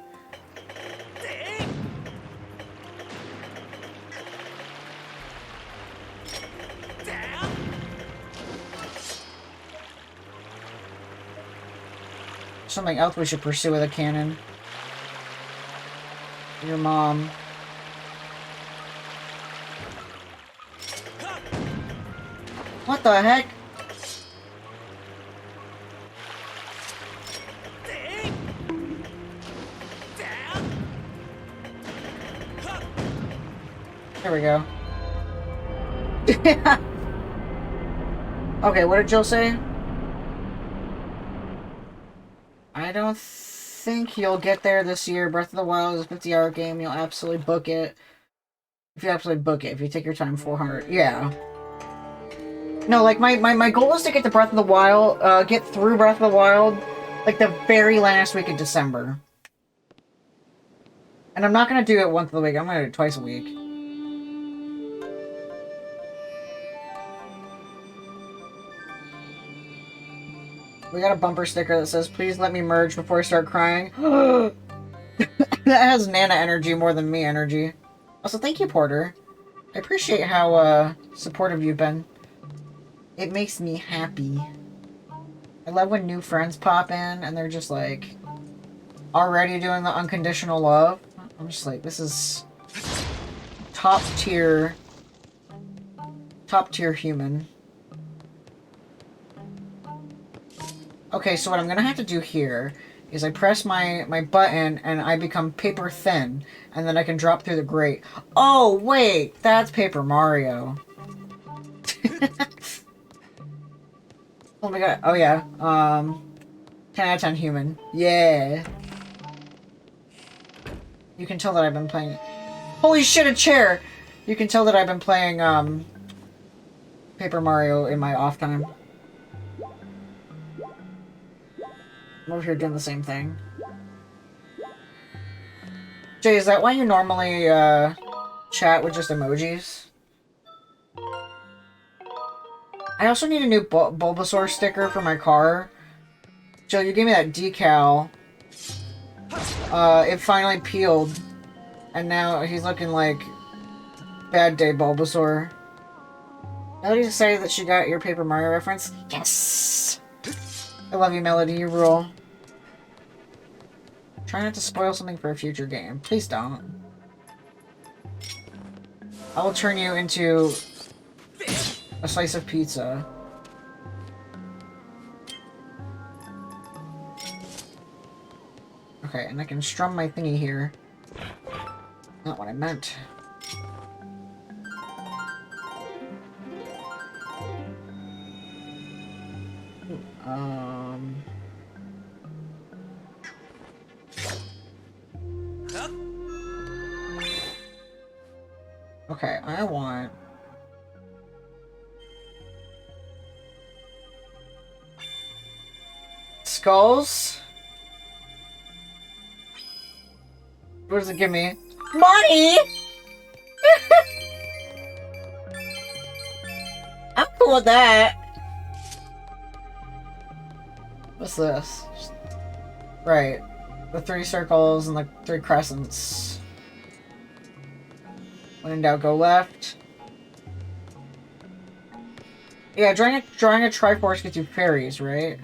Something else we should pursue with a cannon. Your mom. What the heck? There we go. Okay, what did Jill say? I don't think you'll get there this year. Breath of the Wild is a 50-hour game. You'll absolutely book it. If you absolutely book it. If you take your time, 400. Yeah. No, like, my goal is to get to Breath of the Wild, get through Breath of the Wild, like, the very last week of December. And I'm not gonna do it once a week. I'm gonna do it twice a week. We got a bumper sticker that says, please let me merge before I start crying. That has Nana energy more than me energy. Also, thank you, Porter. I appreciate how, supportive you've been. It makes me happy. I love when new friends pop in and they're just, like, already doing the unconditional love. I'm just like, this is top tier human. Okay, so what I'm gonna have to do here is I press my button and I become paper thin, and then I can drop through the grate. Oh, wait! That's Paper Mario. Oh my god. Oh, yeah. 10 out of 10 human. Yeah. You can tell that I've been playing... Holy shit, a chair! You can tell that I've been playing, Paper Mario in my off time. I'm over here doing the same thing. Jay, is that why you normally, chat with just emojis? I also need a new Bulbasaur sticker for my car. Jill, you gave me that decal. It finally peeled. And now he's looking like Bad Day Bulbasaur. Melody's excited that she got your Paper Mario reference. Yes! I love you, Melody. You rule. Try not to spoil something for a future game. Please don't. I will turn you into a slice of pizza. Okay, and I can strum my thingy here. Not what I meant. Okay, I want... skulls? What does it give me? Money! I'm cool with that. What's this? Right. The 3 circles and the 3 crescents. When in doubt, go left. Yeah, drawing a Triforce gets you fairies, right?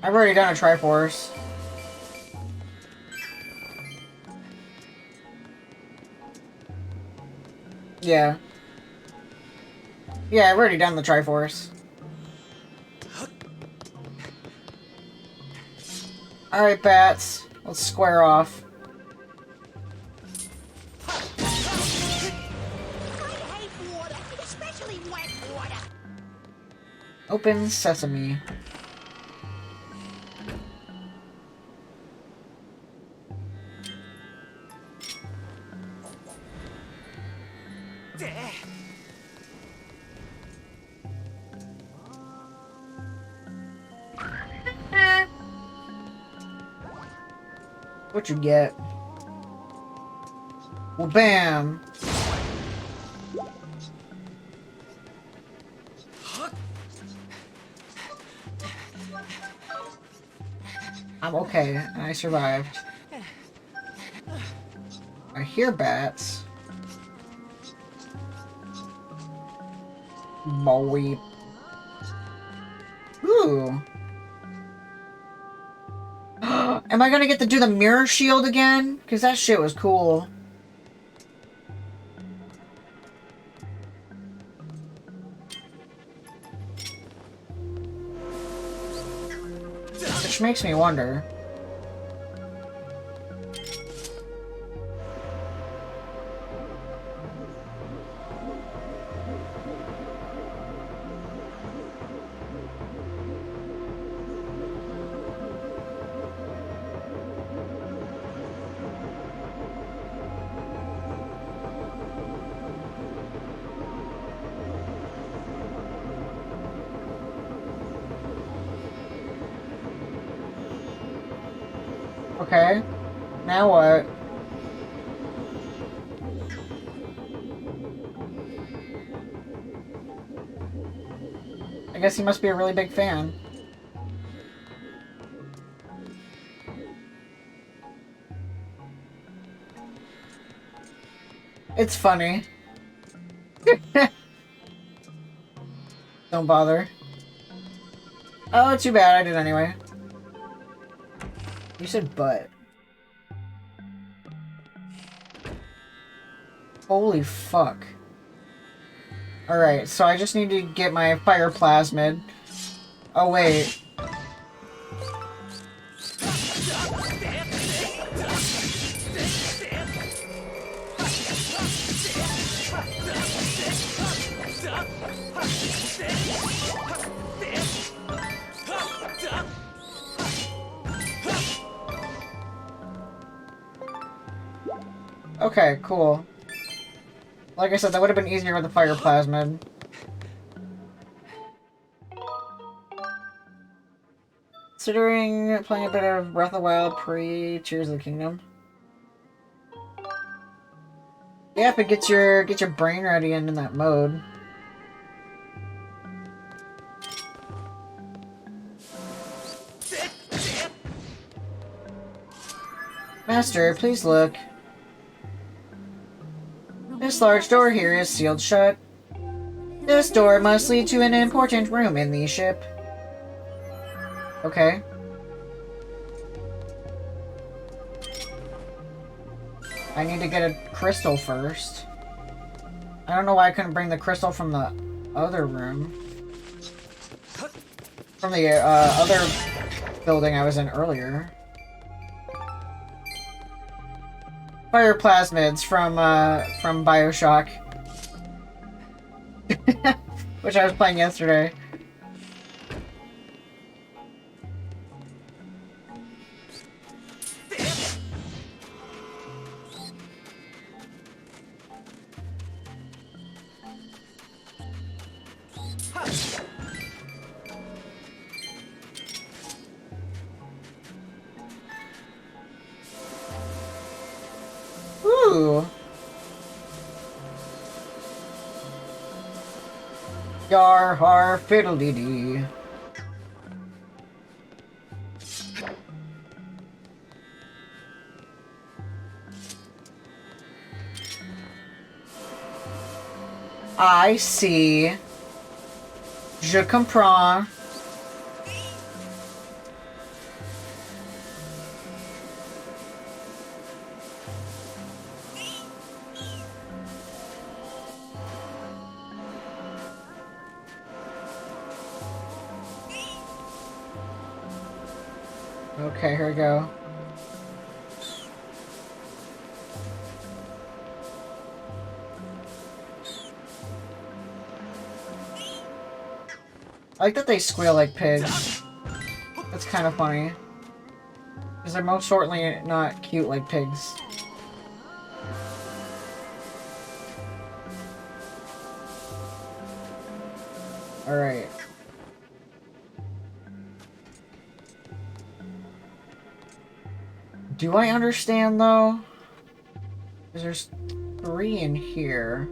I've already done a Triforce. yeah. Yeah, I've already done the Triforce. Alright, bats. Let's square off. I hate water, especially wet water. Open sesame. What you get? Well, bam. I'm okay, and I survived. I hear bats. Boy. Ooh. Am I gonna get to do the mirror shield again? Because that shit was cool. Which makes me wonder. Okay. Now what? I guess he must be a really big fan. It's funny. Don't bother. Oh, too bad. I did anyway. You said butt. Holy fuck. Alright, so I just need to get my fire plasmid. Oh, wait. Okay, cool. Like I said, that would have been easier with the fire plasmid. Considering playing a bit of Breath of the Wild pre Tears of the Kingdom. Yeah, if it gets your brain ready in that mode. Master, please look. This large door here is sealed shut. This door must lead to an important room in the ship. Okay. I need to get a crystal first. I don't know why I couldn't bring the crystal from the other room. From the other building I was in earlier. Fire plasmids from BioShock. Which I was playing yesterday. Ooh. Yar har fiddly dee. I see. Je comprends. Okay, here we go. I like that they squeal like pigs. That's kind of funny. Because they're most certainly not cute like pigs. Alright. Do I understand though? Because there's 3 in here.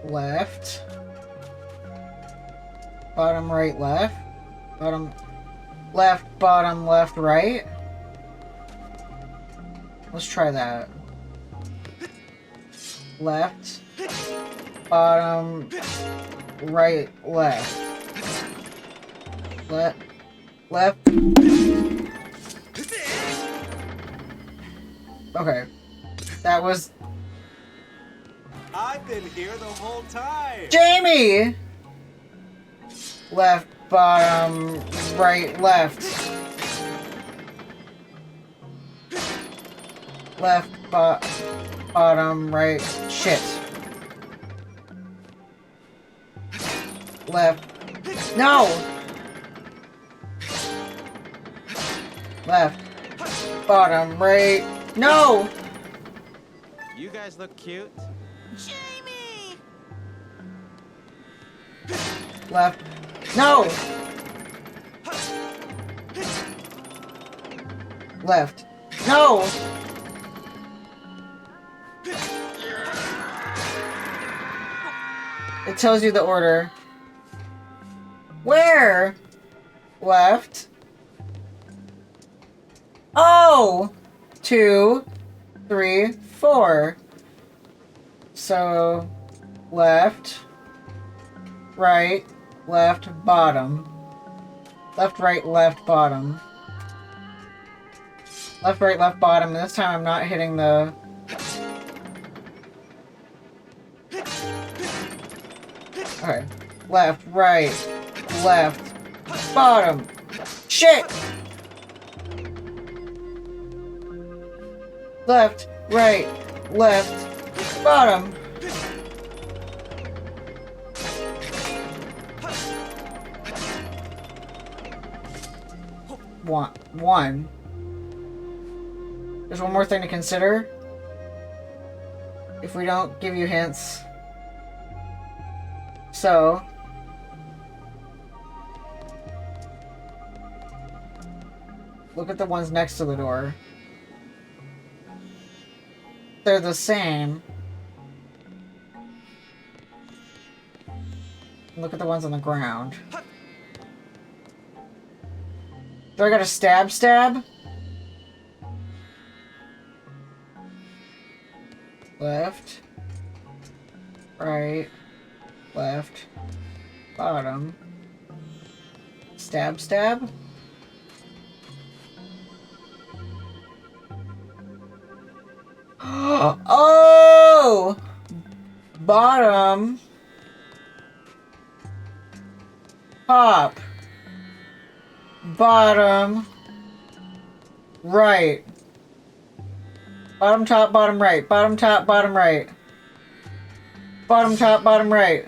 Left. Bottom, right, left. Bottom, left, bottom, left, right. Let's try that. Left, bottom, right, left. Left. Okay. That was I've been here the whole time. Jamie! Left, bottom, right, left. Left, bottom, right. Shit. Left. No! Left, bottom, right. No! You guys look cute. Jamie! Left. No! Left. No! It tells you the order. Where? Left. Oh! 2, 3, 4. So, left, right, left, bottom. Left, right, left, bottom. Left, right, left, bottom. This time I'm not hitting the... Okay. Left, right, left, bottom. Shit! Left, right, left, bottom. One. There's one more thing to consider. If we don't give you hints. So. Look at the ones next to the door. They're the same. Look at the ones on the ground. Do I got a stab? Left. Right. Left. Bottom. Stab? Oh! Bottom. Top. Bottom. Right. Bottom, top, bottom, right. Bottom, top, bottom, right. Bottom, top, bottom, right.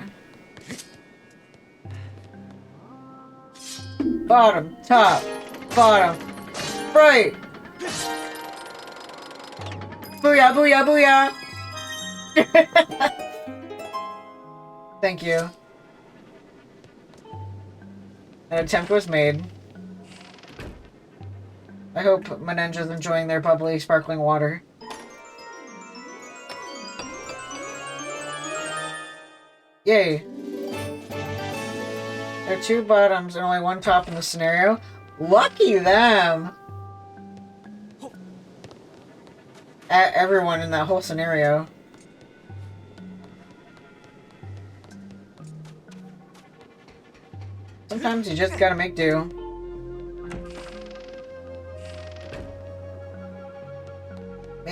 Bottom, top, bottom, right. Booyah, booyah, booyah! Thank you. An attempt was made. I hope my ninja's enjoying their bubbly, sparkling water. Yay! There are 2 bottoms and only 1 top in the scenario. Lucky them! Everyone in that whole scenario. Sometimes you just gotta make do.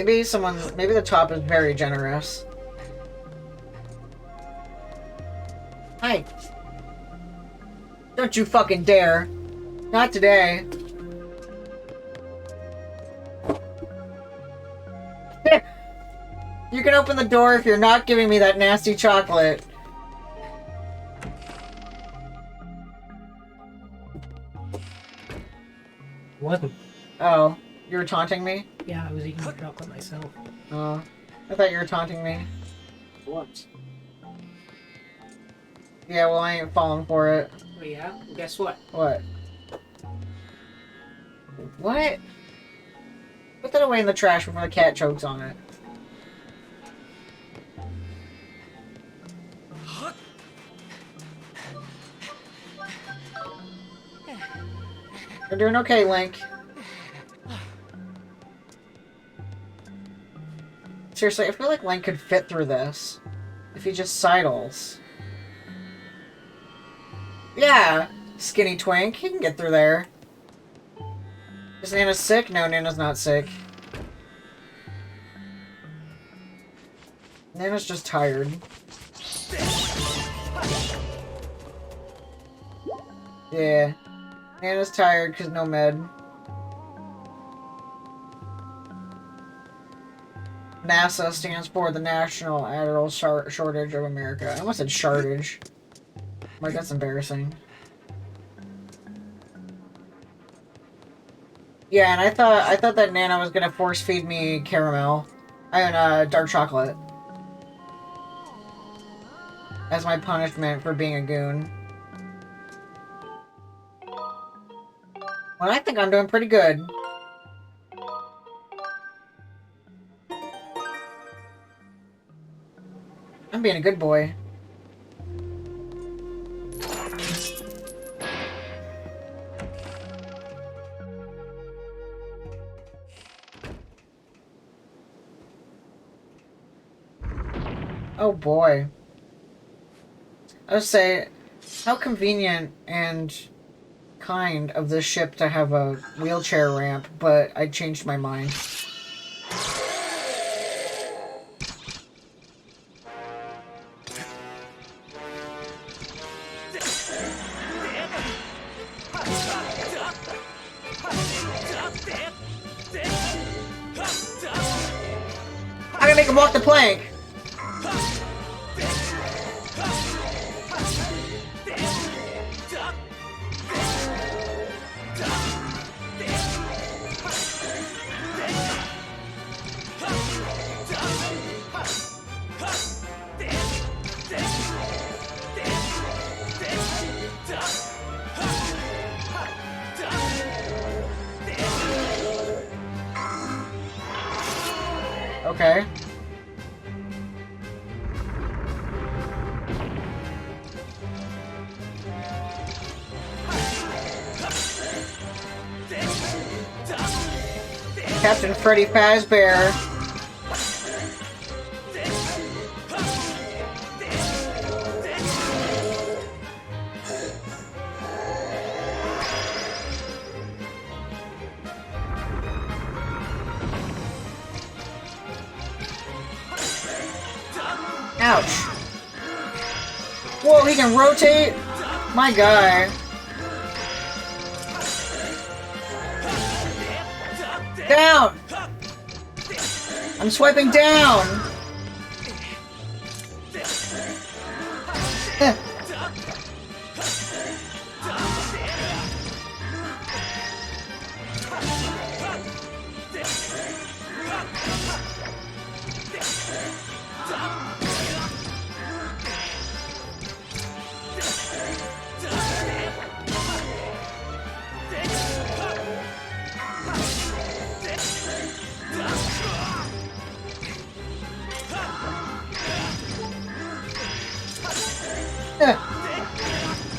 Maybe maybe the top is very generous. Hi. Don't you fucking dare. Not today. You can open the door if you're not giving me that nasty chocolate. Wasn't. Oh, you were taunting me? Yeah, I was eating the chocolate myself. Oh, I thought you were taunting me. What? Yeah, well, I ain't falling for it. Oh yeah? Well, guess what? What? What? Put that away in the trash before the cat chokes on it. You're doing okay, Link. Seriously, I feel like Link could fit through this if he just sidles. Yeah, skinny twink, he can get through there. Is Nana sick? No, Nana's not sick. Nana's just tired. Yeah. Nana's tired because no med. NASA stands for the National Adderall Shortage of America. I almost said shortage. Like, that's embarrassing. Yeah, and I thought that Nana was gonna force feed me caramel. Dark chocolate. As my punishment for being a goon. Well, I think I'm doing pretty good. I'm being a good boy. Oh boy. I would say, how convenient and kind of this ship to have a wheelchair ramp, but I changed my mind. I can make him walk the plank! Okay. Captain Freddy Fazbear. Ouch. Whoa, he can rotate? My guy. Down! I'm swiping down! Eh.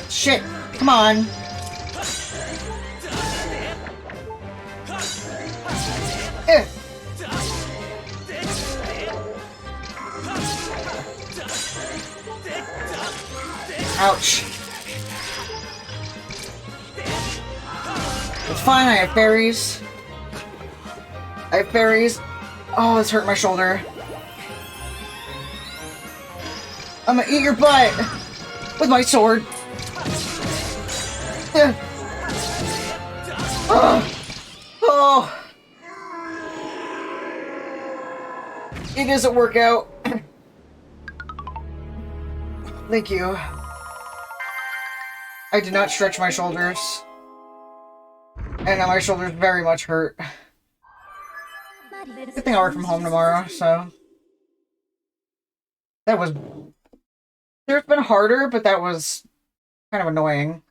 Shit, come on. Ouch. It's fine, I have fairies. I have fairies. Oh, it's hurt my shoulder. I'm gonna eat your butt with my sword. Oh. It doesn't work out. Thank you. I did not stretch my shoulders. And now my shoulders very much hurt. Good thing I work from home tomorrow, so... That was... There's been harder, but that was kind of annoying.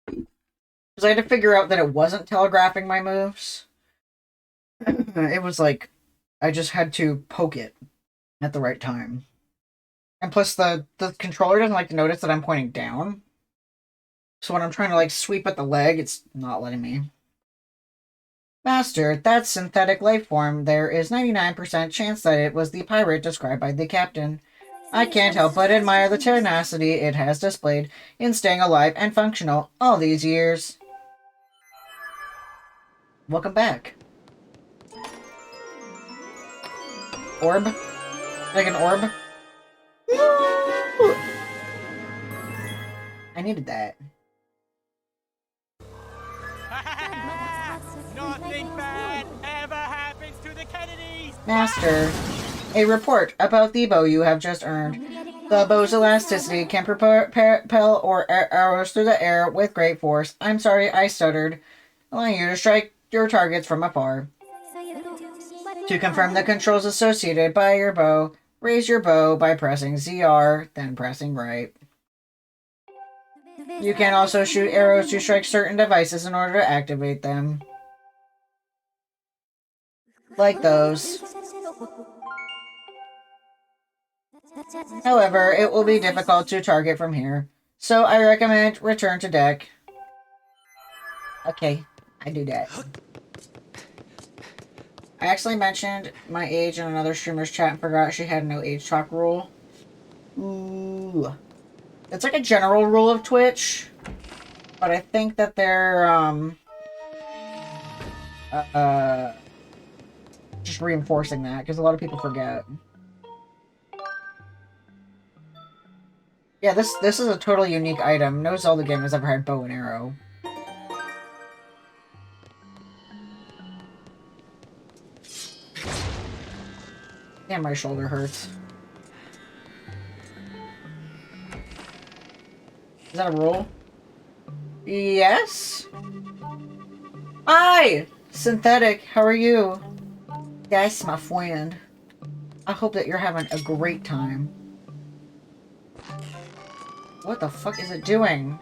Because I had to figure out that it wasn't telegraphing my moves. It was like, I just had to poke it at the right time. And plus the controller doesn't like to notice that I'm pointing down. So when I'm trying to like sweep at the leg, it's not letting me. Master, that synthetic life form, there is 99% chance that it was the pirate described by the captain. I can't help but admire the tenacity it has displayed in staying alive and functional all these years. Welcome back. Orb? Like an orb? I needed that. Nothing bad ever happens to the Kennedys! Master, a report about the bow you have just earned. The bow's elasticity can propel or arrows through the air with great force. I'm sorry I stuttered, allowing you to strike your targets from afar. To confirm the controls associated by your bow, raise your bow by pressing ZR, then pressing right. You can also shoot arrows to strike certain devices in order to activate them. Like those. However, it will be difficult to target from here, so I recommend return to deck. Okay, I do that. I actually mentioned my age in another streamer's chat and forgot she had no age talk rule. Ooh. It's like a general rule of Twitch, but I think that they're, just reinforcing that, because a lot of people forget. Yeah, this is a totally unique item. No Zelda game has ever had bow and arrow. Damn, my shoulder hurts. Is that a roll? Yes? Hi! Synthetic, how are you? Yes, my friend. I hope that you're having a great time. What the fuck is it doing?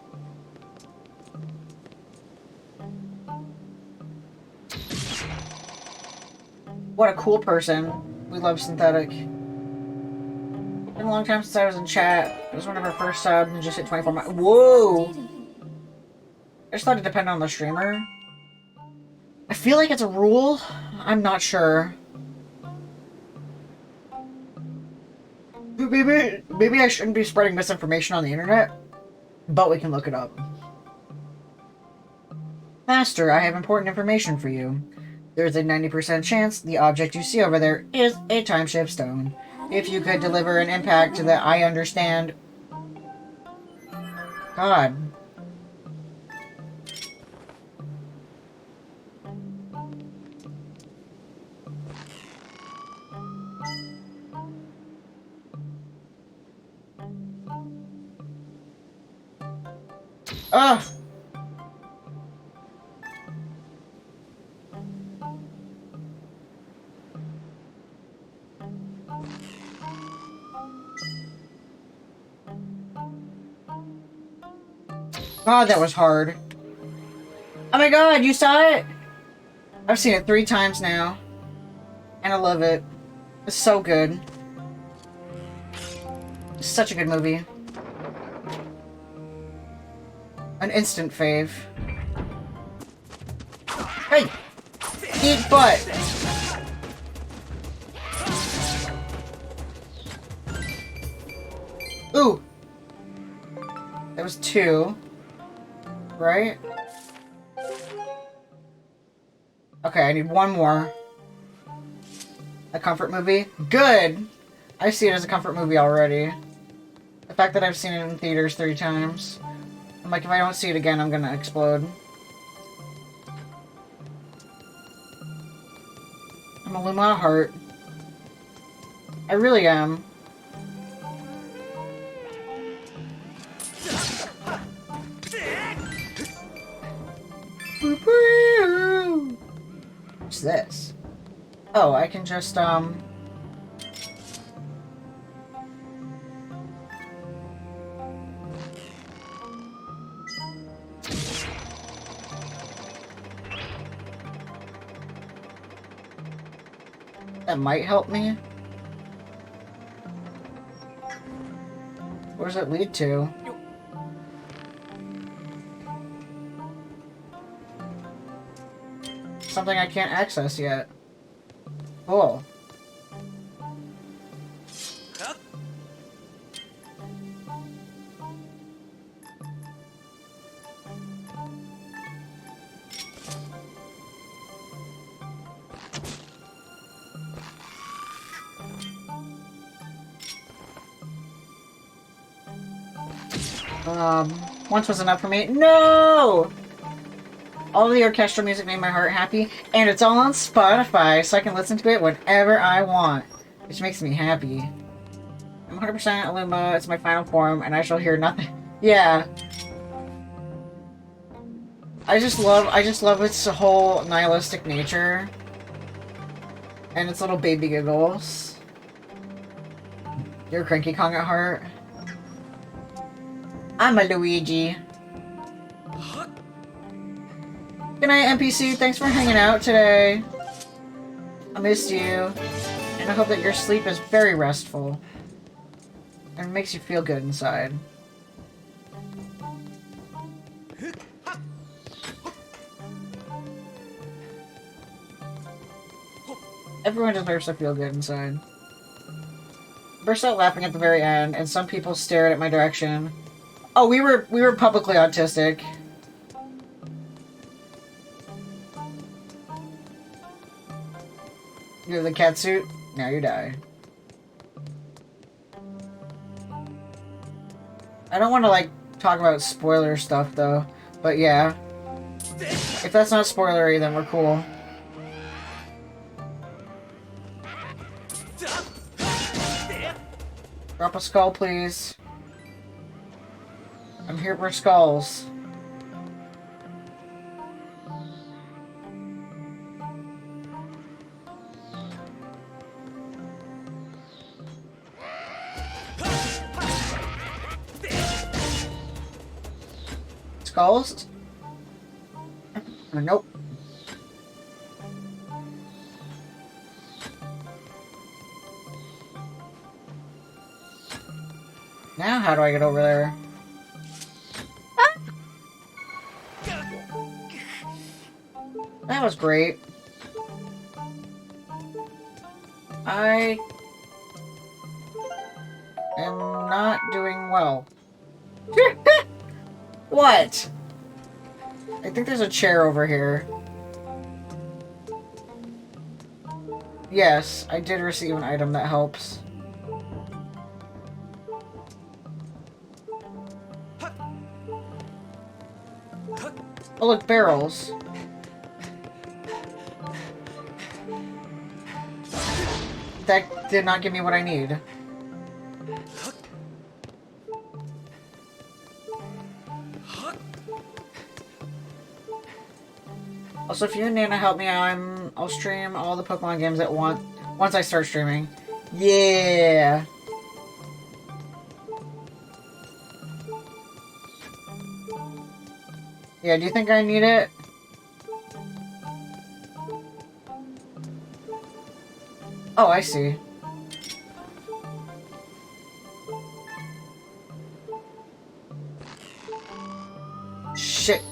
What a cool person. We love Synthetic. Been a long time since I was in chat. It was one of our first subs and just hit 24 months. Whoa! I just thought it depended on the streamer. I feel like it's a rule. I'm not sure. Maybe I shouldn't be spreading misinformation on the internet, but we can look it up. Master, I have important information for you. There's a 90% chance the object you see over there is a time-shift stone. If you could deliver an impact that I understand... God. Ugh! God, that was hard. Oh my god, you saw it? I've seen it 3 times now. And I love it. It's so good. It's such a good movie. An instant fave. Hey! Eat butt! Ooh! That was 2. Right? Okay, I need one more. A comfort movie? Good! I see it as a comfort movie already. The fact that I've seen it in theaters 3 times. I'm like, if I don't see it again, I'm gonna explode. I'm a Luma heart. I really am. What's this? Oh, I can just, that might help me. Where does it lead to? Something I can't access yet. Cool. Once was enough for me. No! All the orchestral music made my heart happy, and it's all on Spotify, so I can listen to it whenever I want, which makes me happy. I'm 100% Aluma, it's my final form, and I shall hear nothing. Yeah. I just love its whole nihilistic nature. And its little baby giggles. You're Cranky Kong at heart. I'm a Luigi. Good night, NPC. Thanks for hanging out today. I missed you. And I hope that your sleep is very restful. And makes you feel good inside. Everyone deserves to feel good inside. Burst out laughing at the very end, and some people stared at my direction. Oh, we were publicly autistic. You're the cat suit? Now you die. I don't want to, like, talk about spoiler stuff, though. But yeah. If that's not spoilery, then we're cool. Drop a skull, please. I'm here for skulls. Skulls? Nope. Now how do I get over there? That was great. I am not doing well. What? I think there's a chair over here. Yes, I did receive an item that helps. Oh look, barrels. That did not give me what I need. Also, if you and Nana help me out, I'll stream all the Pokemon games at once I start streaming. Yeah. Yeah, do you think I need it? Oh, I see. Shit.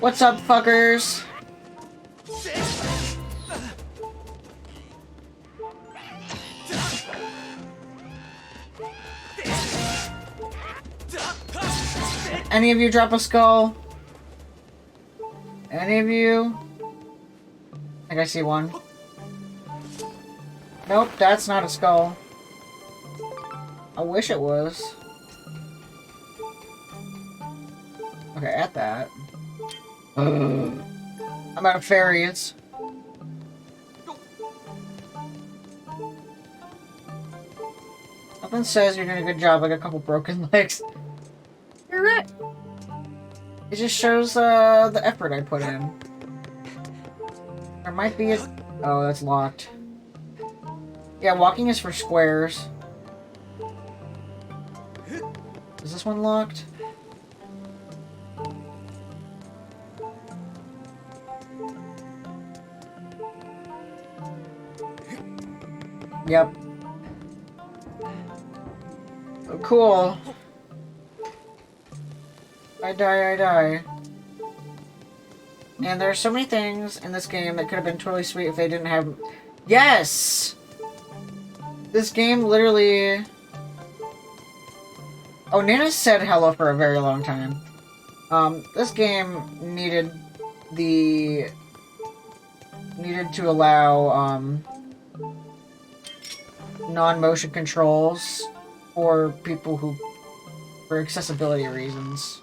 What's up, fuckers? Any of you drop a skull? Any of you? I think I see one. Nope, that's not a skull. I wish it was. Okay, at that. I'm out of fairies. Nothing says you're doing a good job, like a couple broken legs. You're right. It just shows the effort I put in. There might be a... Oh, that's locked. Yeah, walking is for squares. Is this one locked? Yep. Oh, cool. I die. And there are so many things in this game that could have been totally sweet if they didn't have... Yes! This game literally... Oh, Nana said hello for a very long time. This game needed to allow, non-motion controls for people who... for accessibility reasons.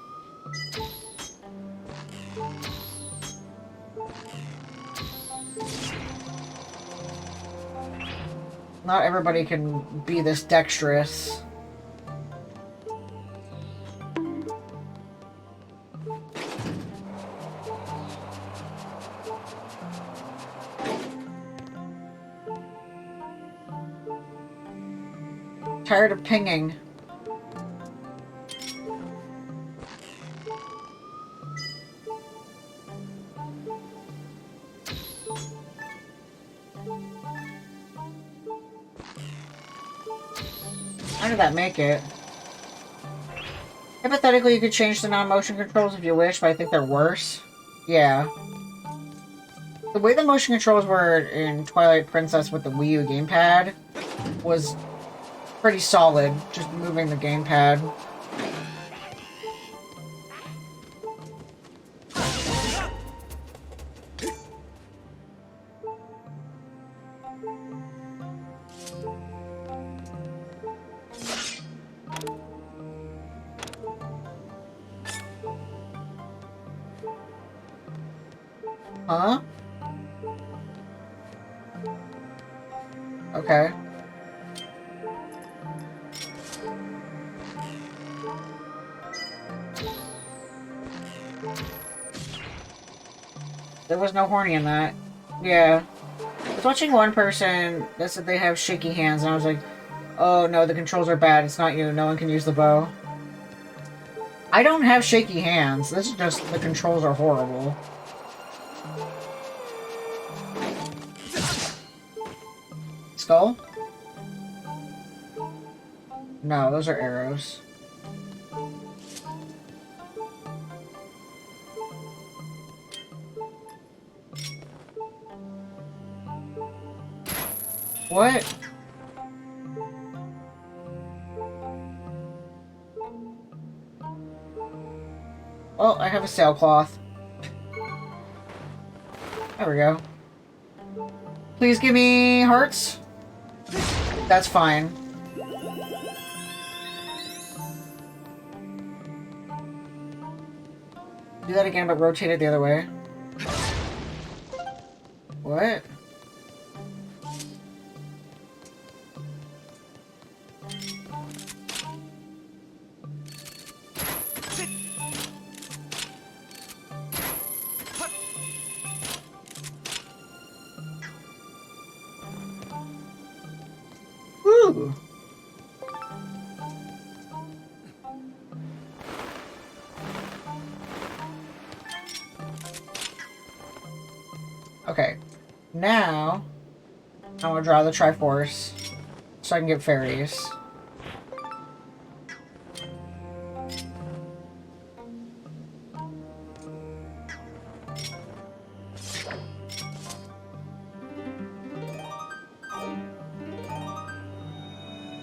Not everybody can be this dexterous. Tired of pinging. How did that make it? Hypothetically, you could change the non-motion controls if you wish, but I think they're worse. Yeah. The way the motion controls were in Twilight Princess with the Wii U gamepad was pretty solid, just moving the gamepad. Huh? Okay. There was no horny in that. Yeah. I was watching one person that said they have shaky hands, and I was like, oh no, the controls are bad, it's not you, no one can use the bow. I don't have shaky hands, this is just the controls are horrible. Skull? No, those are arrows. What? Well, I have a sailcloth. There we go. Please give me hearts. That's fine. Do that again, but rotate it the other way. What? Woo! Okay, now I'm gonna draw the Triforce so I can get fairies.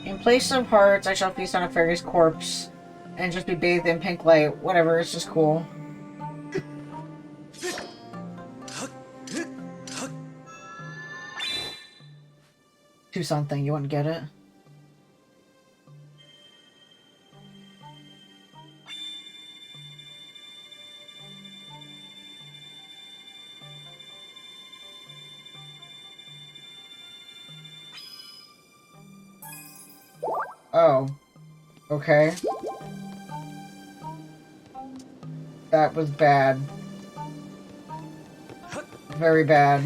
In place of hearts, I shall feast on a fairy's corpse and just be bathed in pink light. Whatever, it's just cool. Do something, you wouldn't get it? Oh. Okay. That was bad. Very bad.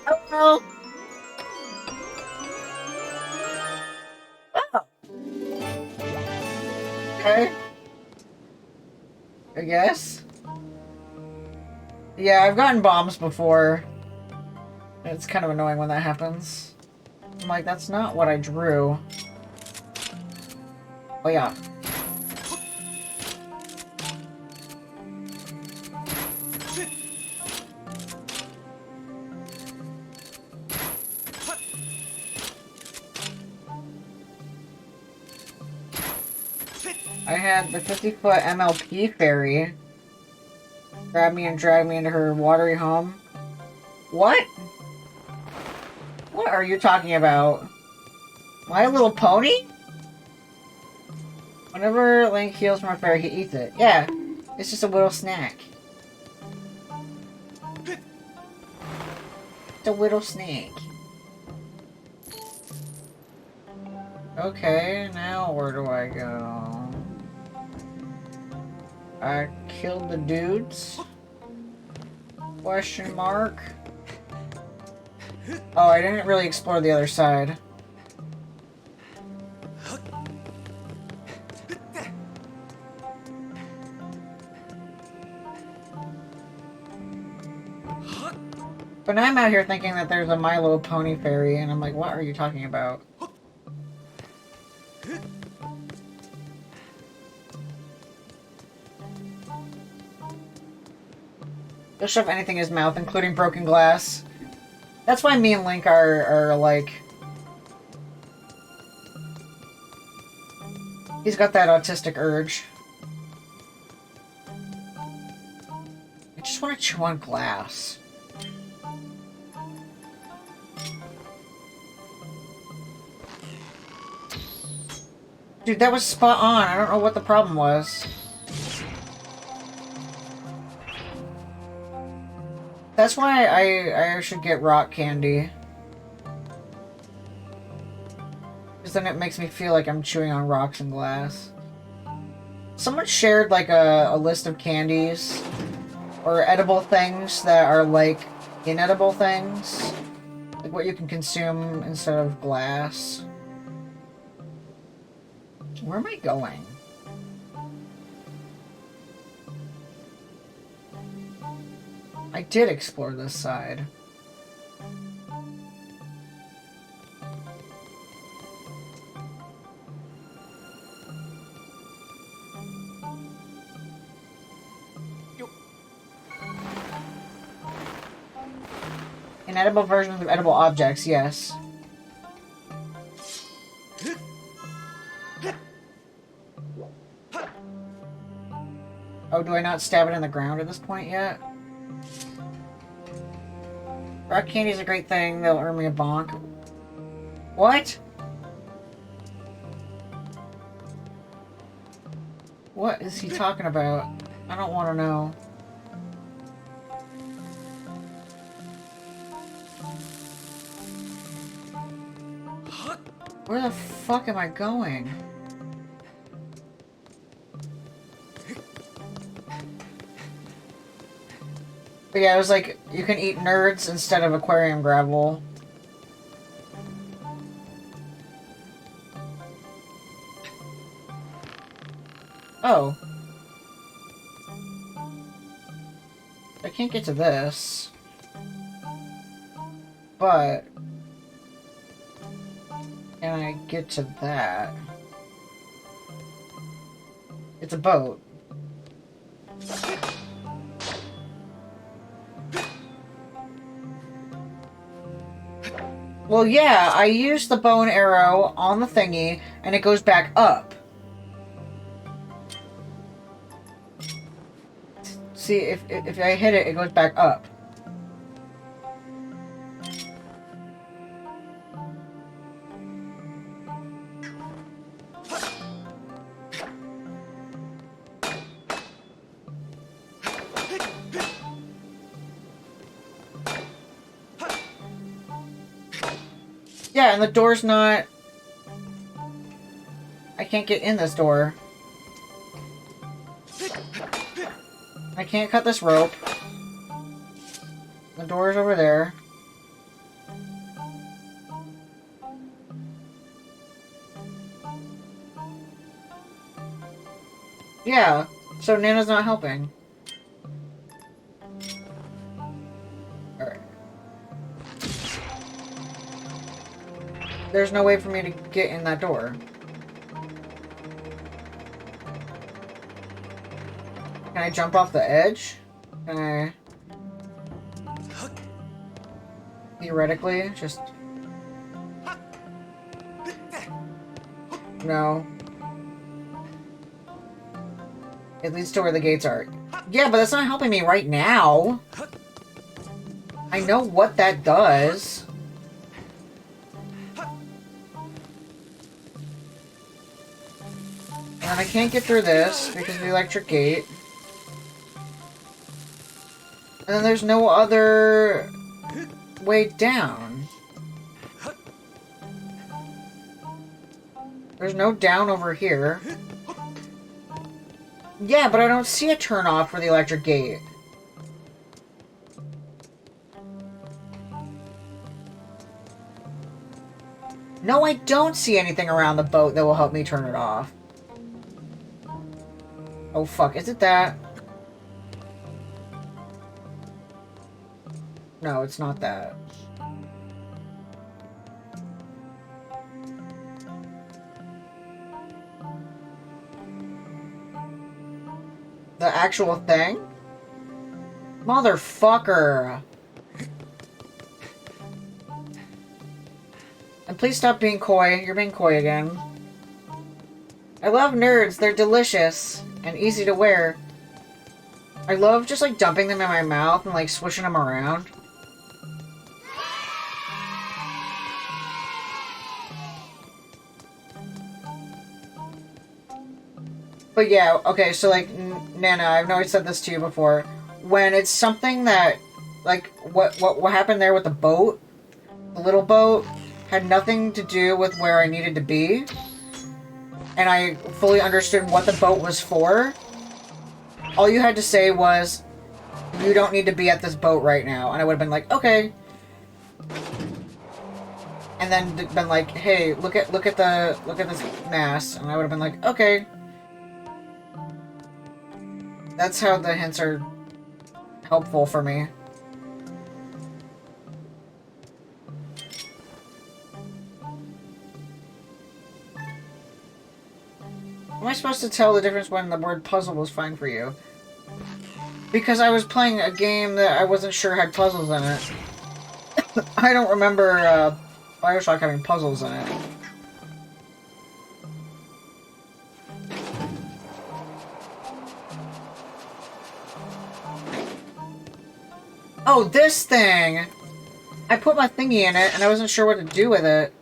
Oh no! Oh. Okay. I guess. Yeah, I've gotten bombs before. It's kind of annoying when that happens. I'm like, that's not what I drew. Oh yeah. I had the 50-foot MLP fairy grab me and drag me into her watery home. What? What are you talking about? My Little Pony? Whenever Link heals from a fairy, he eats it. Yeah, it's just a little snack. It's a little snack. Okay, now where do I go? I killed the dudes? Question mark? Oh, I didn't really explore the other side. But now I'm out here thinking that there's a My Little Pony fairy, and I'm like, what are you talking about? He'll shove anything in his mouth, including broken glass. That's why me and Link are like... He's got that autistic urge. I just want to chew on glass. Dude, that was spot on. I don't know what the problem was. That's why I should get rock candy. Because then it makes me feel like I'm chewing on rocks and glass. Someone shared like a list of candies or edible things that are like inedible things. Like what you can consume instead of glass. Where am I going? I did explore this side. Inedible versions of edible objects, yes. Oh, do I not stab it in the ground at this point yet? Rock candy's a great thing. They'll earn me a bonk. What? What is he talking about? I don't want to know. Where the fuck am I going? But yeah, it was like, you can eat nerds instead of aquarium gravel. Oh. I can't get to this. But... can I get to that? It's a boat. Well, yeah, I used the bow and arrow on the thingy, and it goes back up. See, if I hit it, it goes back up. Yeah, and the door's not... I can't get in this door. I can't cut this rope. The door's over there. Yeah, so Nana's not helping. Alright. There's no way for me to get in that door. Can I jump off the edge? Can I... Theoretically, just... No. It leads to where the gates are. Yeah, but that's not helping me right now. I know what that does. And I can't get through this because of the electric gate. And then there's no other way down. There's no down over here. Yeah, but I don't see a turn off for the electric gate. No, I don't see anything around the boat that will help me turn it off. Oh fuck, is it that? No, it's not that. The actual thing? Motherfucker! And please stop being coy. You're being coy again. I love nerds. They're delicious and easy to wear. I love just like dumping them in my mouth and like swishing them around. But yeah, okay, so like, Nana, I've always said this to you before. When it's something that, like, what happened there with the boat, the little boat, had nothing to do with where I needed to be, and I fully understood what the boat was for, all you had to say was, you don't need to be at this boat right now, and I would have been like, okay. And then been like, hey, look at this mass, and I would have been like, okay. That's how the hints are helpful for me. Am I supposed to tell the difference when the word puzzle was fine for you? Because I was playing a game that I wasn't sure had puzzles in it. I don't remember Bioshock having puzzles in it. Oh, this thing! I put my thingy in it, and I wasn't sure what to do with it.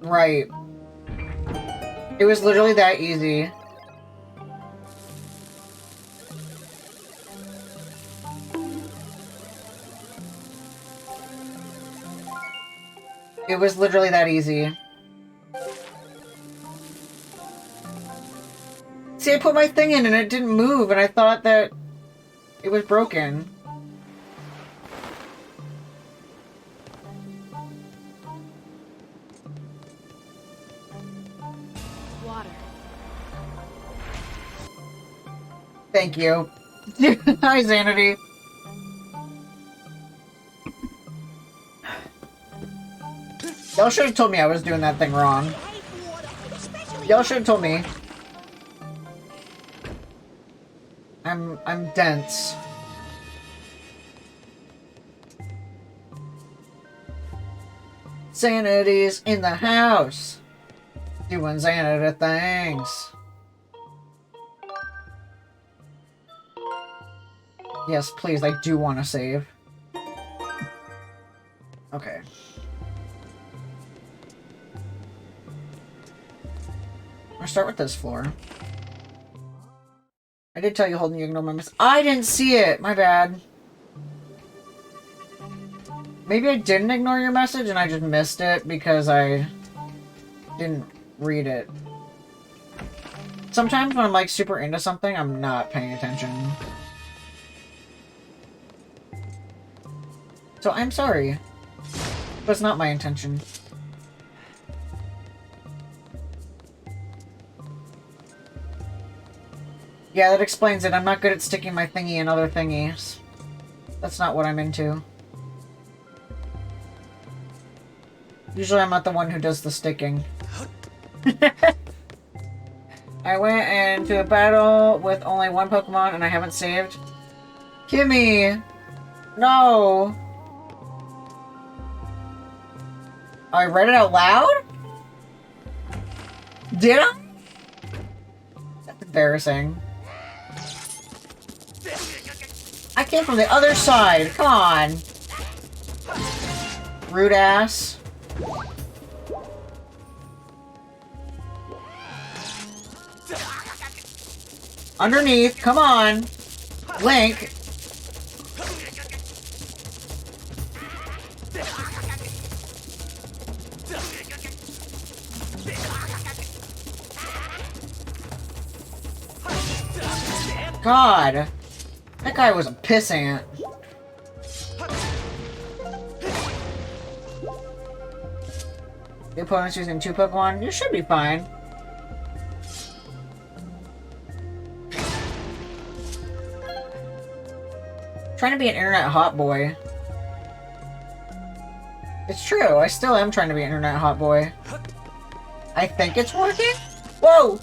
Right. It was literally that easy. It was literally that easy. See, I put my thing in and it didn't move, and I thought that it was broken. Water. Thank you. Hi, Sanity. Y'all should have told me I was doing that thing wrong. Y'all should have told me. I'm dense. Sanity's in the house. Doing Xanada things. Yes, please, I do want to save. Okay. I'll start with this floor. I did tell you, Holden, you ignore my message. I didn't see it! My bad. Maybe I didn't ignore your message and I just missed it because I didn't read it. Sometimes when I'm like super into something, I'm not paying attention. So I'm sorry. But it's not my intention. Yeah, that explains it. I'm not good at sticking my thingy in other thingies. That's not what I'm into. Usually I'm not the one who does the sticking. I went into a battle with only one Pokemon and I haven't saved. Kimmy! No! I read it out loud? Did I? That's embarrassing. I came from the other side. Come on. Rude ass. Underneath. Come on. Link. God. That guy was a pissant. The opponent's using 2 Pokemon. You should be fine. Trying to be an internet hot boy. It's true. I still am trying to be an internet hot boy. I think it's working? Whoa!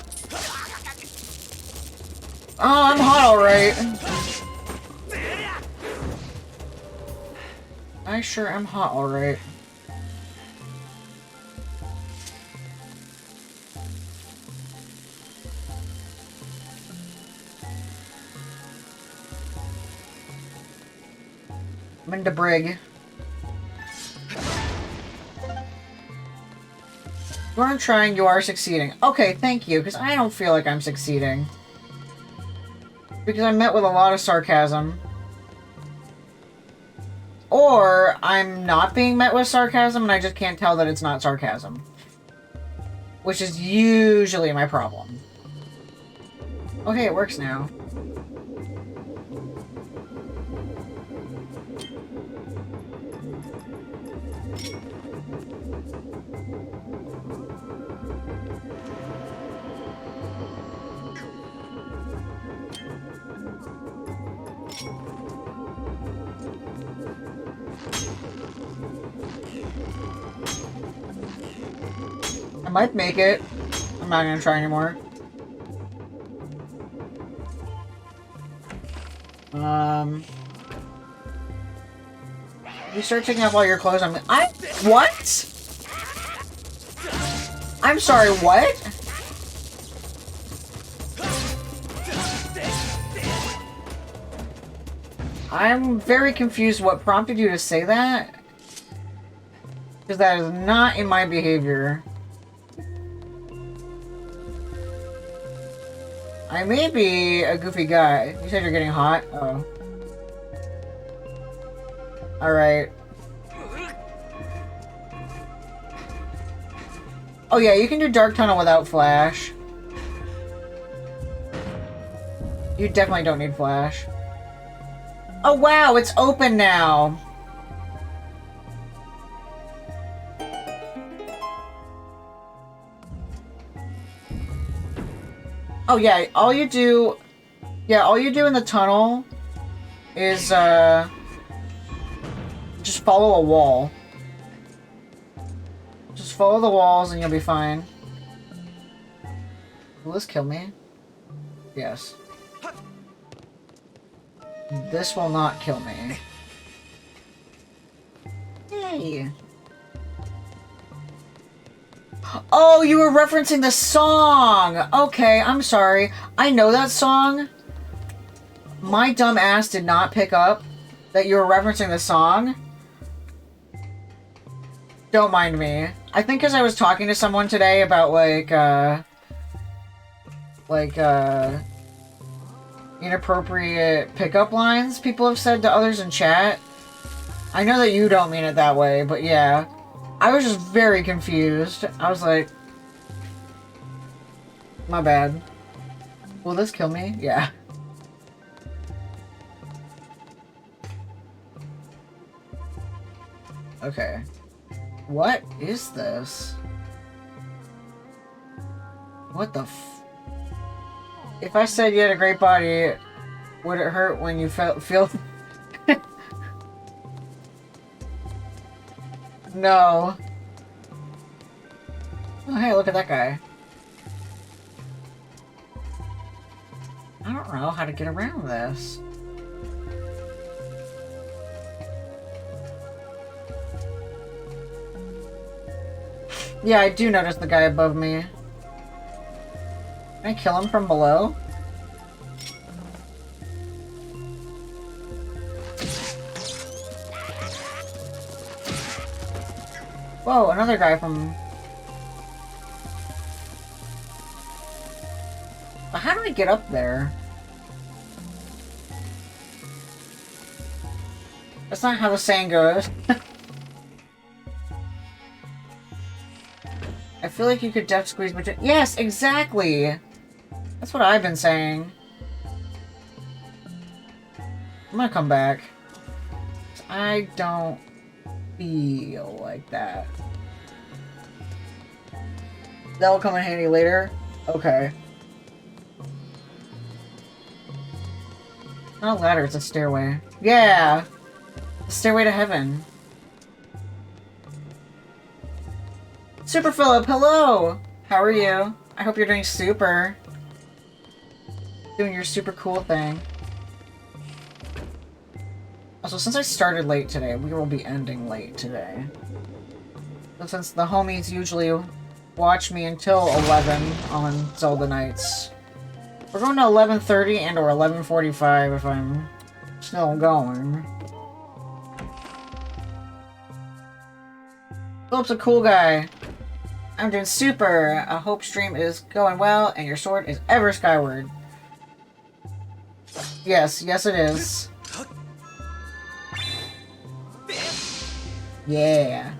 Oh, I'm hot alright. I sure am hot alright. I'm into Brig. You aren't trying, you are succeeding. Okay, thank you, because I don't feel like I'm succeeding. Because I'm met with a lot of sarcasm. Or I'm not being met with sarcasm and I just can't tell that it's not sarcasm. Which is usually my problem. Okay, it works now. I might make it. I'm not gonna try anymore. You start taking off all your clothes. What? I'm sorry, what? I'm very confused what prompted you to say that. Because that is not in my behavior. I may be a goofy guy. You said you're getting hot? Oh. Alright. Oh yeah, you can do Dark Tunnel without Flash. You definitely don't need Flash. Oh wow, it's open now! Oh yeah, all you do in the tunnel is, just follow a wall. Just follow the walls and you'll be fine. Will this kill me? Yes. This will not kill me. Yay. Oh, you were referencing the song! Okay, I'm sorry. I know that song. My dumb ass did not pick up that you were referencing the song. Don't mind me. I think because I was talking to someone today about, inappropriate pickup lines people have said to others in chat. I know that you don't mean it that way, but yeah. I was just very confused. I was like... My bad. Will this kill me? Yeah. Okay. What is this? What the f... If I said you had a great body, would it hurt when you feel... No. Oh, hey, look at that guy. I don't know how to get around this. Yeah, I do notice the guy above me. Can I kill him from below? Whoa, another guy from... How do I get up there? That's not how the saying goes. I feel like you could depth squeeze between... Yes, exactly! That's what I've been saying. I'm gonna come back. I don't feel like that. That'll come in handy later? Okay. Not a ladder, it's a stairway. Yeah! A stairway to heaven. Super Philip, hello! How are you? I hope you're doing super. Doing your super cool thing. Also, since I started late today, we will be ending late today. But since the homies usually watch me until 11 on Zelda nights, we're going to 11:30 and or 11:45 if I'm still going. Philip's a cool guy. I'm doing super. I hope stream is going well and your sword is ever skyward. Yes, yes it is. Yeah.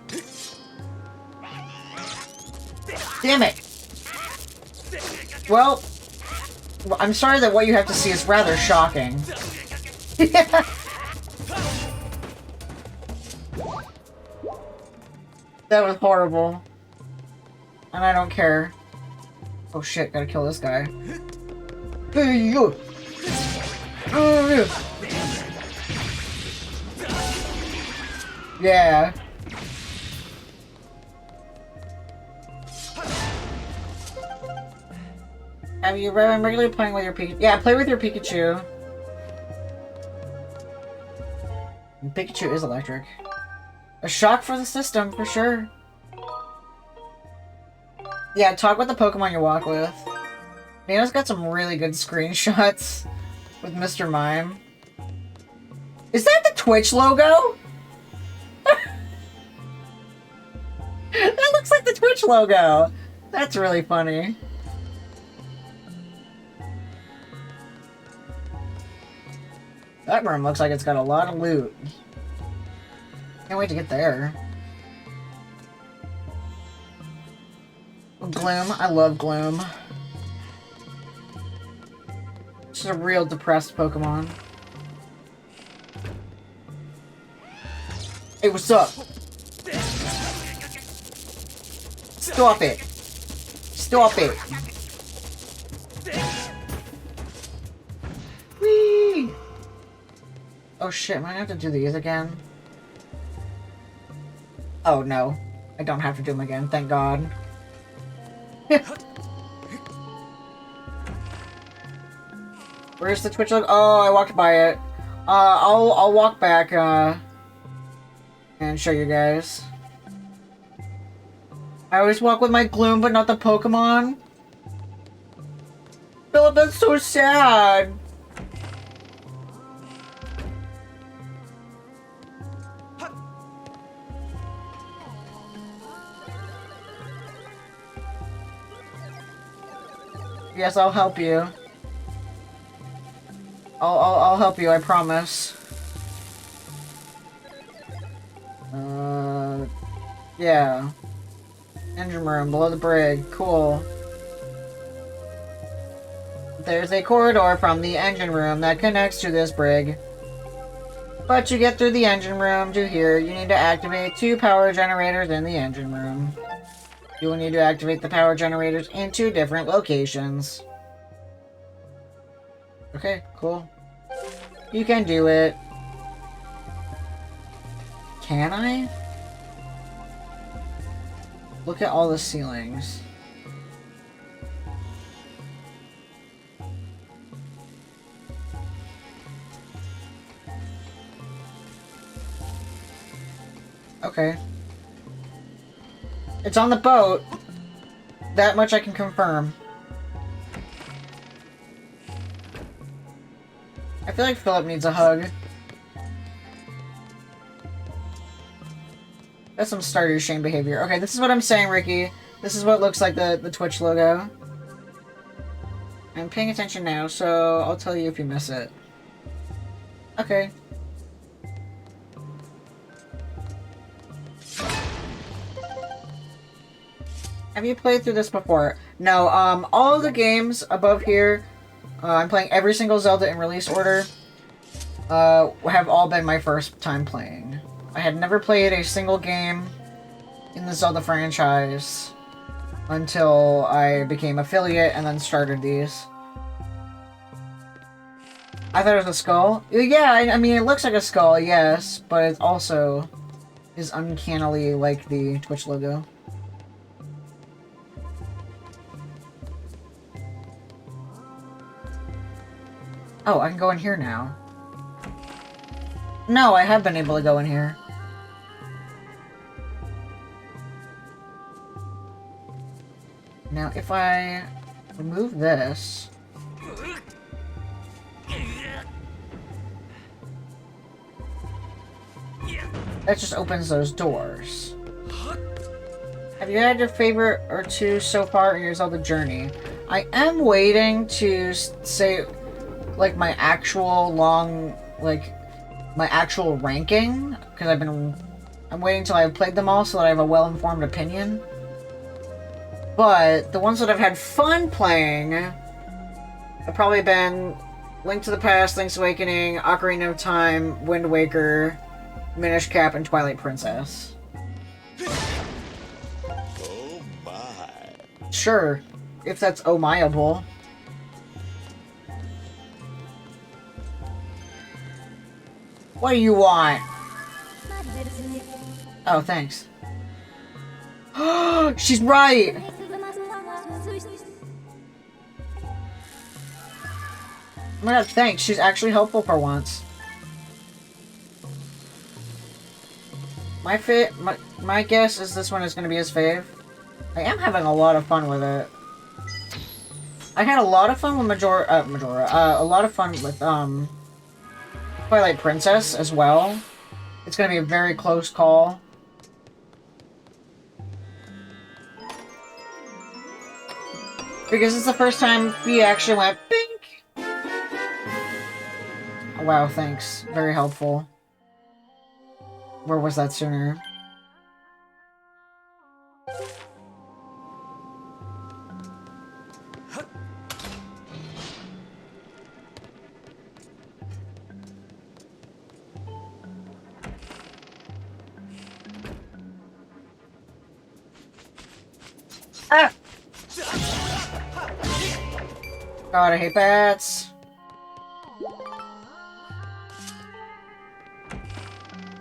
Damn it. Well, I'm sorry that what you have to see is rather shocking. That was horrible. And I don't care. Oh shit, gotta kill this guy. Yeah. Have you been regularly playing with your Pikachu? Yeah, play with your Pikachu. Pikachu is electric. A shock for the system, for sure. Yeah, talk with the Pokemon you walk with. Nano's got some really good screenshots with Mr. Mime. Is that the Twitch logo? That looks like the Twitch logo. That's really funny. That room looks like it's got a lot of loot. Can't wait to get there. Gloom. I love Gloom. She's a real depressed Pokemon. Hey, what's up? Stop it. Stop it. Whee! Oh shit, am I gonna have to do these again? Oh no. I don't have to do them again, thank God. Where's the Twitch logo? Oh, I walked by it. I'll walk back, and show you guys. I always walk with my Gloom, but not the Pokemon. Philip, that's so sad. Yes, I'll help you. I'll help you, I promise. Yeah. Engine room, below the brig. Cool. There's a corridor from the engine room that connects to this brig. But to get through the engine room to here, you need to activate 2 power generators in the engine room. You will need to activate the power generators in 2 different locations. Okay, cool. You can do it. Can I? Look at all the ceilings. Okay. It's on the boat. That much I can confirm. I feel like Philip needs a hug. That's some starter shame behavior. Okay, this is what I'm saying, Ricky. This is what looks like the Twitch logo. I'm paying attention now, so I'll tell you if you miss it. Okay. Have you played through this before? No, all of the games above here, I'm playing every single Zelda in release order, have all been my first time playing. I had never played a single game in the Zelda franchise until I became affiliate and then started these. I thought it was a skull. Yeah, I mean, it looks like a skull, yes, but it also is uncannily like the Twitch logo. Oh, I can go in here now. No, I have been able to go in here. Now, if I remove this... that just opens those doors. Have you had your favorite or 2 so far in your Zelda journey? I am waiting to say, like, my actual my actual ranking, because I'm waiting till I've played them all so that I have a well-informed opinion. But the ones that I've had fun playing have probably been Link to the Past, Link's Awakening, Ocarina of Time, Wind Waker, Minish Cap, and Twilight Princess. Oh my. Sure, if that's oh-myable. What do you want? Oh, thanks. She's right! Oh my god, thanks. She's actually helpful for once. My guess is this one is going to be his fave. I am having a lot of fun with it. I had a lot of fun with a lot of fun with, Twilight Princess as well. It's going to be a very close call. Because it's the first time we actually went bink! Oh, wow, thanks. Very helpful. Where was that sooner? Ah! God, I hate bats.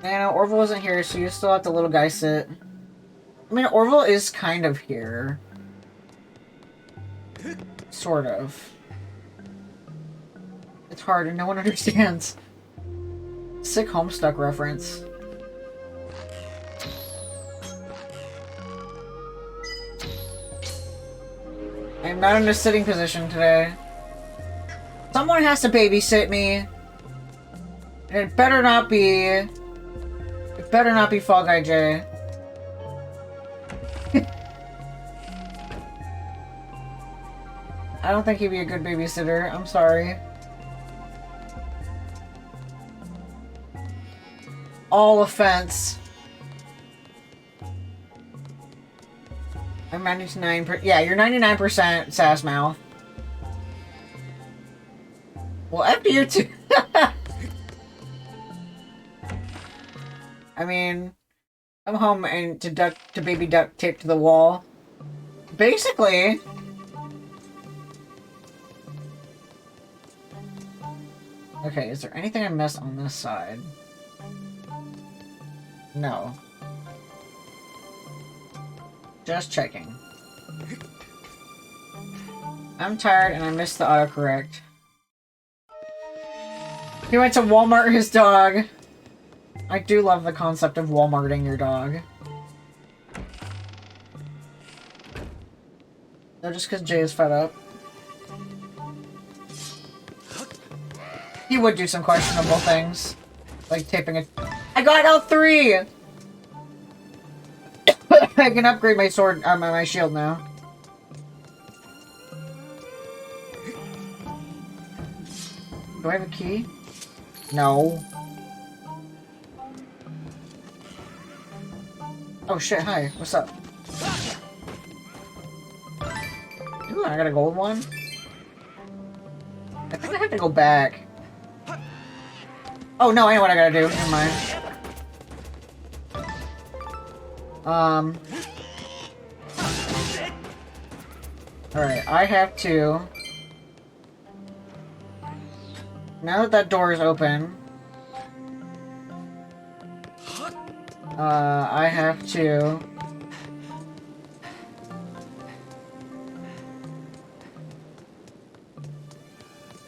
Man, Orville isn't here, so you still have the little guy sit. I mean, Orville is kind of here. Sort of. It's hard and no one understands. Sick Homestuck reference. I'm not in a sitting position today. Someone has to babysit me. And it better not be... It better not be Fall Guy J. I don't think he'd be a good babysitter. I'm sorry. All offense. I'm 99%. Yeah, you're 99% sass mouth. Well, after you too. I mean, I'm home and to baby duct tape to the wall. Basically. Okay, is there anything I missed on this side? No. Just checking. I'm tired and I missed the autocorrect. He went to Walmart his dog. I do love the concept of Walmarting your dog. No, just because Jay is fed up. He would do some questionable things. Like taping a... I got L3! I can upgrade my sword, my shield now. Do I have a key? No. Oh shit, hi. What's up? Ooh, I got a gold one? I think I have to go back. Oh no, I know what I gotta do. Never mind. Alright, I have to... Now that that door is open... I have to...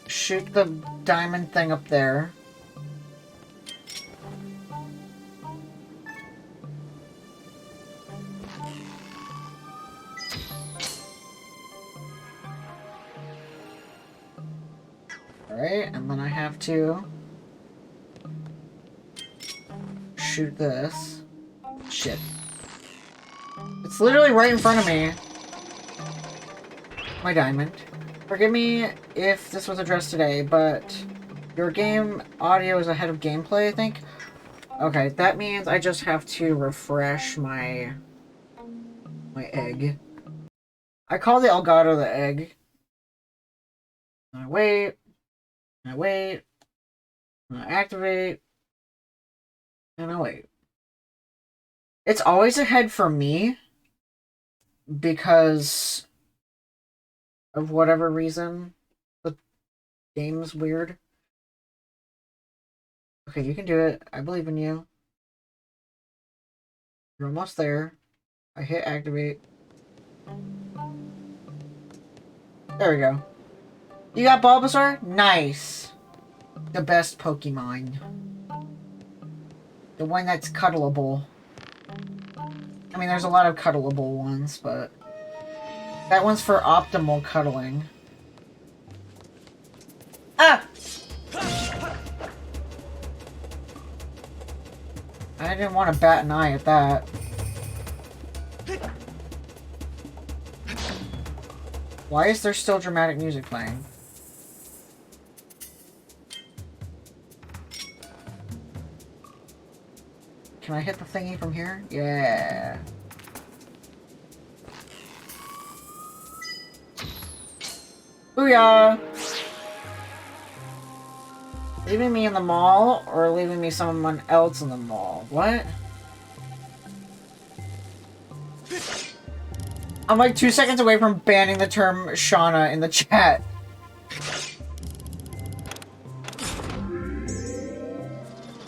shoot the diamond thing up there. Alright, and then I have to shoot this. Shit. It's literally right in front of me. My diamond. Forgive me if this was addressed today, but your game audio is ahead of gameplay, I think. Okay, that means I just have to refresh my egg. I call the Elgato the egg. I wait. I wait. I activate. And I wait. It's always ahead for me because of whatever reason. The game's weird. Okay, you can do it. I believe in you. You're almost there. I hit activate. There we go. You got Bulbasaur? Nice. The best Pokemon. The one that's cuddleable. I mean, there's a lot of cuddleable ones, but... that one's for optimal cuddling. Ah! I didn't want to bat an eye at that. Why is there still dramatic music playing? Can I hit the thingy from here? Yeah. Booyah! Leaving me in the mall or leaving me someone else in the mall? What? I'm like 2 seconds away from banning the term Shauna in the chat.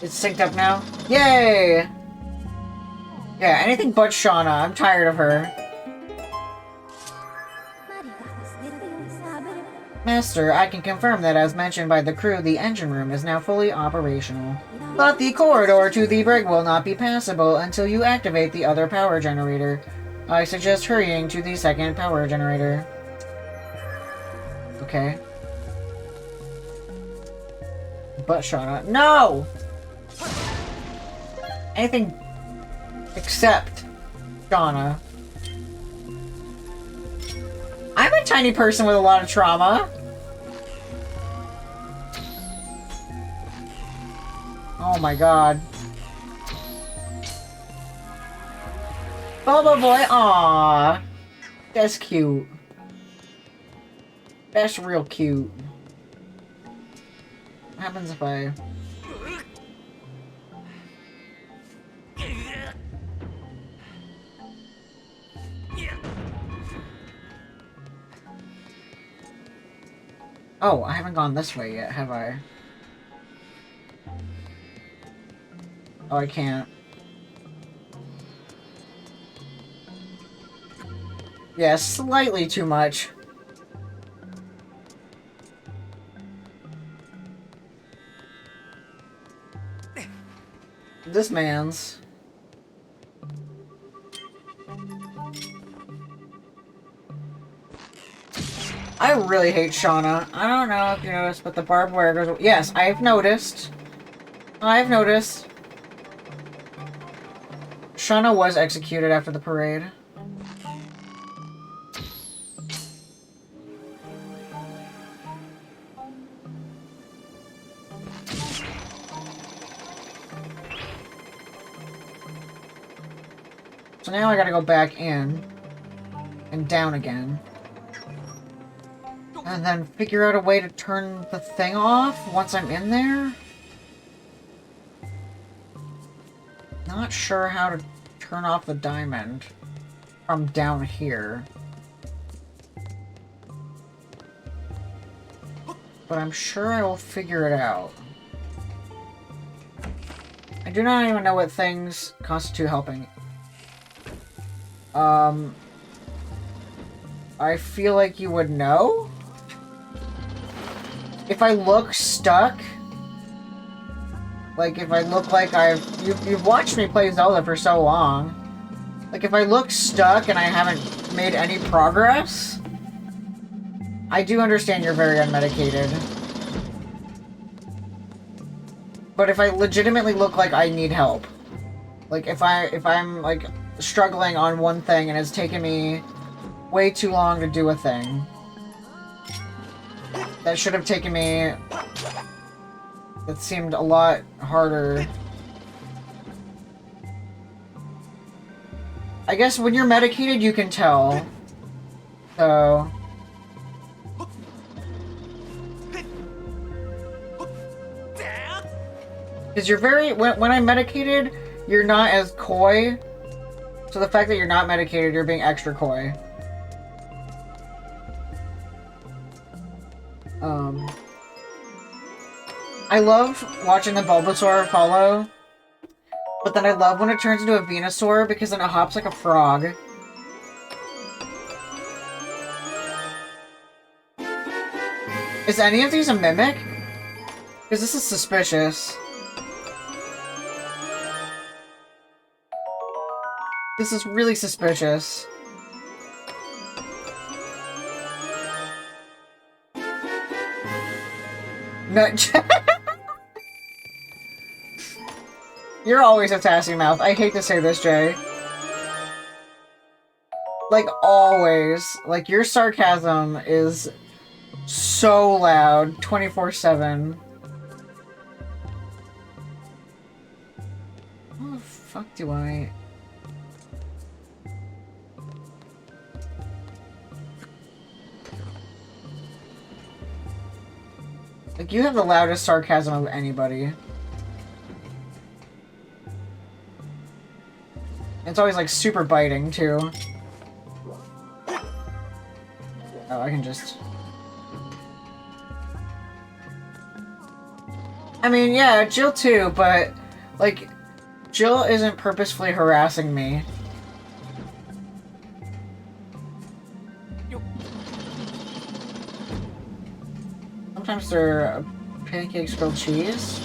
It's synced up now? Yay! Yeah, anything but Shauna. I'm tired of her. Master, I can confirm that as mentioned by the crew, the engine room is now fully operational. But the corridor to the brig will not be passable until you activate the other power generator. I suggest hurrying to the second power generator. Okay. But Shauna. No! Anything except Shauna. I'm a tiny person with a lot of trauma. Oh my god. Bulba boy, aww. That's cute. That's real cute. What happens if I... Oh, I haven't gone this way yet, have I? Oh, I can't. Yeah, slightly too much. This man's... I really hate Shauna. I don't know if you noticed, but the barbed wire goes... Yes, I've noticed. I've noticed. Shauna was executed after the parade. So now I gotta go back in. And down again. And then figure out a way to turn the thing off once I'm in there? Not sure how to turn off the diamond from down here. But I'm sure I will figure it out. I do not even know what things constitute helping. I feel like you would know? If I look stuck, like if I look like you've watched me play Zelda for so long. Like if I look stuck and I haven't made any progress, I do understand you're very unmedicated. But if I legitimately look like I need help, like if I'm like struggling on one thing and it's taken me way too long to do a thing that should have taken me, that seemed a lot harder. I guess when you're medicated you can tell. So because you're very, when I'm medicated, you're not as coy. So the fact that you're not medicated, you're being extra coy. I love watching the Bulbasaur follow, but then I love when it turns into a Venusaur because then it hops like a frog. Is any of these a mimic? Because this is suspicious. This is really suspicious. Nut. You're always a sassy mouth. I hate to say this, Jay. Like, always. Like, your sarcasm is so loud, 24/7. How the fuck do I... Like, you have the loudest sarcasm of anybody. It's always, like, super biting, too. Oh, I can just... I mean, yeah, Jill too, but, like, Jill isn't purposefully harassing me. sometimes they're pancakes grilled cheese.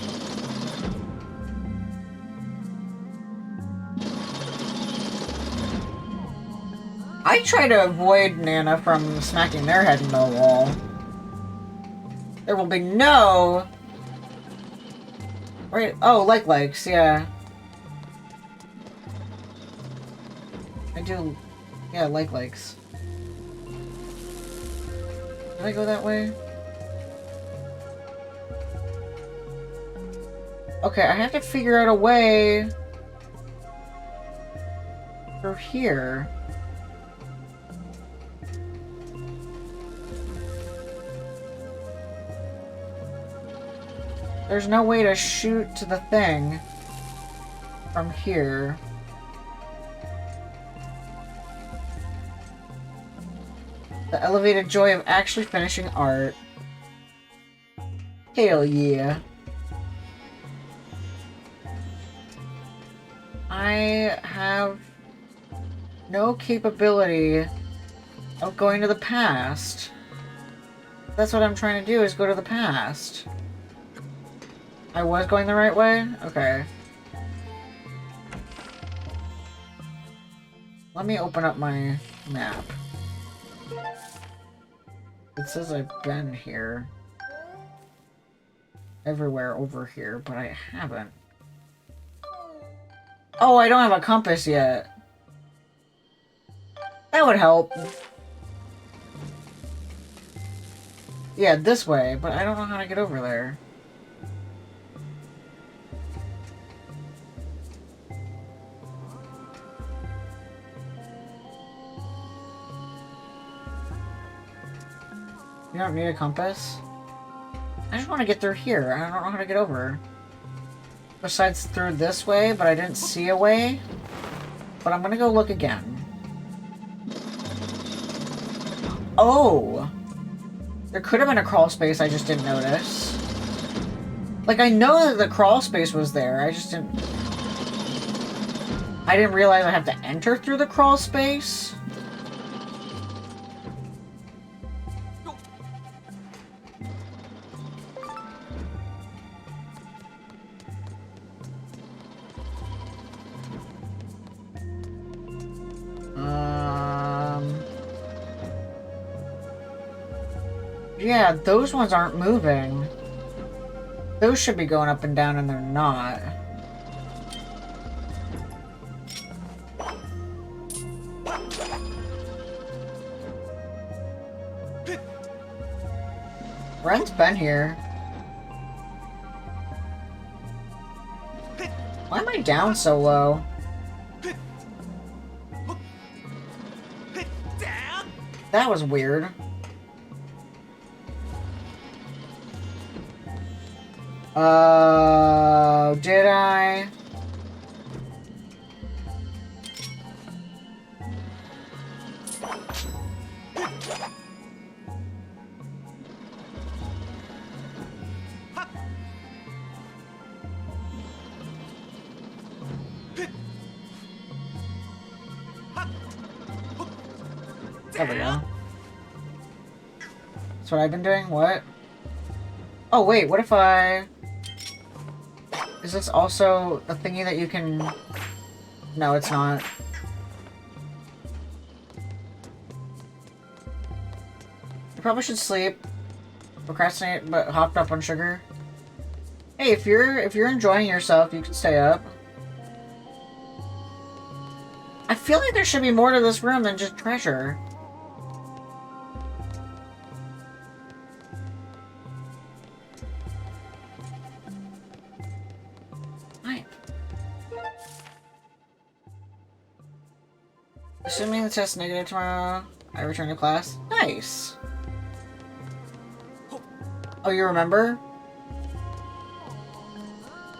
I try to avoid Nana from smacking their head into the wall. There will be no... Right? Oh, likes, yeah. I do... Yeah, likes. Did I go that way? Okay, I have to figure out a way... through here. There's no way to shoot to the thing from here. The elevated joy of actually finishing art. Hell yeah. I have no capability of going to the past. That's what I'm trying to do, is go to the past. I was going the right way? Okay. Let me open up my map. It says I've been here. Everywhere over here, but I haven't. Oh, I don't have a compass yet. That would help. Yeah, this way, but I don't know how to get over there. You don't need a compass? I just want to get through here. I don't know how to get over. Besides through this way, but I didn't see a way. But I'm gonna go look again. Oh! There could have been a crawl space, I just didn't notice. Like, I know that the crawl space was there, I just didn't... I didn't realize I have to enter through the crawl space. Yeah, those ones aren't moving. Those should be going up and down, and they're not. Ren's been here. Why am I down so low? That was weird. Did I? There we go. That's what I've been doing? What? Oh wait, what if I... Is this also a thingy that you can... No, it's not. You probably should sleep. Procrastinate, but hopped up on sugar. Hey, if you're enjoying yourself, you can stay up. I feel like there should be more to this room than just treasure. Assuming the test negative tomorrow, I return to class. Nice. Oh, you remember?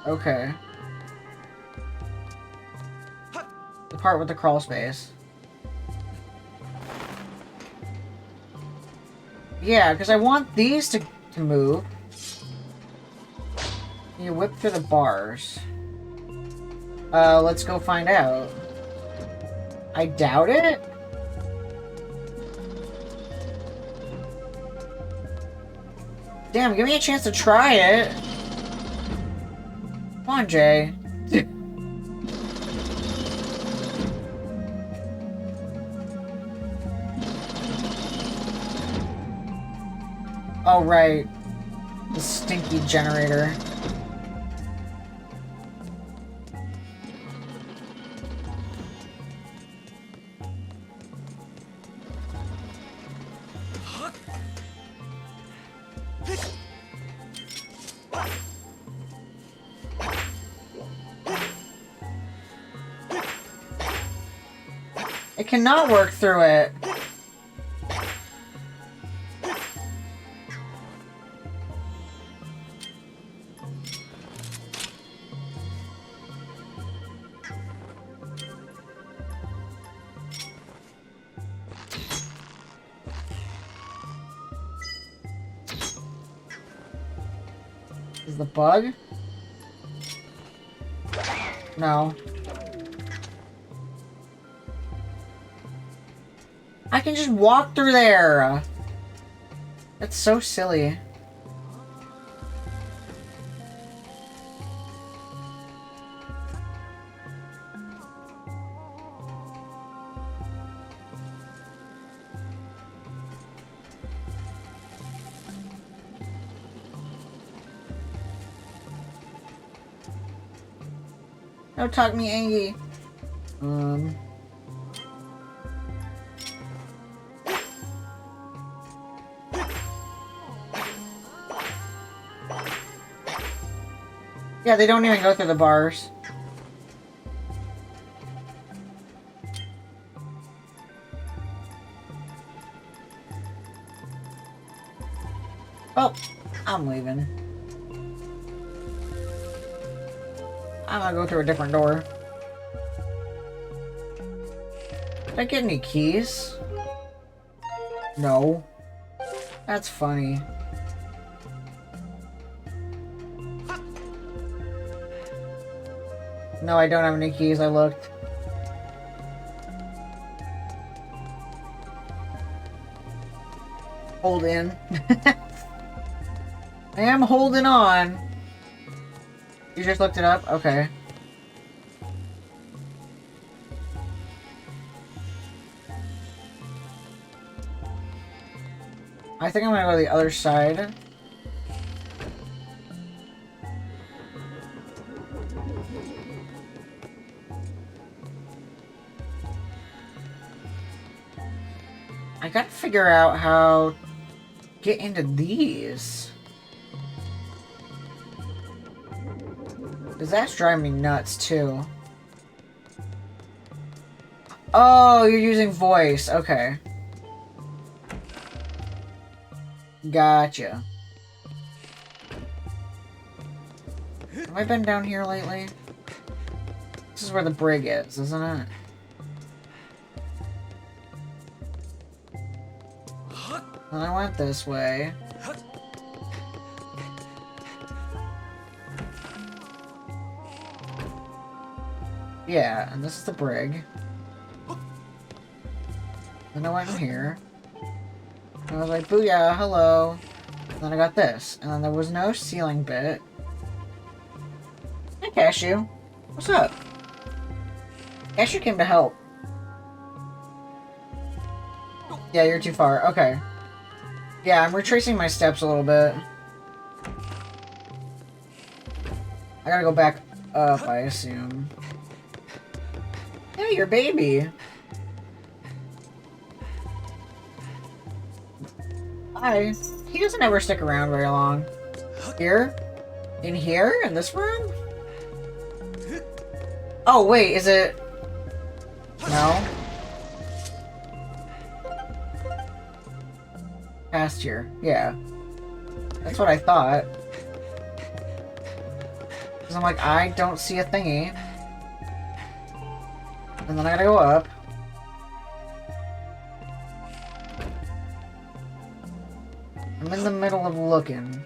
Okay. The part with the crawl space. Yeah, because I want these to move. You whip through the bars. Let's go find out. I doubt it? Damn, give me a chance to try it. Come on, Jay. Oh, right. The stinky generator. It cannot work through it. Is the bug? No. I can just walk through there. That's so silly. Don't talk me, Angie. Yeah, they don't even go through the bars. Oh, I'm leaving. I'm gonna go through a different door. Did I get any keys? No. That's funny. No, I don't have any keys. I looked. Hold in. I am holding on. You just looked it up? Okay. I think I'm gonna go to the other side. I gotta figure out how to get into these. Because that's driving me nuts, too. Oh, you're using voice. Okay. Gotcha. Have I been down here lately? This is where the brig is, isn't it? And I went this way. Yeah, and this is the brig. Then I went in here. And I was like, booyah, hello. And then I got this. And then there was no ceiling bit. Hey, Cashew. What's up? Cashew came to help. Yeah, you're too far. Okay. Yeah, I'm retracing my steps a little bit. I gotta go back up, I assume. Hey, your baby. Hi. He doesn't ever stick around very long. Here? In here? In this room? Oh, wait, is it... No? Past here. Yeah. That's what I thought. Because I'm like, I don't see a thingy. And then I gotta go up. I'm in the middle of looking.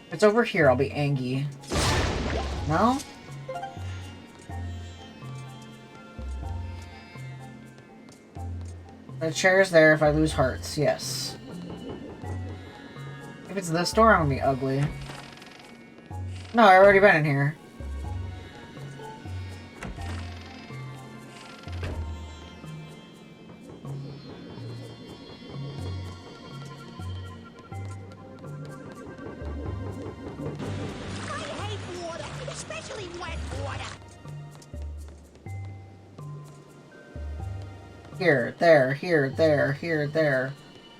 If it's over here, I'll be angry. No? The chair's there if I lose hearts, yes. If it's this door, I'm gonna be ugly. No, I already been in here. I hate water, especially wet water. Here, there, here, there, here, there.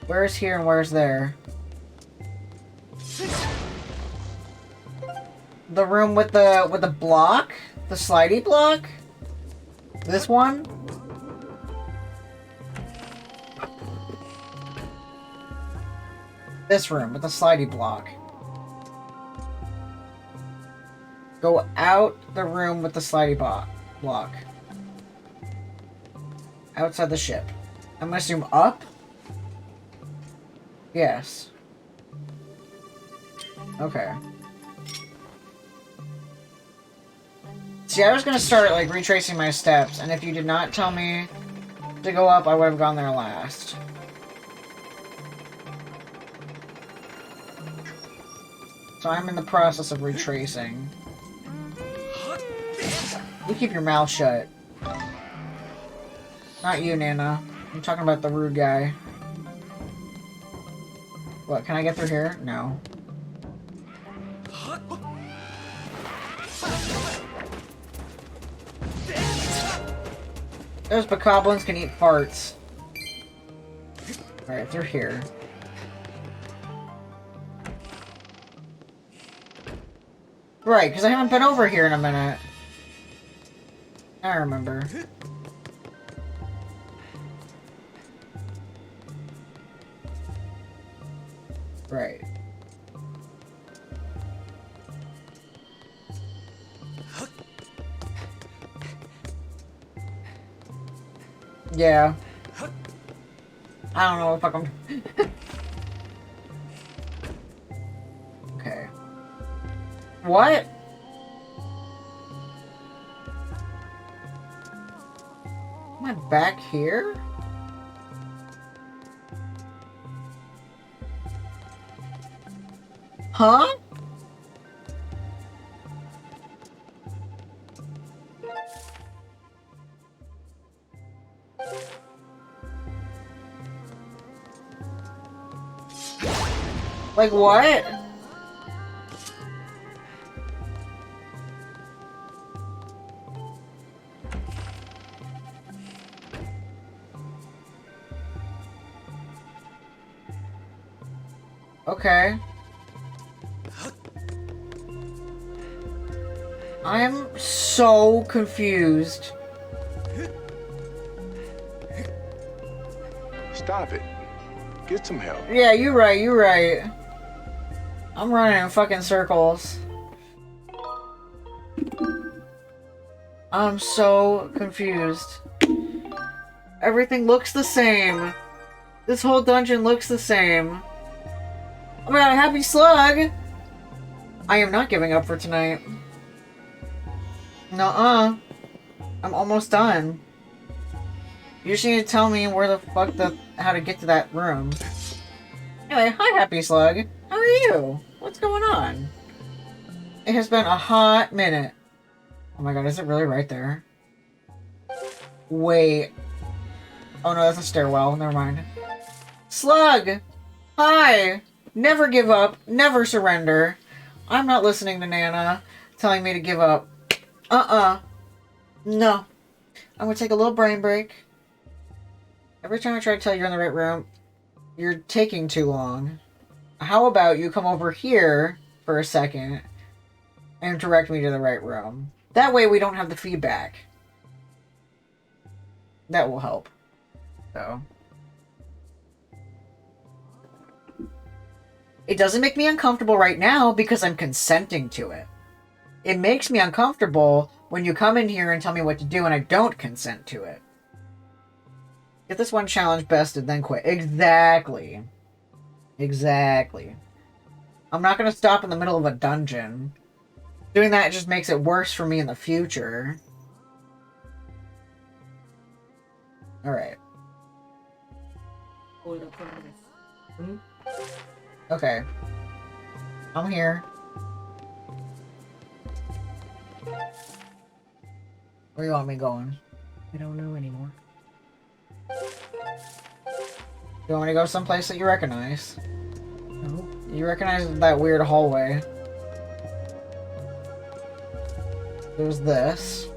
Where's here and where's there? The room with the block? The slidey block? This one? This room with the slidey block. Go out the room with the slidey block. Outside the ship. I'm gonna assume up? Yes. Okay. See, I was gonna start, like, retracing my steps, and if you did not tell me to go up, I would have gone there last. So I'm in the process of retracing. You keep your mouth shut. Not you, Nana. I'm talking about the rude guy. What, can I get through here? No. Those bokoblins can eat farts. Alright, through here. Right, because I haven't been over here in a minute. I remember. Right. Yeah. I don't know what the fuck I'm... Okay. What? Am I back here? Huh? Like what? Okay. I'm so confused. Stop it. Get some help. Yeah, you're right, you're right. I'm running in fucking circles. I'm so confused. Everything looks the same. This whole dungeon looks the same. Oh my god, happy slug! I am not giving up for tonight. Nuh-uh. I'm almost done. You just need to tell me where the fuck how to get to that room. Anyway, hi Happy Slug. How are you? What's going on? It has been a hot minute. Oh my god, is it really right there? Wait. Oh no, that's a stairwell. Never mind. Slug! Hi! Never give up. Never surrender. I'm not listening to Nana telling me to give up. No. I'm gonna take a little brain break. Every time I try to tell you you're in the right room, you're taking too long. How about you come over here for a second and direct me to the right room? That way we don't have the feedback. That will help. So. It doesn't make me uncomfortable right now because I'm consenting to it. It makes me uncomfortable when you come in here and tell me what to do and I don't consent to it. Get this one challenge bested, then quit. Exactly. Exactly. I'm not going to stop in the middle of a dungeon. Doing that just makes it worse for me in the future. Alright. Okay. I'm here. Where you want me going? I don't know anymore. You want me to go someplace that you recognize? No. You recognize that weird hallway. There's this.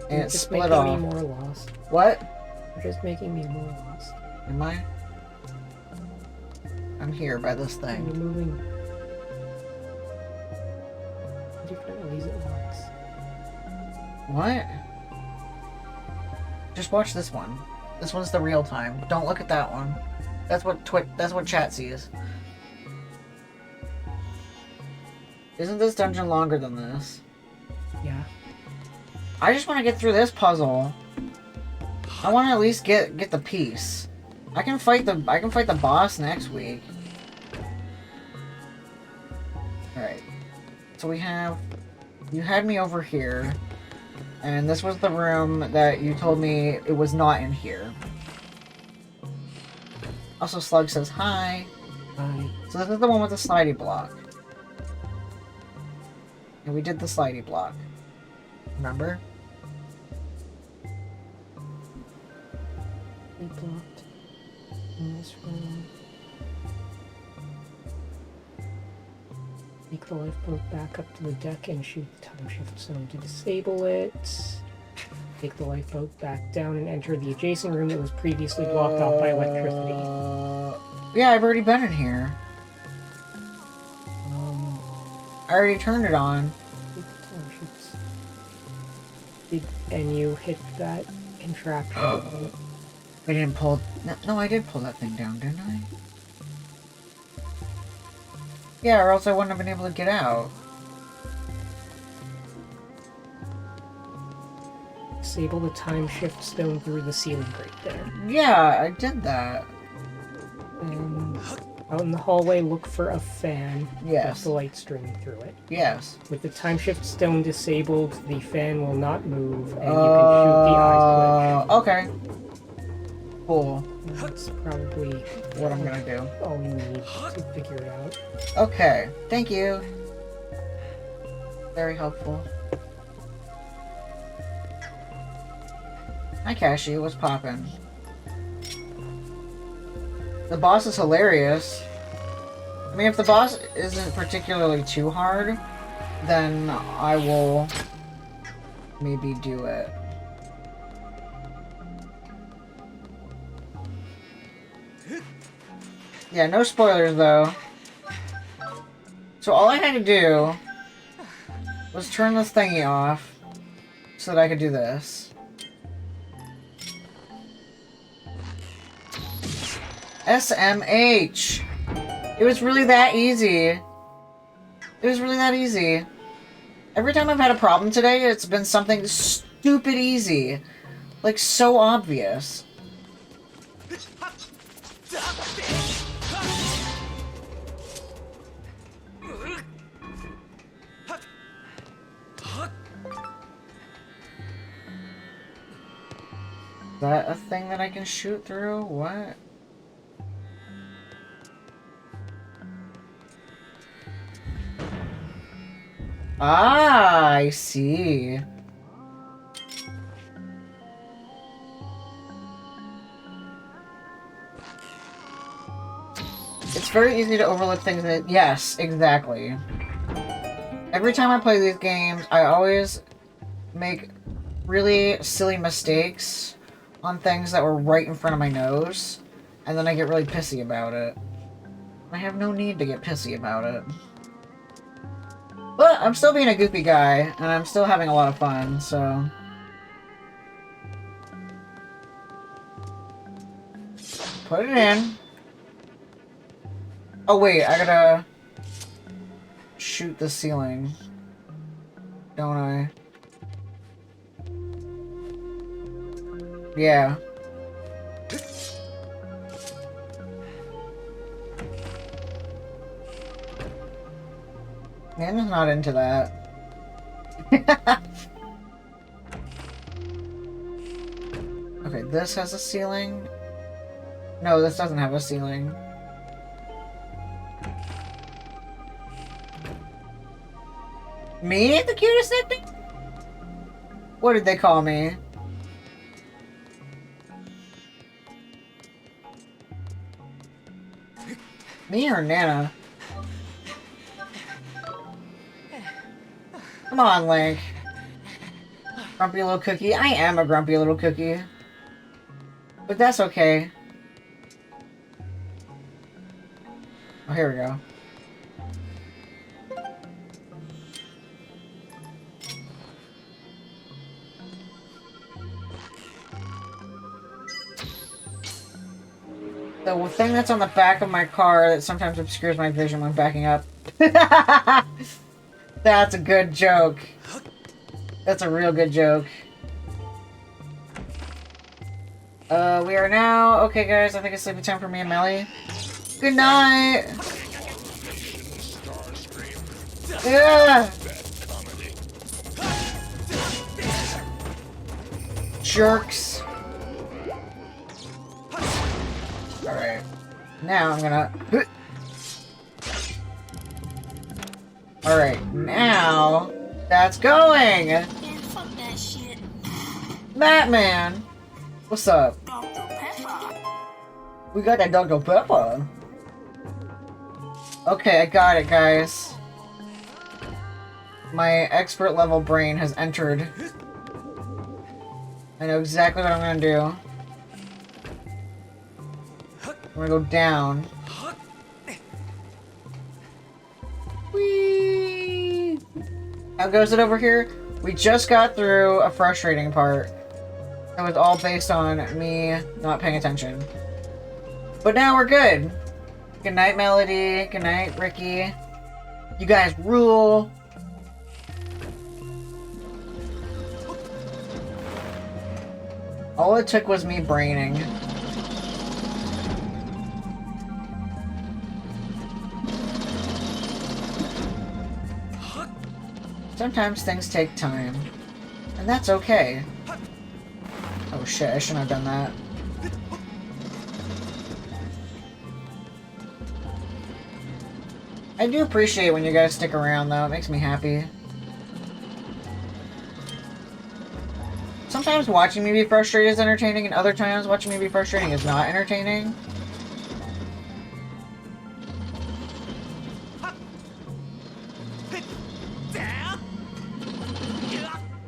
And You're it's just split making me off. more lost. What? You're just making me more lost. Am I? I'm here by this You're thing. moving different ways at once. What? Just watch this one. This one's the real time. Don't look at that one. That's what chat sees. Isn't this dungeon longer than this? Yeah. I just want to get through this puzzle. I want to at least get the piece. I can fight the boss next week. All right. So we have you had me over here, and this was the room that you told me it was not in here. Also, Slug says hi. Hi. So this is the one with the slidey block. And we did the slidey block. Remember? We blocked in this room. Take the lifeboat back up to the deck and shoot the time shift zone to disable it. Take the lifeboat back down and enter the adjacent room that was previously blocked off by electricity. Yeah, I've already been in here. I already turned it on. Take the time shifts. And you hit that contraption. I didn't pull... No, I did pull that thing down, didn't I? Yeah, or else I wouldn't have been able to get out. Disable the time shift stone through the ceiling right there. Yeah, I did that. And out in the hallway, look for a fan. Yes. With the light streaming through it. Yes. With the time shift stone disabled, the fan will not move, and you can shoot the eye Okay. Cool. switch. That's probably What I'm gonna do. all you need to figure it out. Okay. Thank you. Very helpful. Hi, Cashy. What's poppin'? The boss is hilarious. I mean, if the boss isn't particularly too hard, then I will maybe do it. Yeah, no spoilers though. So all I had to do was turn this thingy off so that I could do this. SMH! It was really that easy. It was really that easy. Every time I've had a problem today, it's been something stupid easy. Like, so obvious. Is that a thing that I can shoot through? What? Ah, I see. It's very easy to overlook things that... Yes, exactly. Every time I play these games, I always make really silly mistakes on things that were right in front of my nose, and then I get really pissy about it. I have no need to get pissy about it. But I'm still being a goofy guy, and I'm still having a lot of fun, so... Put it in. Oh wait, I gotta... shoot the ceiling. Don't I? Yeah. Nana's not into that. Okay, this has a ceiling. No, this doesn't have a ceiling. Me? The cutest nickname? What did they call me? Me or Nana? Come on, Link. Grumpy little cookie. I am a grumpy little cookie. But that's okay. Oh, here we go. The thing that's on the back of my car that sometimes obscures my vision when backing up. That's a good joke. That's a real good joke. We are now... Okay, guys, I think it's sleeping time for me and Melly. Good night! Yeah! Jerks. Alright. Now I'm gonna... Alright, now... That's going! Man, fuck that shit. Batman! What's up? Dr. Pepper. We got that Dr. Pepper. Okay, I got it, guys. My expert level brain has entered. I know exactly what I'm gonna do. I'm gonna go down. Whee! How goes it over here? We just got through a frustrating part. It was all based on me not paying attention. But now we're good. Good night, Melody. Good night, Ricky. You guys rule. All it took was me braining. Sometimes things take time. And that's okay. Oh shit, I shouldn't have done that. I do appreciate when you guys stick around though, it makes me happy. Sometimes watching me be frustrated is entertaining, and other times watching me be frustrating is not entertaining.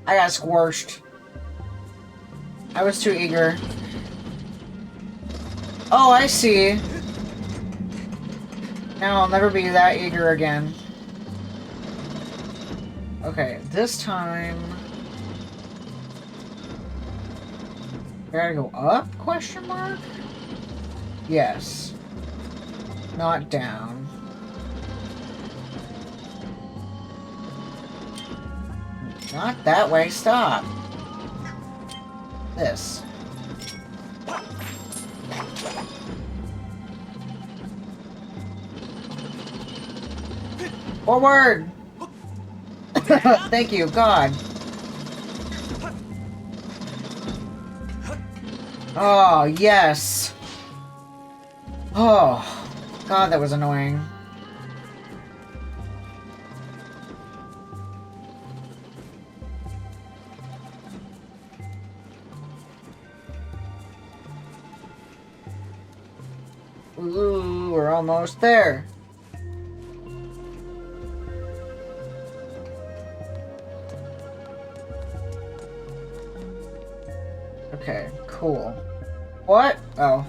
I got squished. I was too eager. Oh, I see. Now I'll never be that eager again. Okay, this time... I gotta go up? Question mark? Yes. Not down. Not that way, stop. This. Forward! Thank you, God. Oh, yes. Oh, God, that was annoying. Ooh, we're almost there. Okay, cool. What? Oh.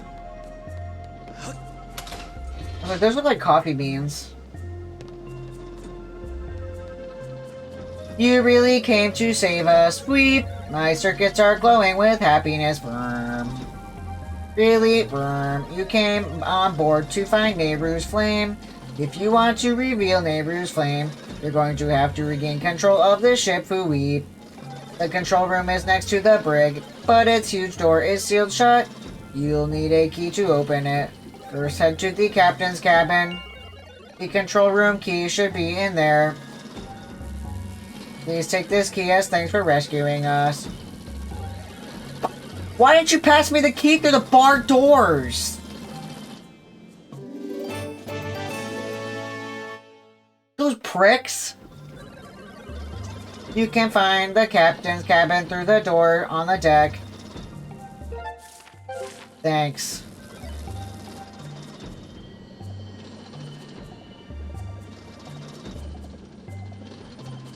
I was like, those look like coffee beans. You really came to save us. Weep. My circuits are glowing with happiness. Vroom. Really, Vroom. You came on board to find Nehru's flame. If you want to reveal Nehru's flame, you're going to have to regain control of the ship, Weep. The control room is next to the brig, but its huge door is sealed shut. You'll need a key to open it. First head to the captain's cabin. The control room key should be in there. Please take this key as thanks for rescuing us. Why didn't you pass me the key through the barred doors? Those pricks. You can find the captain's cabin through the door on the deck. Thanks.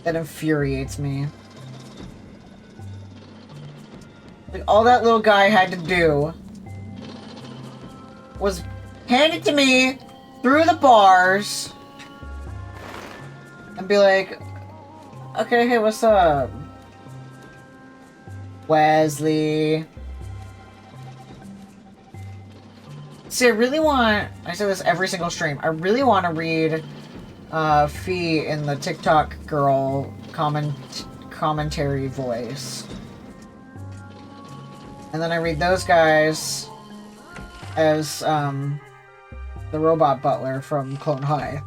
That infuriates me. Like, all that little guy had to do was hand it to me through the bars and be like, okay, hey, what's up? Wesley. See, I really want, I say this every single stream, I really want to read Fee in the TikTok girl commentary voice. And then I read those guys as the robot butler from Clone High.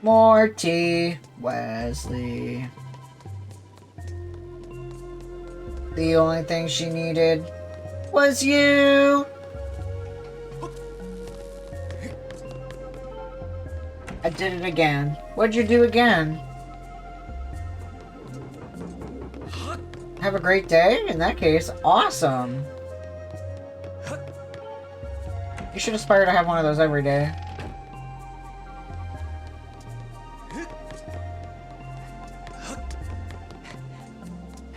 Morty, Wesley. The only thing she needed was you. I did it again. What'd you do again? Have a great day? In that case, awesome. You should aspire to have one of those every day.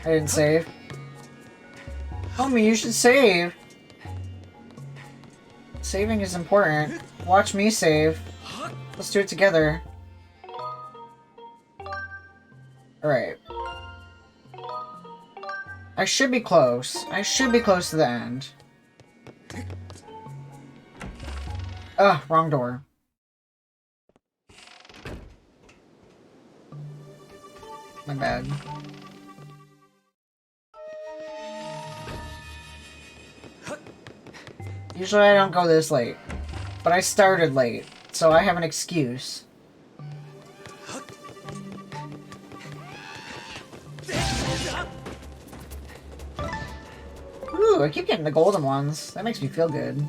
I didn't save. Homie, you should save. Saving is important. Watch me save. Let's do it together. Alright. I should be close. I should be close to the end. Ugh, wrong door. My bad. Usually I don't go this late, but I started late, so I have an excuse. Ooh, I keep getting the golden ones. That makes me feel good.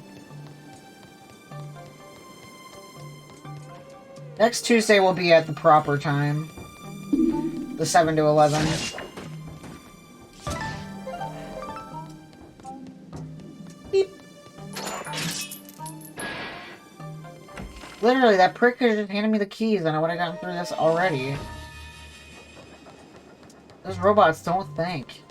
Next Tuesday will be at the proper time. The 7 to 11. Beep. Literally, that prick could have just handed me the keys and I would have gotten through this already. Those robots don't think.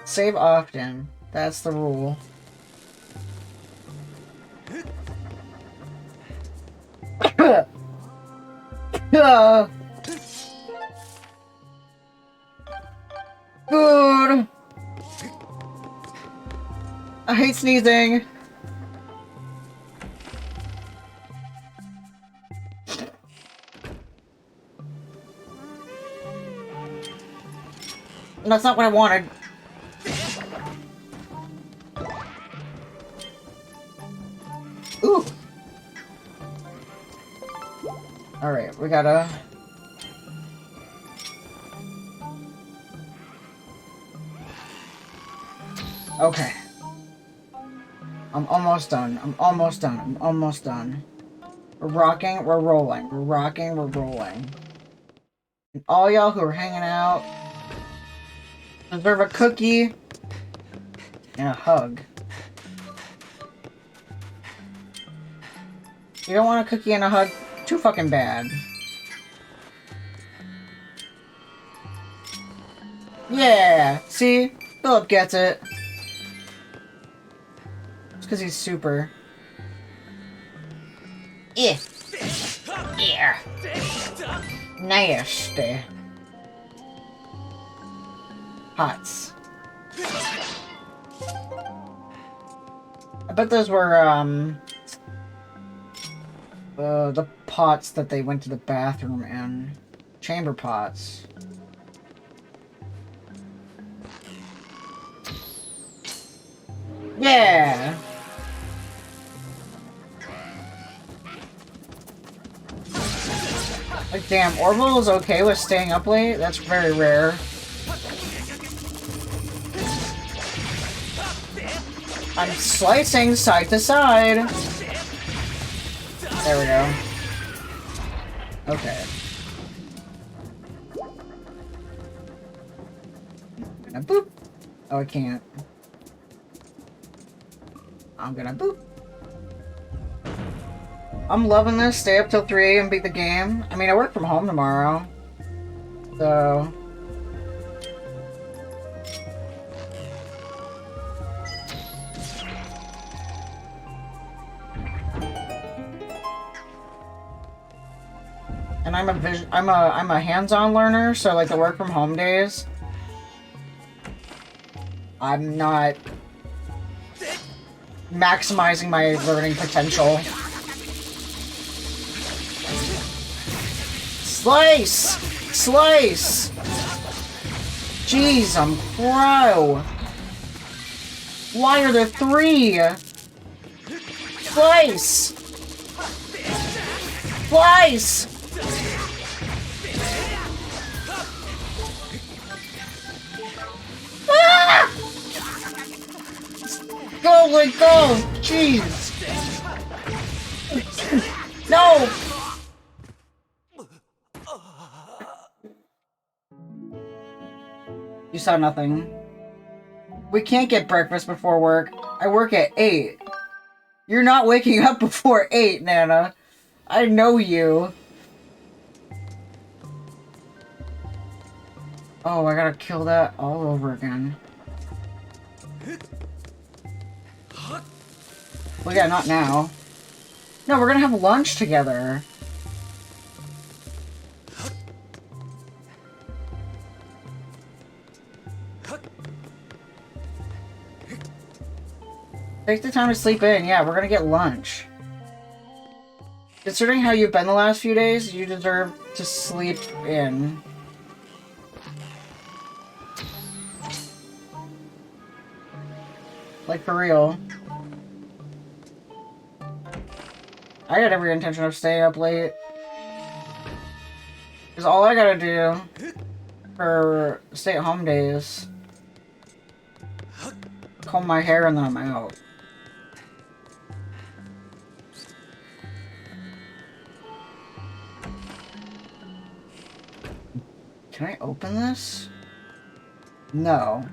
Save often. That's the rule. Good. I hate sneezing. That's not what I wanted. Ooh. Alright, we gotta... Okay. I'm almost done. I'm almost done. I'm almost done. We're rocking, we're rolling. We're rocking, we're rolling. And all y'all who are hanging out deserve a cookie and a hug. You don't want a cookie and a hug? Too fucking bad. Yeah! See? Philip gets it. It's because he's super. Yeah. Yeah. Nasty. Pots. I bet those were, the pots that they went to the bathroom in. Chamber pots. Yeah! Like, damn, Orville is okay with staying up late? That's very rare. I'm slicing side to side. There we go. Okay. I'm gonna boop. Oh, I can't. I'm gonna boop. I'm loving this. Stay up till 3 and beat the game. I mean, I work from home tomorrow. So... And I'm a hands-on learner, so like the work from home days, I'm not maximizing my learning potential. Slice! Slice! Jeez, I'm pro. Why are there 3? Slice! Slice! Ah! Go, like, go! Jeez! No! You saw nothing. We can't get breakfast before work. I work at 8. You're not waking up before 8, Nana. I know you. Oh, I gotta kill that all over again. Well, yeah, not now. No, we're gonna have lunch together. Take the time to sleep in. Yeah, we're gonna get lunch. Considering how you've been the last few days, you deserve to sleep in. Like, for real. I got every intention of staying up late. Because all I gotta do for stay-at-home days, comb my hair and then I'm out. Can I open this? No.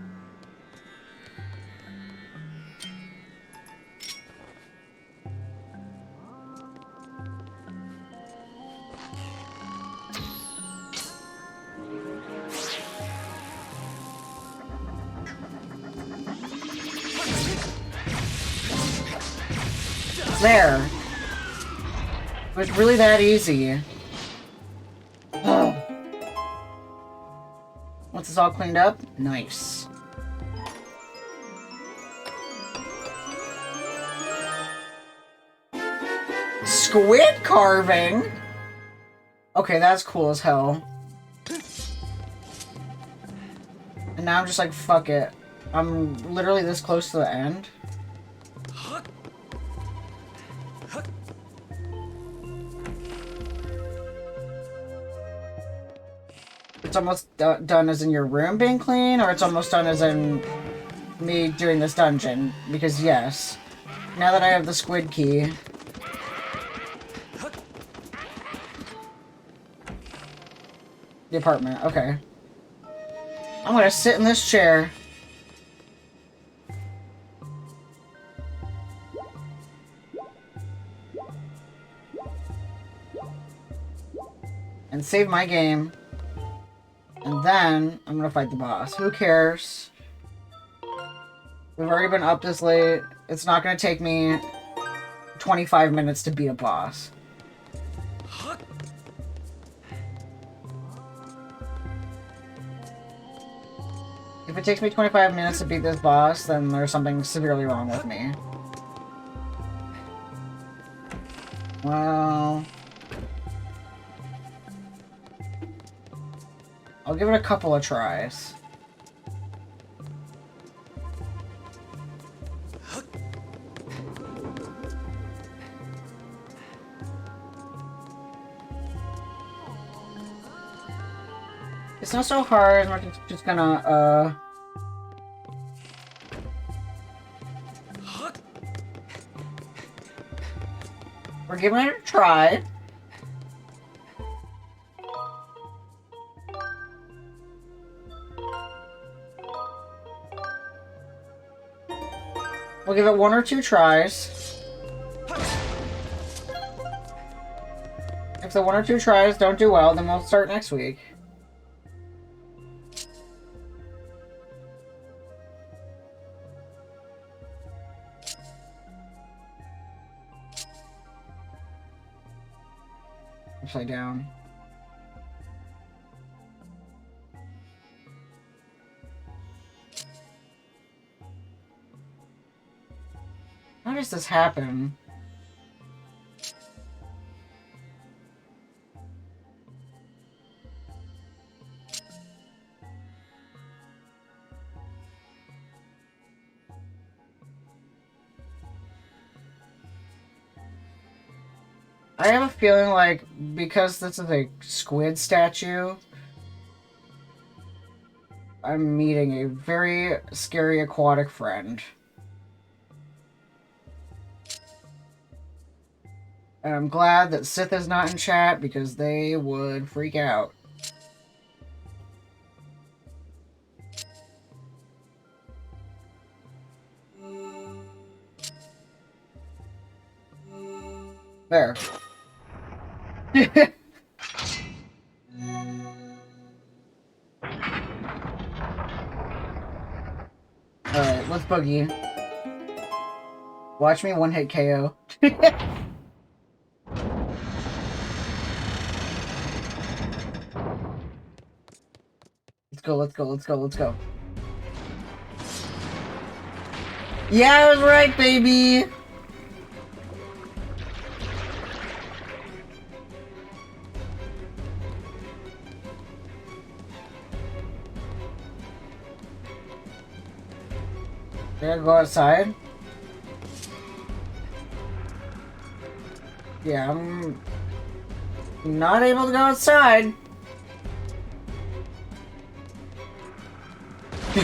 There. It was really that easy. Oh. Once it's all cleaned up, nice. Squid carving? Okay, that's cool as hell. And now I'm just like, fuck it. I'm literally this close to the end. It's almost done as in your room being clean, or it's almost done as in me doing this dungeon? Because yes, now that I have the squid key. The apartment, okay. I'm gonna sit in this chair. And save my game. And then, I'm gonna fight the boss. Who cares? We've already been up this late. It's not gonna take me 25 minutes to beat a boss. If it takes me 25 minutes to beat this boss, then there's something severely wrong with me. Well... I'll give it a couple of tries. It's not so hard. I'm just gonna, we're giving it a try. We'll give it 1 or 2 tries. If the 1 or 2 tries don't do well, then we'll start next week. Upside down. How does this happen? I have a feeling like because this is a squid statue, I'm meeting a very scary aquatic friend. And I'm glad that Sith is not in chat because they would freak out. There. Alright, let's boogie. Watch me one-hit KO. Let's go, let's go, let's go, let's go. Yeah, I was right, baby! Did I go outside? Yeah, I'm not able to go outside.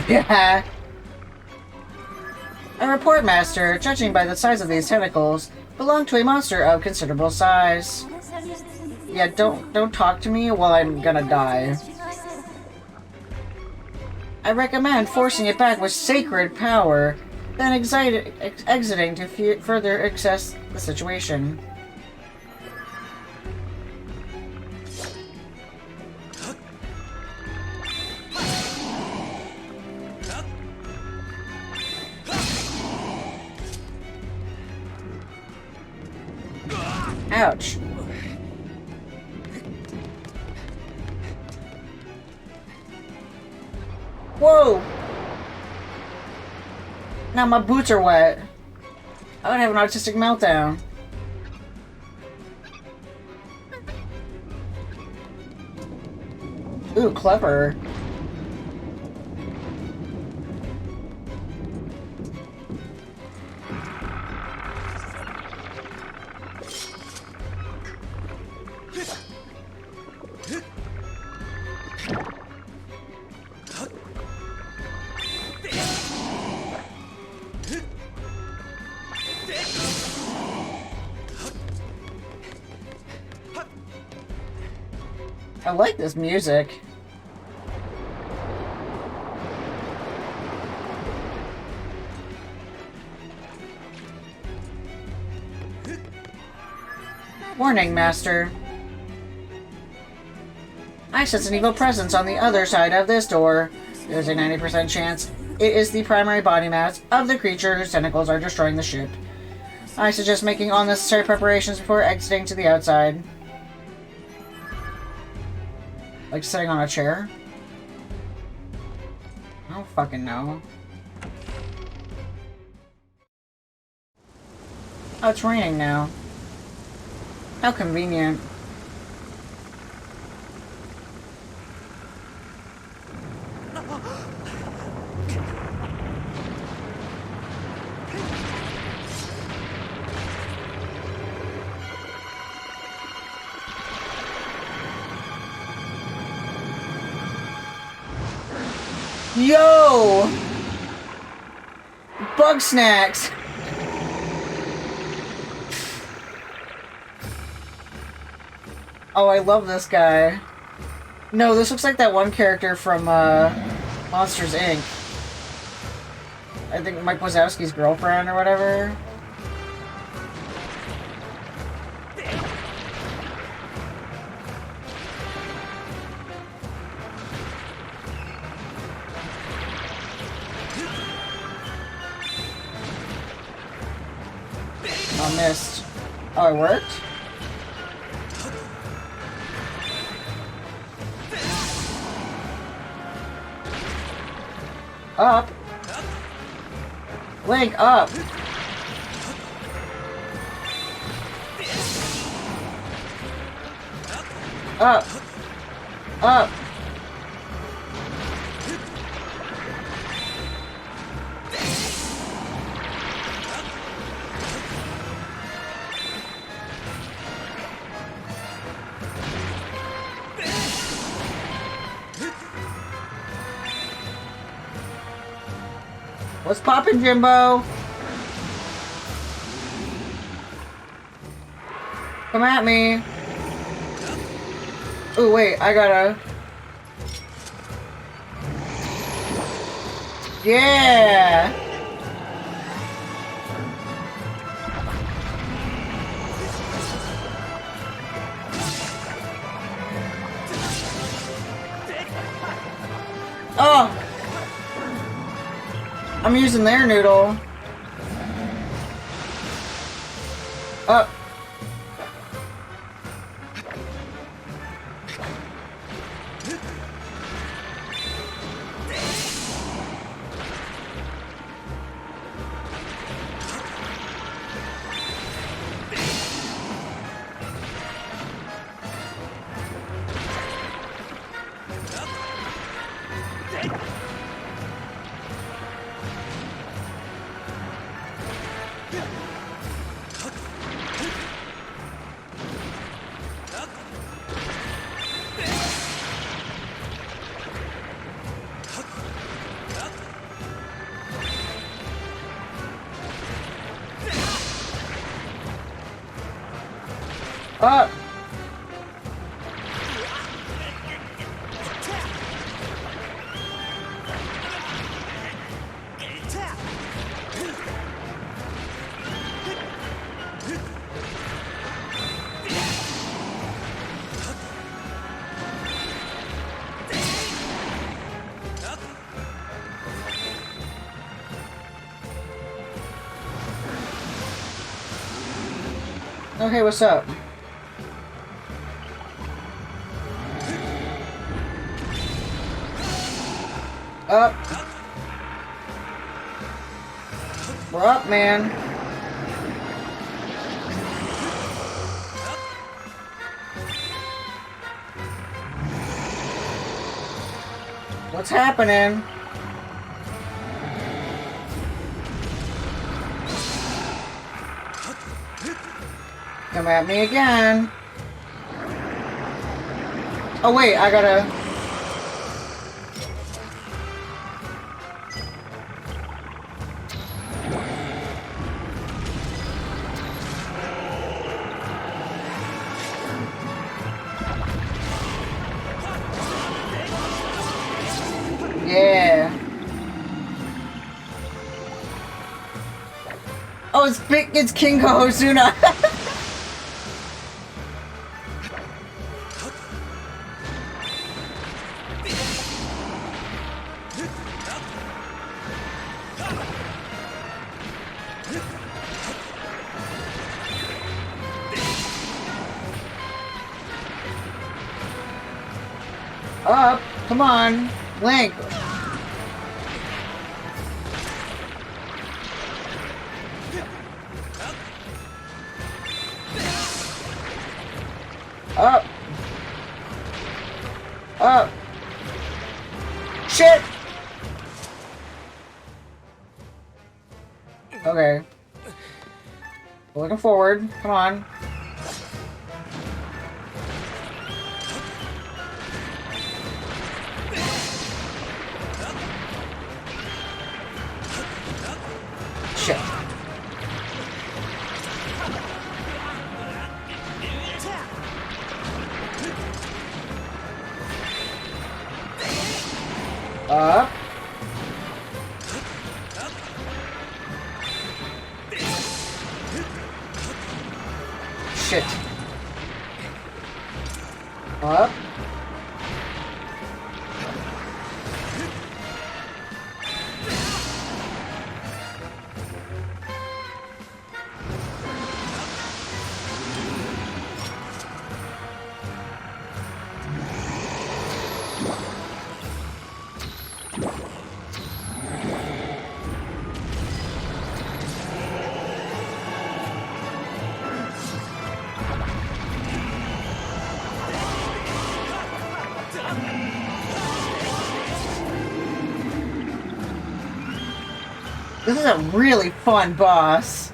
Yeah. A report, Master. Judging by the size of these tentacles, belong to a monster of considerable size. Yeah, don't talk to me while I'm gonna die. I recommend forcing it back with sacred power, then exiting to further assess the situation. Ouch. Whoa! Now my boots are wet. I would have an autistic meltdown. Ooh, clever. I like this music. Warning, Master. I sense an evil presence on the other side of this door. There's a 90% chance it is the primary body mass of the creature whose tentacles are destroying the ship. I suggest making all necessary preparations before exiting to the outside. Like sitting on a chair? I don't fucking know. Oh, it's raining now. How convenient. Yo! Bug snacks! Oh, I love this guy. No, this looks like that one character from Monsters, Inc. I think Mike Wazowski's girlfriend or whatever. I missed. Oh, it worked? Up. Link, up. Up. Up. What's poppin', Jimbo? Come at me. Oh, wait, I gotta... Yeah! Oh! I'm using their noodle. Up. Up. Oh, hey, what's up? Up. We're up, man. What's happening? Come at me again. Oh wait, I gotta... Yeah. Oh, it's King Kohosuna. Up, come on, Link. Up. Up. Shit. Okay. Looking forward. Come on. Up. Shit. Up. This is a really fun boss.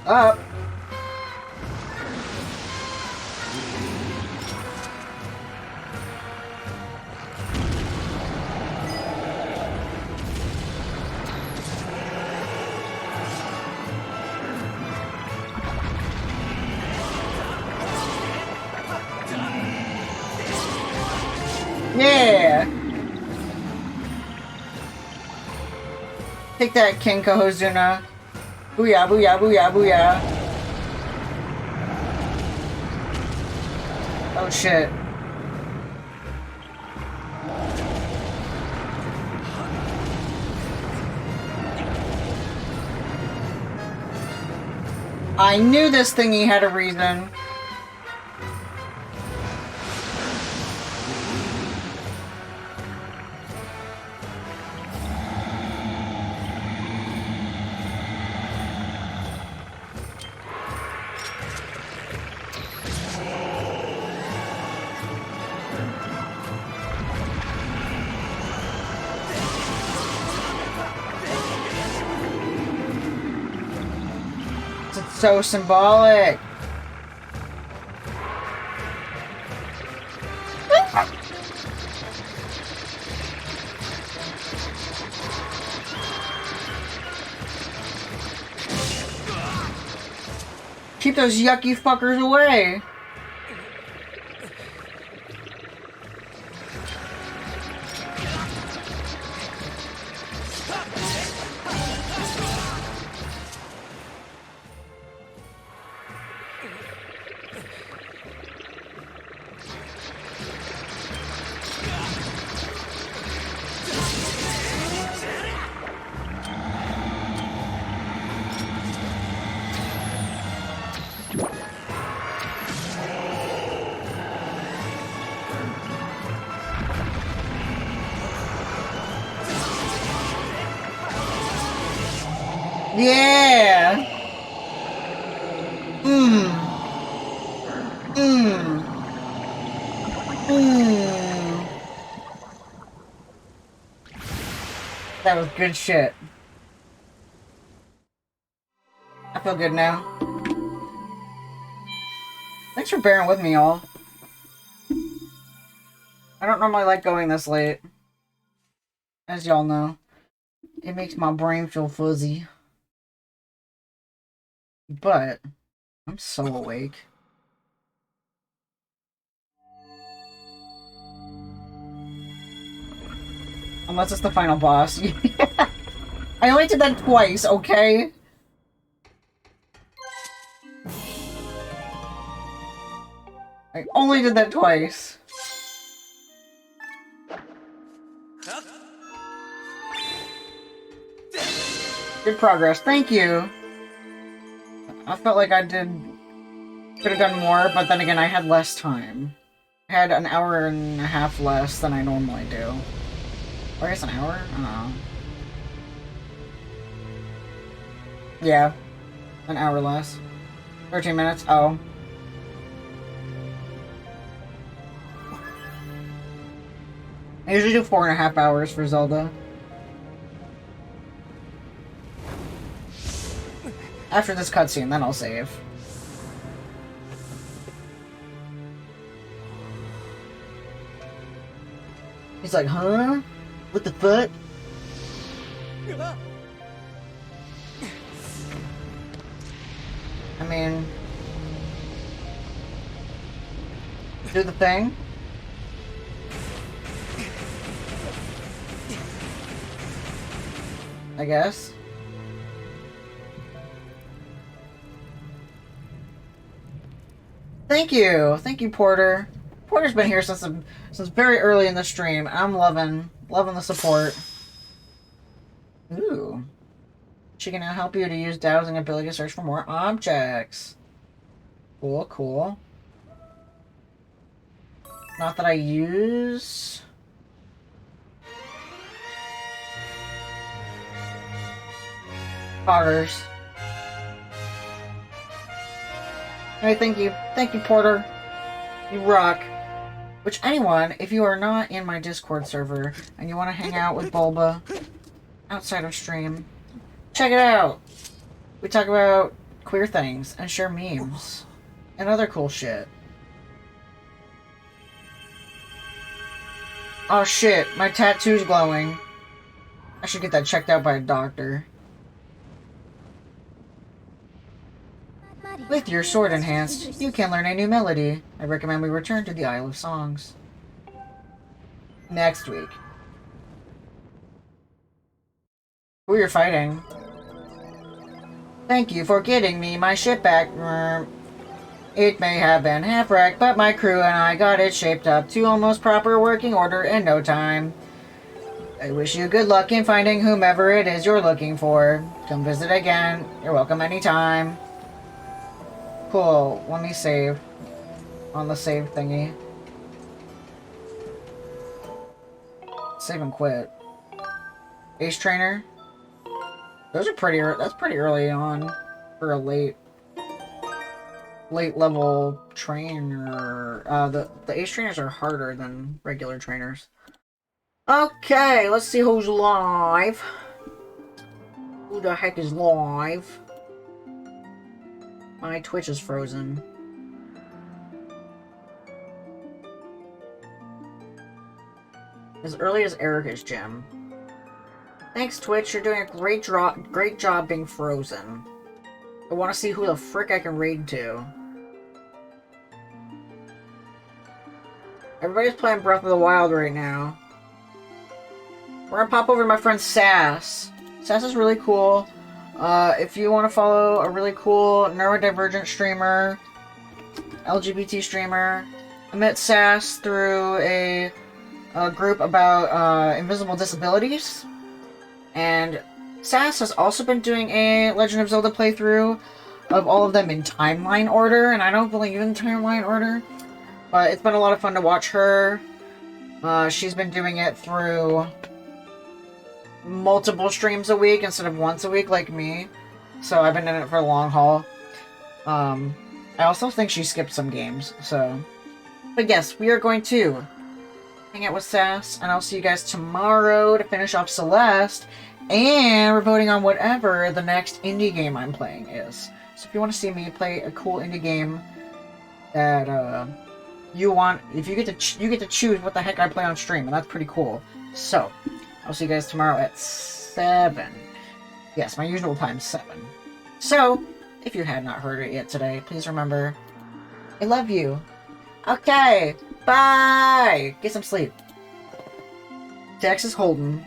Up. Yeah. Take that, King Kohozuna. Booyah, booyah, booyah, booyah. Oh shit. I knew this thingy had a reason. It's so symbolic. Keep those yucky fuckers away. Yeah. Mmm. Mmm. Mmm. That was good shit. I feel good now. Thanks for bearing with me, y'all. I don't normally like going this late. As y'all know. It makes my brain feel fuzzy. But I'm so awake. Unless it's the final boss. I only did that twice, okay? I only did that twice. Good progress, thank you. I felt like I could have done more, but then again, I had less time. I had an hour and a half less than I normally do. Or I guess an hour? I don't know. Yeah. An hour less. 13 minutes? Oh. I usually do 4.5 hours for Zelda. After this cutscene, then I'll save. He's like, huh? What the fuck? I mean... do the thing. I guess. Thank you, Porter. Porter's been here since very early in the stream. I'm loving the support. Ooh, she can now help you to use dowsing ability to search for more objects. Cool, cool. Not that I use. Poggers. Hey, thank you, Porter. You rock. Which, anyone, if you are not in my Discord server and you want to hang out with Bulba outside of stream, check it out. We talk about queer things and share memes and other cool shit. Oh shit, my tattoo's glowing. I should get that checked out by a doctor. With your sword enhanced, you can learn a new melody. I recommend we return to the Isle of Songs next week. Who you're fighting? Thank you for getting me my ship back. It may have been half wrecked, but my crew and I got it shaped up to almost proper working order in no time. I wish you good luck in finding whomever it is you're looking for. Come visit again. You're welcome anytime. Cool. Let me save on the save thingy. Save and quit. Ace Trainer. Those are pretty. That's pretty early on for a late level trainer. The Ace Trainers are harder than regular trainers. Okay, let's see who's live. Who the heck is live? My Twitch is frozen. As early as Erica's gym. Thanks, Twitch. You're doing a great job being frozen. I want to see who the frick I can raid to. Everybody's playing Breath of the Wild right now. We're gonna pop over to my friend Sass. Sass is really cool. If you want to follow a really cool neurodivergent streamer, LGBT streamer, I met Sass through a group about invisible disabilities. And Sass has also been doing a Legend of Zelda playthrough of all of them in timeline order, and I don't believe in timeline order, but it's been a lot of fun to watch her. She's been doing it through multiple streams a week instead of once a week like me, so I've been in it for a long haul. I also think she skipped some games, so... But yes, we are going to hang out with Sass, and I'll see you guys tomorrow to finish off Celeste, and we're voting on whatever the next indie game I'm playing is. So if you want to see me play a cool indie game that you want, if you get to choose what the heck I play on stream, and that's pretty cool. So I'll see you guys tomorrow at 7. Yes, my usual time, 7. So if you had not heard it yet today, please remember, I love you. Okay, bye. Get some sleep. Texas Holden.